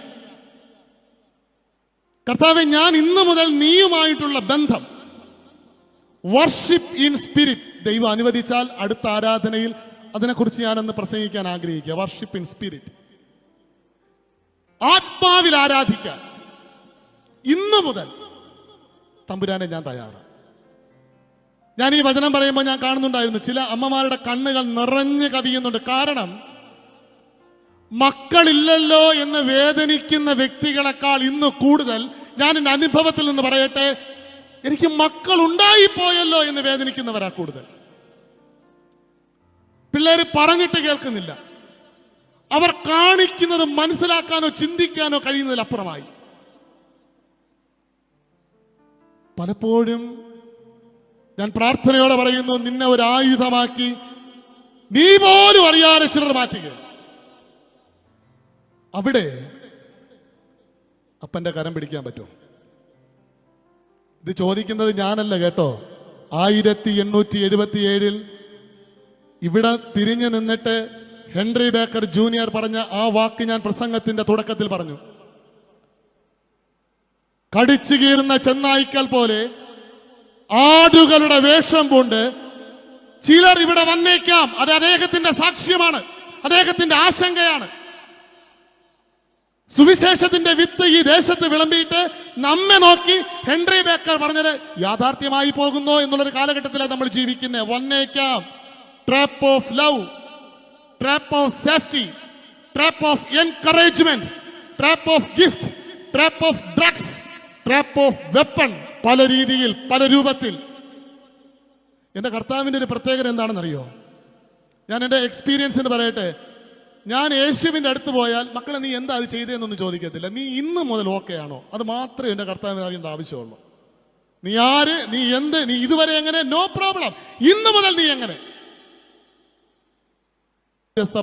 കർത്താവേ, ഞാൻ ഇന്നു മുതൽ നീയുമായിട്ടുള്ള ബന്ധം, വർഷിപ്പ് ഇൻ സ്പിരിറ്റ്, ദൈവം അനുവദിച്ചാൽ അടുത്ത ആരാധനയിൽ അതിനെക്കുറിച്ച് ഞാനൊന്ന് പ്രസംഗിക്കാൻ ആഗ്രഹിക്കുക. വർഷിപ്പ് ഇൻ സ്പിരിറ്റ്, ആത്മാവിൽ ആരാധിക്കാൻ ഇന്നു മുതൽ തമ്പുരാനെ ഞാൻ തയ്യാറാണ്. ഞാൻ ഈ വചനം പറയുമ്പോൾ ഞാൻ കാണുന്നുണ്ടായിരുന്നു ചില അമ്മമാരുടെ കണ്ണുകൾ നിറഞ്ഞു കവിയുന്നുണ്ട്. കാരണം മക്കളില്ലല്ലോ എന്ന് വേദനിക്കുന്ന വ്യക്തികളെക്കാൾ ഇന്ന് കൂടുതൽ, ഞാൻ എൻ്റെ അനുഭവത്തിൽ നിന്ന് പറയട്ടെ, എനിക്ക് മക്കൾ ഉണ്ടായിപ്പോയല്ലോ എന്ന് വേദനിക്കുന്നവരാ കൂടുതൽ. പിള്ളേര് പറഞ്ഞിട്ട് കേൾക്കുന്നില്ല. അവർ കാണിക്കുന്നത് മനസ്സിലാക്കാനോ ചിന്തിക്കാനോ കഴിയുന്നതിലപ്പുറമായി. പലപ്പോഴും ഞാൻ പ്രാർത്ഥനയോടെ പറയുന്നു, നിന്നെ ഒരു ആയുധമാക്കി നീ പോലും അറിയാതെ ചിലർ മാറ്റുക. അവിടെ അപ്പന്റെ കരം പിടിക്കാൻ പറ്റുമോ? ഇത് ചോദിക്കുന്നത് ഞാനല്ല കേട്ടോ. 1877 ഇവിടെ തിരിഞ്ഞു നിന്നിട്ട് ഹെൻറി ബേക്കർ ജൂനിയർ പറഞ്ഞ ആ വാക്ക് ഞാൻ പ്രസംഗത്തിന്റെ തുടക്കത്തിൽ പറഞ്ഞു. കടിച്ചു കീറുന്ന ചെന്നായ്ക്കൾ പോലെ ആടുകളുടെ വേഷം പൂണ്ട് ചിലർ ഇവിടെ വന്നേക്കാം. അത് അദ്ദേഹത്തിന്റെ സാക്ഷ്യമാണ്, അദ്ദേഹത്തിന്റെ ആശങ്കയാണ്. സുവിശേഷത്തിന്റെ വിത്ത് ഈ ദേശത്ത് വിളമ്പിയിട്ട് നമ്മെ നോക്കി ഹെൻറി ബേക്കർ പറഞ്ഞത് യാഥാർത്ഥ്യമായി പോകുന്നോ എന്നുള്ളൊരു കാലഘട്ടത്തിലാണ് നമ്മൾ ജീവിക്കുന്നത്. വന്നേക്കാം. Trap of love, trap of safety, trap of encouragement, trap of gift, trap of drugs, trap of weapon. പല രീതിയിൽ, പല രൂപത്തിൽ. എന്റെ കർത്താവിന്റെ ഒരു പ്രത്യേകത എന്താണെന്നറിയോ? ഞാൻ എൻ്റെ എക്സ്പീരിയൻസ് എന്ന് പറയട്ടെ. ഞാൻ യേശുവിന്റെ അടുത്ത് പോയാൽ, മക്കളെ നീ എന്താ അത് ചെയ്തതെന്നൊന്നും ചോദിക്കത്തില്ല. നീ ഇന്ന് മുതൽ ഓക്കെ ആണോ? അത് മാത്രമേ എൻ്റെ കർത്താവിന് അറിയേണ്ട ആവശ്യമുള്ളൂ. നീ ആര്, നീ എന്ത്, നീ ഇതുവരെ എങ്ങനെ, നോ പ്രോബ്ലം. ഇന്ന് മുതൽ നീ എങ്ങനെ.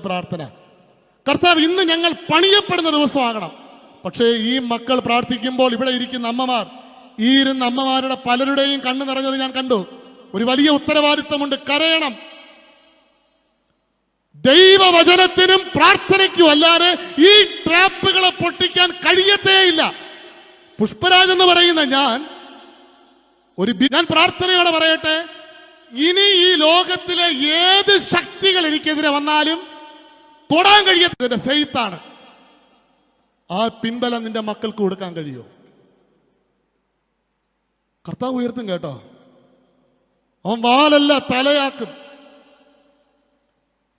പ്രാർത്ഥന, കർത്താവ് ഇന്ന് ഞങ്ങൾ പണിയപ്പെടുന്ന ദിവസമാകണം. പക്ഷേ ഈ മക്കൾ പ്രാർത്ഥിക്കുമ്പോൾ ഇവിടെ ഇരിക്കുന്ന അമ്മമാർ, ഈ ഇരുന്ന അമ്മമാരുടെ പലരുടെയും കണ്ണ് നിറഞ്ഞത് ഞാൻ കണ്ടു. ഒരു വലിയ ഉത്തരവാദിത്വമുണ്ട്. കരയണം. ദൈവവചനത്തിനും പ്രാർത്ഥനയ്ക്കും അല്ലാതെ ഈ ട്രാപ്പുകളെ പൊട്ടിക്കാൻ കഴിയത്തേയില്ല. പുഷ്പരാജ് എന്ന് പറയുന്ന ഞാൻ പ്രാർത്ഥനയോടെ പറയട്ടെ, ഇനി ഈ ലോകത്തിലെ ഏത് ശക്തികൾ എനിക്കെതിരെ വന്നാലും തൊടാൻ കഴിയാത്തതിന്റെ ഫെയ്ത്താണ്. ആ പിൻബലം നിന്റെ മക്കൾക്ക് കൊടുക്കാൻ കഴിയോ? കർത്താവ് ഉയർത്തും കേട്ടോ. അവൻ വാലല്ല തലയാക്കും.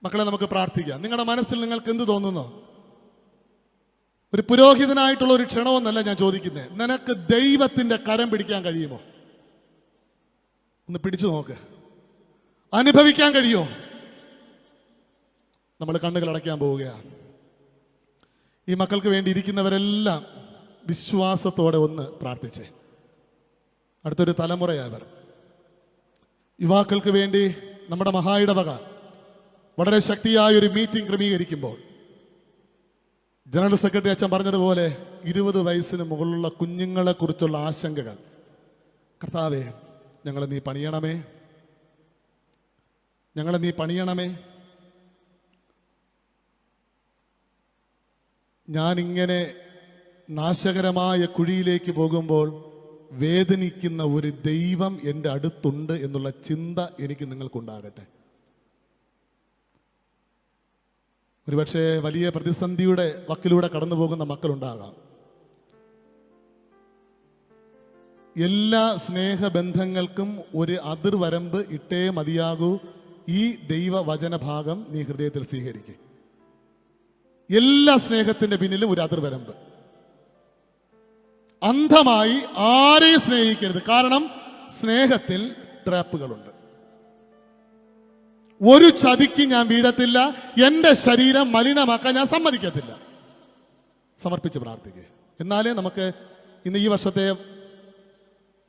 മക്കളെ, നമുക്ക് പ്രാർത്ഥിക്കാം. നിങ്ങളുടെ മനസ്സിൽ നിങ്ങൾക്ക് എന്ത് തോന്നുന്നു? ഒരു പുരോഹിതനായിട്ടുള്ള ഒരു ക്ഷണമെന്നല്ല ഞാൻ ചോദിക്കുന്നത്. നിനക്ക് ദൈവത്തിന്റെ കരം പിടിക്കാൻ കഴിയുമോ? ഒന്ന് പിടിച്ചു നോക്ക്. അനുഭവിക്കാൻ കഴിയുമോ? നമ്മൾ കണ്ണുകൾ അടയ്ക്കാൻ പോവുകയാണ്. ഈ മക്കൾക്ക് വേണ്ടി ഇരിക്കുന്നവരെല്ലാം വിശ്വാസത്തോടെ ഒന്ന് പ്രാർത്ഥിച്ചേ. അടുത്തൊരു തലമുറയായവർ, യുവാക്കൾക്ക് വേണ്ടി നമ്മുടെ മഹായിടവക വളരെ ശക്തിയായ ഒരു മീറ്റിംഗ് ക്രമീകരിക്കുമ്പോൾ ജനറൽ സെക്രട്ടറി അച്ഛൻ പറഞ്ഞതുപോലെ 20 വയസ്സിന് മുകളിലുള്ള കുഞ്ഞുങ്ങളെ കുറിച്ചുള്ള ആശങ്കകൾ, കർത്താവേ ഞങ്ങളെ നീ പണിയണമേ, ഞങ്ങളെ നീ പണിയണമേ. ഞാനിങ്ങനെ നാശകരമായ കുഴിയിലേക്ക് പോകുമ്പോൾ വേദനിക്കുന്ന ഒരു ദൈവം എൻ്റെ അടുത്തുണ്ട് എന്നുള്ള ചിന്ത എനിക്ക് നിങ്ങൾക്കുണ്ടാകട്ടെ. ഒരുപക്ഷെ വലിയ പ്രതിസന്ധിയുടെ വക്കിലൂടെ കടന്നു പോകുന്ന മക്കളുണ്ടാകാം. എല്ലാ സ്നേഹബന്ധങ്ങൾക്കും ഒരു അതിർവരമ്പ് ഇട്ടേ മതിയാകൂ. ഈ ദൈവവചന ഭാഗം നീ ഹൃദയത്തിൽ സ്വീകരിക്കുക. എല്ലാ സ്നേഹത്തിന്റെ പിന്നിലും ഒരു അതിർവരമ്പ്. അന്ധമായി ആരെയും സ്നേഹിക്കരുത്. കാരണം സ്നേഹത്തിൽ ട്രാപ്പുകളുണ്ട്. ഒരു ചതിക്ക് ഞാൻ വീഴത്തില്ല. എൻ്റെ ശരീരം മലിനമാക്കാൻ ഞാൻ സമ്മതിക്കത്തില്ല. സമർപ്പിച്ച് പ്രാർത്ഥിക്കുക. എന്നാലേ നമുക്ക് ഇന്ന് ഈ വർഷത്തെ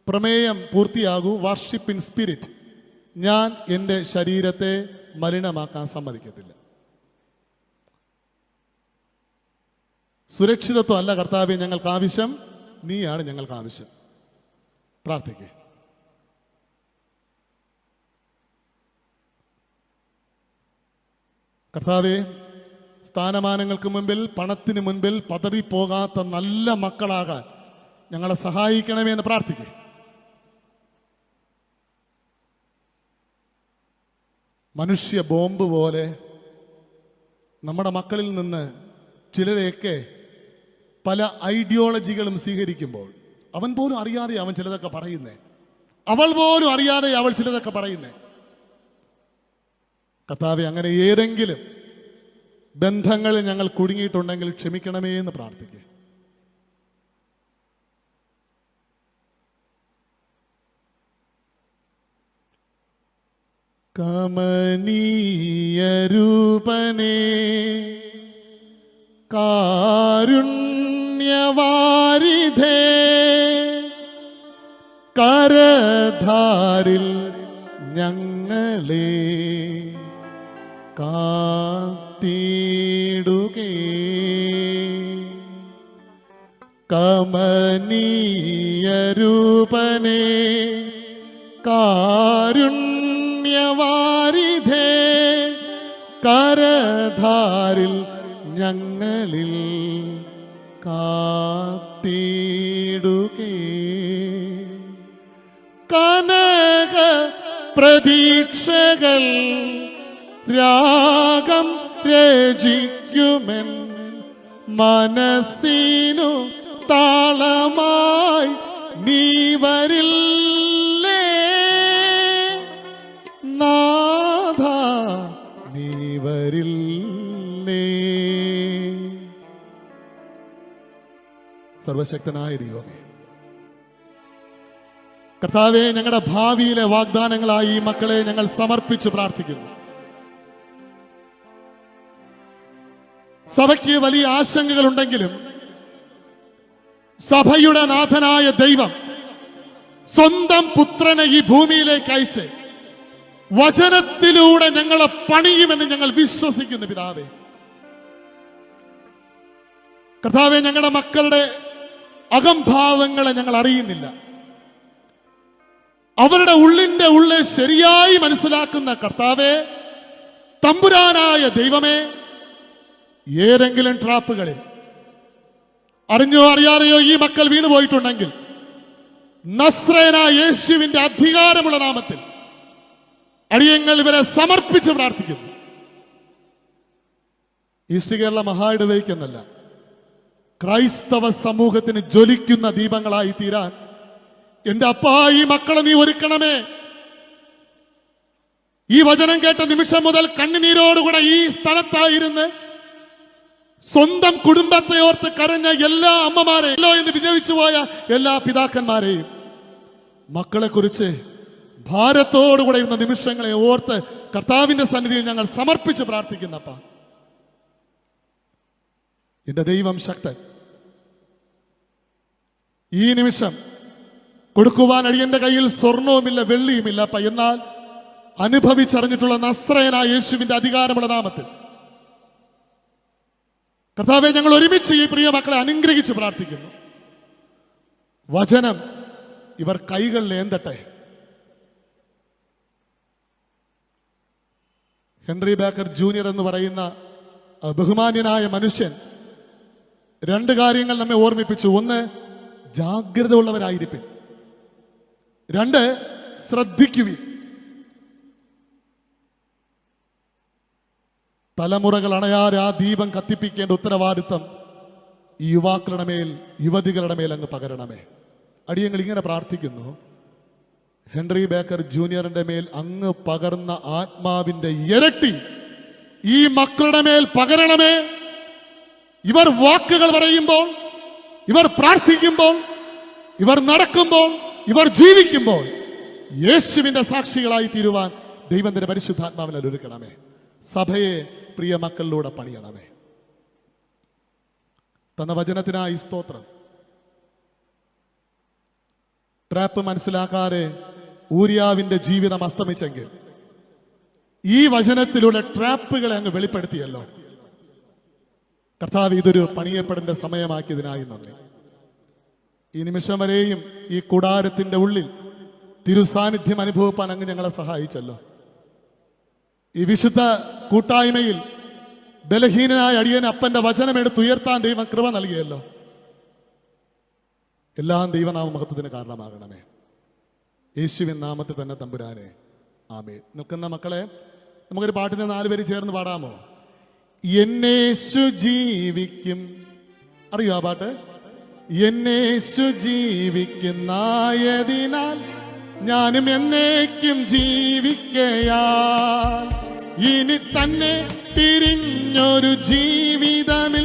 പ്രമേയം പൂർത്തിയാകൂ. Worship in spirit. ഞാൻ എൻ്റെ ശരീരത്തെ മലിനമാക്കാൻ സമ്മതിക്കത്തില്ല. സുരക്ഷിതത്വം അല്ല കർത്താവേ ഞങ്ങൾക്ക് ആവശ്യം, നീയാണ് ഞങ്ങൾക്ക് ആവശ്യം. പ്രാർത്ഥിക്കുക. കർത്താവേ, സ്ഥാനമാനങ്ങൾക്ക് മുൻപിൽ, പണത്തിന് മുൻപിൽ പതറിപ്പോകാത്ത നല്ല മക്കളാകാൻ ഞങ്ങളെ സഹായിക്കണമേ എന്ന് പ്രാർത്ഥിക്കുക. മനുഷ്യ ബോംബ് പോലെ നമ്മുടെ മക്കളിൽ നിന്ന് ചിലരെയൊക്കെ പല ഐഡിയോളജികളും സ്വീകരിക്കുമ്പോൾ അവൻ പോലും അറിയാതെ അവൻ ചിലതൊക്കെ പറയുന്നേ, അവൾ പോലും അറിയാതെ അവൾ ചിലതൊക്കെ പറയുന്നേ. കർത്താവേ, അങ്ങനെ ഏതെങ്കിലും ബന്ധങ്ങളിൽ ഞങ്ങൾ കുടുങ്ങിയിട്ടുണ്ടെങ്കിൽ ക്ഷമിക്കണമേ എന്ന് പ്രാർത്ഥിക്കുക. കമനീയരൂപനേ കാരുണ്യവാരിധേ കരധാരിൽ ഞങ്ങളെ കാത്തിടുകേ. കമനീയരൂപനേ കാരുണ്യവാരിധേ കരധാരിൽ ഞങ്ങളിൽ കാത്തിടുകേ. കനക പ്രതീക്ഷകൾ രാഗം രചിക്കുമെൻ മനസ്സിനു താളമായി നീ വരില്ലേ നാഥ, നീ വരില്ലേ. സർവശക്തനായ ദൈവമേ, കർത്താവേ, ഞങ്ങളുടെ ഭാവിയിലെ വാഗ്ദാനങ്ങളായി ഈ മക്കളെ ഞങ്ങൾ സമർപ്പിച്ച് പ്രാർത്ഥിക്കുന്നു. സഭയ്ക്ക് വലിയ ആശങ്കകൾ ഉണ്ടെങ്കിലും സഭയുടെ നാഥനായ ദൈവം സ്വന്തം പുത്രനെ ഈ ഭൂമിയിലേക്ക് അയച്ച് വചനത്തിലൂടെ ഞങ്ങളെ പണിയുമെന്ന് ഞങ്ങൾ വിശ്വസിക്കുന്നു. പിതാവേ, കർത്താവേ, ഞങ്ങളുടെ മക്കളുടെ അകംഭാവങ്ങളെ ഞങ്ങൾ അറിയുന്നില്ല. അവരുടെ ഉള്ളിന്റെ ഉള്ളിൽ ശരിയായി മനസ്സിലാക്കുന്ന കർത്താവേ, തമ്പുരാനായ ദൈവമേ, ഏതെങ്കിലും ട്രാപ്പുകളിൽ അറിഞ്ഞോ അറിയാതെയോ ഈ മക്കൾ വീണുപോയിട്ടുണ്ടെങ്കിൽ നസ്രയനായ യേശുവിന്റെ അധികാരമുള്ള നാമത്തിൽ അടിയങ്ങൾ ഇവരെ സമർപ്പിച്ച് പ്രാർത്ഥിക്കുന്നു. ഈസ്റ്റ് കേരള മഹായിടവയ്ക്കെന്നല്ല, ക്രൈസ്തവ സമൂഹത്തിന് ജ്വലിക്കുന്ന ദീപങ്ങളായി തീരാൻ എന്റെ അപ്പാ ഈ മക്കളെ നീ ഒരുക്കണമേ. ഈ വചനം കേട്ട നിമിഷം മുതൽ കണ്ണുനീരോടുകൂടെ ഈ സ്ഥലത്തായിരുന്ന് സ്വന്തം കുടുംബത്തെ ഓർത്ത് കരഞ്ഞ എല്ലാ അമ്മമാരെയും എന്ന് വിജയിച്ചു പോയ എല്ലാ പിതാക്കന്മാരെയും മക്കളെ കുറിച്ച് ഭാരത്തോടുകൂടെ ഇരുന്ന നിമിഷങ്ങളെ ഓർത്ത് കർത്താവിന്റെ സന്നിധിയിൽ ഞങ്ങൾ സമർപ്പിച്ച് പ്രാർത്ഥിക്കുന്നപ്പ. എന്റെ ദൈവം ശക്തൻ. ഈ നിമിഷം കൊടുക്കുവാൻ അടിയന്റെ കയ്യിൽ സ്വർണവുമില്ല വെള്ളിയുമില്ല അപ്പ. എന്നാൽ അനുഭവിച്ചറിഞ്ഞിട്ടുള്ള നസ്രയനായ യേശുവിന്റെ അധികാരമുള്ള നാമത്തിൽ കർത്താവെ, ഞങ്ങൾ ഒരുമിച്ച് ഈ പ്രിയ മക്കളെ അനുഗ്രഹിച്ച് പ്രാർത്ഥിക്കുന്നു. വചനം ഇവർ കൈകളിൽ ഏന്തട്ടെ. ഹെൻറി ബേക്കർ ജൂനിയർ എന്ന് പറയുന്ന ബഹുമാന്യനായ മനുഷ്യൻ രണ്ട് കാര്യങ്ങൾ നമ്മെ ഓർമ്മിപ്പിച്ചു. ഒന്ന്, ജാഗ്രത ഉള്ളവരായിരിക്കും. രണ്ട്, ശ്രദ്ധിക്കുവിൻ. തലമുറകൾ അണയാതെ ആ ദീപം കത്തിപ്പിക്കേണ്ട ഉത്തരവാദിത്വം ഈ യുവാക്കളുടെ മേൽ, യുവതികളുടെ മേൽ അങ്ങ് പകരണമേ. അടിയങ്ങൾ ഇങ്ങനെ പ്രാർത്ഥിക്കുന്നു, ഹെൻറി ബേക്കർ ജൂനിയറിന്റെ മേൽ അങ്ങ് പകർന്ന ആത്മാവിന്റെ ഇരട്ടി ഈ മക്കളുടെ മേൽ പകരണമേ. ഇവർ വാക്കുകൾ പറയുമ്പോൾ, ഇവർ പ്രാർത്ഥിക്കുമ്പോൾ, ഇവർ നടക്കുമ്പോൾ, ഇവർ ജീവിക്കുമ്പോൾ യേശുവിന്റെ സാക്ഷികളായി തീരുവാൻ ദൈവത്തിന്റെ പരിശുദ്ധാത്മാവിനാൽ ഒരുക്കണമേ. സഭയെ പ്രിയ മക്കളിലൂടെ പണിയണമേ. തന്ന വചനത്തിനായി സ്തോത്രം. ട്രാപ്പ് മനസ്സിലാക്കാതെ ഊരിയാവിന്റെ ജീവിതം അസ്തമിച്ചെങ്കിൽ ഈ വചനത്തിലൂടെ ട്രാപ്പുകളെ അങ്ങ് വെളിപ്പെടുത്തിയല്ലോ. കർത്താവ് ഇതൊരു പണിയപ്പെടേണ്ട സമയമാക്കിയതിനായി നന്ദി. ഈ നിമിഷം വരെയും ഈ കൂടാരത്തിന്റെ ഉള്ളിൽ തിരുസാന്നിധ്യം അനുഭവിപ്പാൻ അങ്ങ് ഞങ്ങളെ സഹായിച്ചല്ലോ. ഈ വിശുദ്ധ കൂട്ടായ്മയിൽ ബലഹീനനായ അടിയൻ അപ്പന്റെ വചനം എടുത്തുയർത്താൻ ദൈവം കൃപ നൽകിയല്ലോ. എല്ലാം ദൈവനാമ മഹത്വത്തിന് കാരണമാകണമേ. യേശുവിൻ നാമത്തിൽ തന്നെ തമ്പുരാനെ, ആമേൻ. നിൽക്കുന്ന മക്കളെ, നമുക്കൊരു പാട്ടിനെ 4 പേര് ചേർന്ന് പാടാമോ? എന്നേശു ജീവിക്കും. അറിയോ ആ പാട്ട്? എന്നേശു ജീവിക്കുന്നായതിനാൽ ഞാനും എന്നേക്കും ജീവിക്കയാൽ ഇനി തന്നെ പിരിഞ്ഞൊരു ജീവിതമിൽ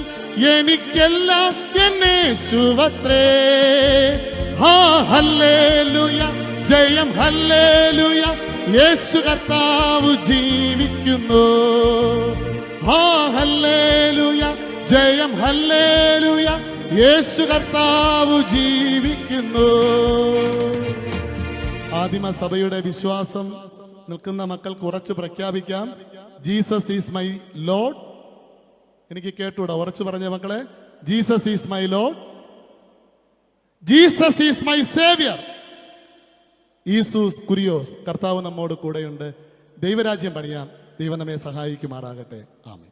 എനിക്കെല്ലാം എന്നേശുവത്രേ. ഹാ ഹല്ലേലൂയ, ജയം ഹല്ലേലൂയ, യേശു കർത്താവ് ജീവിക്കുന്നു. ഹാ ഹല്ലേലൂയ, ജയം ഹല്ലേലൂയ, യേശു കർത്താവ് ജീവിക്കുന്നു. ആദിമ സഭയുടെ വിശ്വാസം നിൽക്കുന്ന മക്കൾക്ക് ഉറച്ചു പ്രഖ്യാപിക്കാം. Jesus is my Lord. എനിക്ക് കേട്ടൂടാ, ഉറച്ചു പറഞ്ഞ മക്കളെ. Jesus is my Lord, Jesus is my saviour. ഈസൂസ് കുരിയോസ്, കർത്താവ് നമ്മോട് കൂടെയുണ്ട്. ദൈവരാജ്യം പണിയാം. ദൈവം നമ്മെ സഹായിക്കുമാറാകട്ടെ. ആമേൻ.